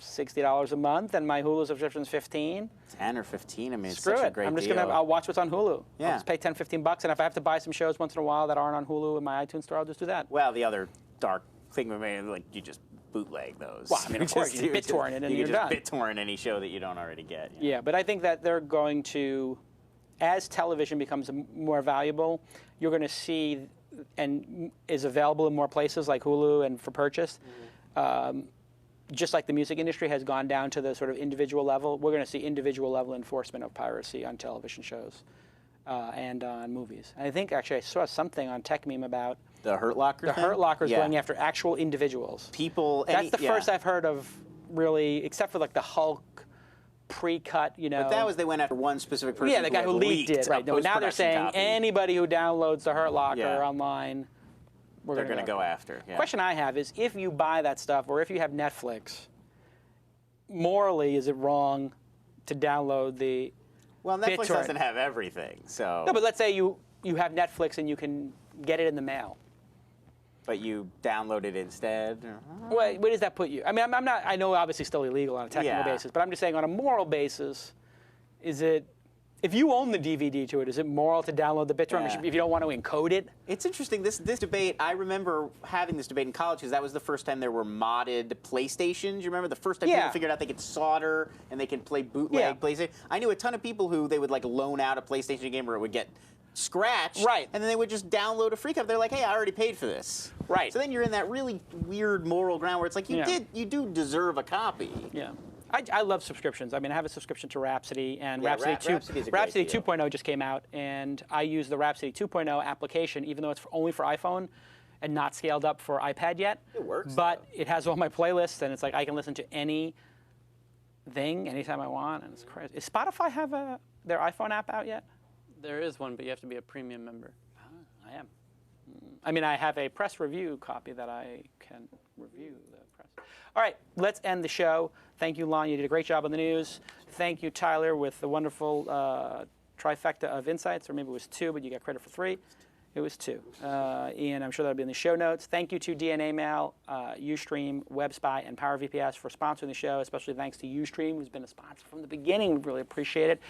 $60 a month, and my Hulu subscription is $15. 10 or 15. I mean, it's Screw such it. a great I'm just deal. I'll watch what's on Hulu. Yeah. I'll just pay $10, $15, and if I have to buy some shows once in a while that aren't on Hulu in my iTunes store, I'll just do that. Well, the other dark thing with me, like you just bootleg those. Well, I mean, of course, you BitTorrent it and you're done. You can just BitTorrent any show that you don't already get. Yeah, but I think that they're going to, as television becomes more valuable, you're going to see and is available in more places like Hulu and for purchase. Just like the music industry has gone down to the sort of individual level, we're going to see individual level enforcement of piracy on television shows and on movies. And I think actually I saw something on Tech Meme about the Hurt Locker. The Hurt Lockers going after actual individuals. People. That's the first I've heard of, really, except for like the Hulk pre-cut. But that was they went after one specific person. Yeah, the guy who leaked it. Right. No, now they're saying anybody who downloads the Hurt Locker online. They're going to go after. Yeah. Question I have is, if you buy that stuff, or if you have Netflix, morally, is it wrong to download the? Well, Netflix BitTorrent? doesn't have everything, so. No, but let's say you have Netflix and you can get it in the mail. But you download it instead. Where does that put you? I mean, I'm not. I know, obviously, still illegal on a technical basis, but I'm just saying, on a moral basis, is it? If you own the DVD to it, is it moral to download the BitTorrent if you don't want to encode it? It's interesting. This debate, I remember having this debate in college because that was the first time there were modded PlayStations. You remember the first time people figured out they could solder and they could play bootleg PlayStation? I knew a ton of people who they would like loan out a PlayStation game where it would get scratched. Right. And then they would just download a free copy. They're like, hey, I already paid for this. Right. So then you're in that really weird moral ground where it's like, you do deserve a copy. Yeah. I love subscriptions. I mean, I have a subscription to Rhapsody, and Rhapsody 2.0 just came out, and I use the Rhapsody 2.0 application, even though it's only for iPhone and not scaled up for iPad yet. It works. But it has all my playlists, and it's like I can listen to any thing anytime I want, and it's crazy. Does Spotify have their iPhone app out yet? There is one, but you have to be a premium member. I am. I mean, I have a press review copy that I can review the press. All right, let's end the show. Thank you, Lon. You did a great job on the news. Thank you, Tyler, with the wonderful trifecta of insights, or maybe it was 2, but you got credit for 3. It was 2. And I'm sure that'll be in the show notes. Thank you to DNA Mail, Ustream, WebSpy, and PowerVPS for sponsoring the show, especially thanks to Ustream, who's been a sponsor from the beginning. We really appreciate it.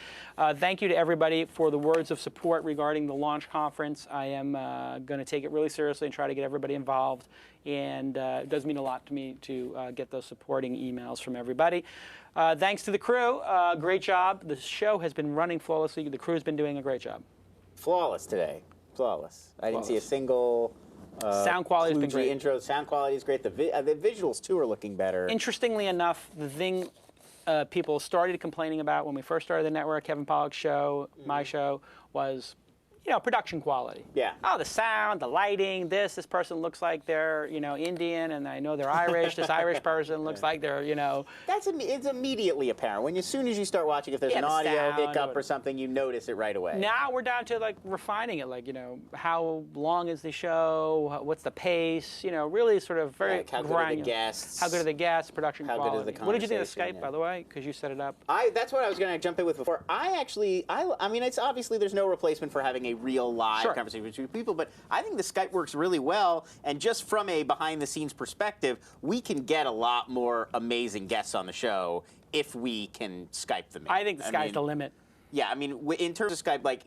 Thank you to everybody for the words of support regarding the launch conference. I am going to take it really seriously and try to get everybody involved. And it does mean a lot to me to get those supporting emails from everybody. Thanks to the crew. Great job. The show has been running flawlessly. The crew has been doing a great job. Flawless today. Flawless. I didn't see a single sound quality has been great. Intro. Sound quality is great. The visuals too are looking better. Interestingly enough, the thing people started complaining about when we first started the network, Kevin Pollak's show, my show, was production quality. Yeah. Oh, the sound, the lighting, this person looks like they're, Indian, and I know they're Irish. This Irish person looks like they're, It's immediately apparent. As soon as you start watching, if there's an audio hiccup or something, you notice it right away. Now we're down to, refining it, how long is the show, what's the pace, really sort of very how good are the guests? How good are the guests, production how quality. Good is the what did you think of Skype, by the way, because you set it up? That's what I was going to jump in with before. I mean, it's obviously there's no replacement for having a real live conversation between people, but I think the Skype works really well, and just from a behind-the-scenes perspective, we can get a lot more amazing guests on the show if we can Skype them in. I think the sky's the limit. Yeah, I mean, in terms of Skype,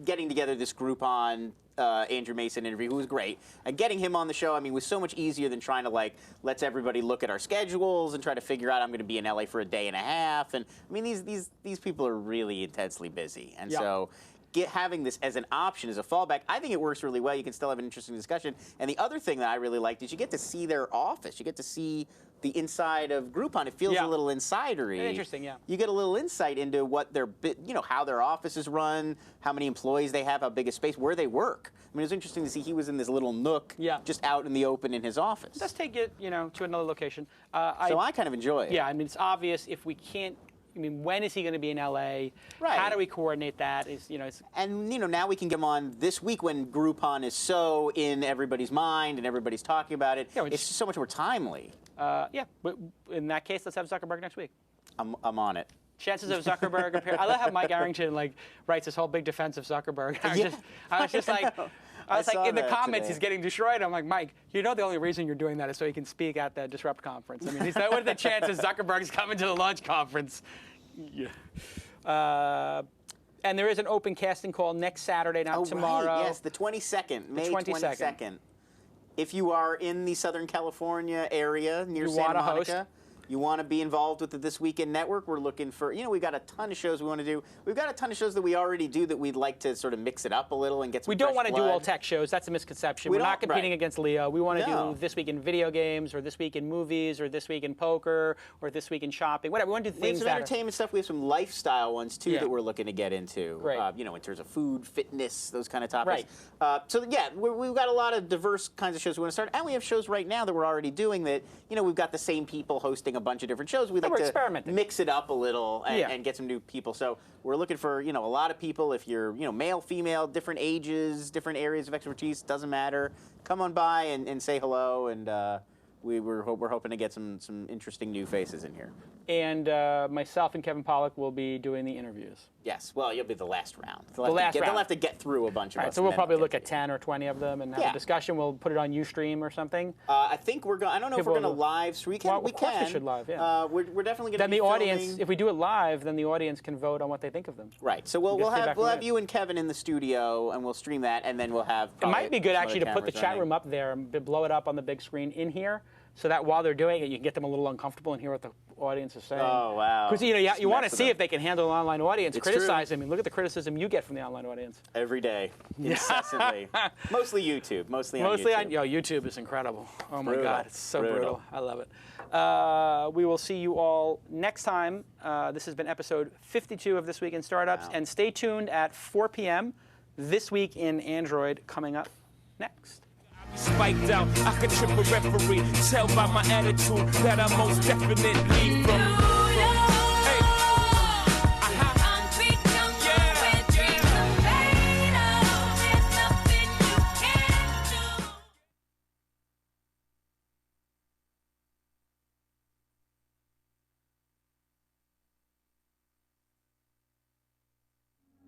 getting together this Groupon Andrew Mason interview, who was great, and getting him on the show, I mean, was so much easier than trying to, let everybody look at our schedules and try to figure out I'm going to be in LA for a day and a half, and, I mean, these people are really intensely busy, and so having this as an option, as a fallback, I think it works really well. You can still have an interesting discussion. And the other thing that I really liked is you get to see their office. You get to see the inside of Groupon. It feels a little insidery. Interesting, yeah. You get a little insight into what how their office is run, how many employees they have, how big a space, where they work. I mean, it was interesting to see he was in this little nook, just out in the open in his office. Let's take it, to another location. So I kind of enjoy it. Yeah, I mean, it's obvious if we can't. I mean, when is he going to be in LA? Right. How do we coordinate that? And now we can get him on this week when Groupon is so in everybody's mind and everybody's talking about it. Yeah, it's just so much more timely. Yeah. But in that case, let's have Zuckerberg next week. I'm on it. Chances of Zuckerberg appear. I love how Mike Arrington writes this whole big defense of Zuckerberg. I was just like. I was like, in the comments, he's getting destroyed. I'm like, Mike, the only reason you're doing that is so he can speak at the Disrupt conference. I mean, what are the chances Zuckerberg's coming to the launch conference? Yeah. And there is an open casting call next Saturday, not tomorrow. Right. Yes, the 22nd, May 22nd. If you are in the Southern California area near Santa Monica, you want to be involved with the This Weekend Network, we're looking for, we've got a ton of shows we want to do. We've got a ton of shows that we already do that we'd like to sort of mix it up a little and get some We don't fresh want to do blood. all tech shows. That's a misconception. We're not competing against Leo. We want to do This Week in Video Games, or This Week in Movies, or This Week in Poker, or This Week in Shopping. Whatever. We want to do things We have some entertainment stuff. We have some lifestyle ones, too, that we're looking to get into. Great. In terms of food, fitness, those kind of topics. Right. We've got a lot of diverse kinds of shows we want to start. And we have shows right now that we're already doing that, we've got the same people hosting a bunch of different shows. We'd like to mix it up a little and get some new people. So we're looking for, a lot of people. If you're, male, female, different ages, different areas of expertise, doesn't matter. Come on by and say hello. And we're hoping to get some interesting new faces in here. And myself and Kevin Pollak will be doing the interviews. Yes. Well, you'll be the last round. They'll have to get through a bunch of us. So we'll probably look at 10 or 20 of them and have a discussion. We'll put it on Ustream or something. I think we're going. I don't know if we're going to live stream. We of course we should live. Yeah. We're definitely going to. Then the audience, if we do it live, then the audience can vote on what they think of them. Right. So we'll have you and Kevin in the studio, and we'll stream that, and then we'll have. It might be good actually to put the chat room up there and blow it up on the big screen in here, so that while they're doing it, you can get them a little uncomfortable and hear what the audience is saying. Oh, wow. Because you want to see if they can handle an online audience. Criticize them. I mean, look at the criticism you get from the online audience. Every day, incessantly. Mostly YouTube. Mostly on YouTube is incredible. Oh my God, it's so brutal. I love it. We will see you all next time. This has been episode 52 of This Week in Startups, and stay tuned at 4 p.m. This Week in Android coming up next. Spiked out, I could trip a referee. Tell by my attitude that I most definitely from.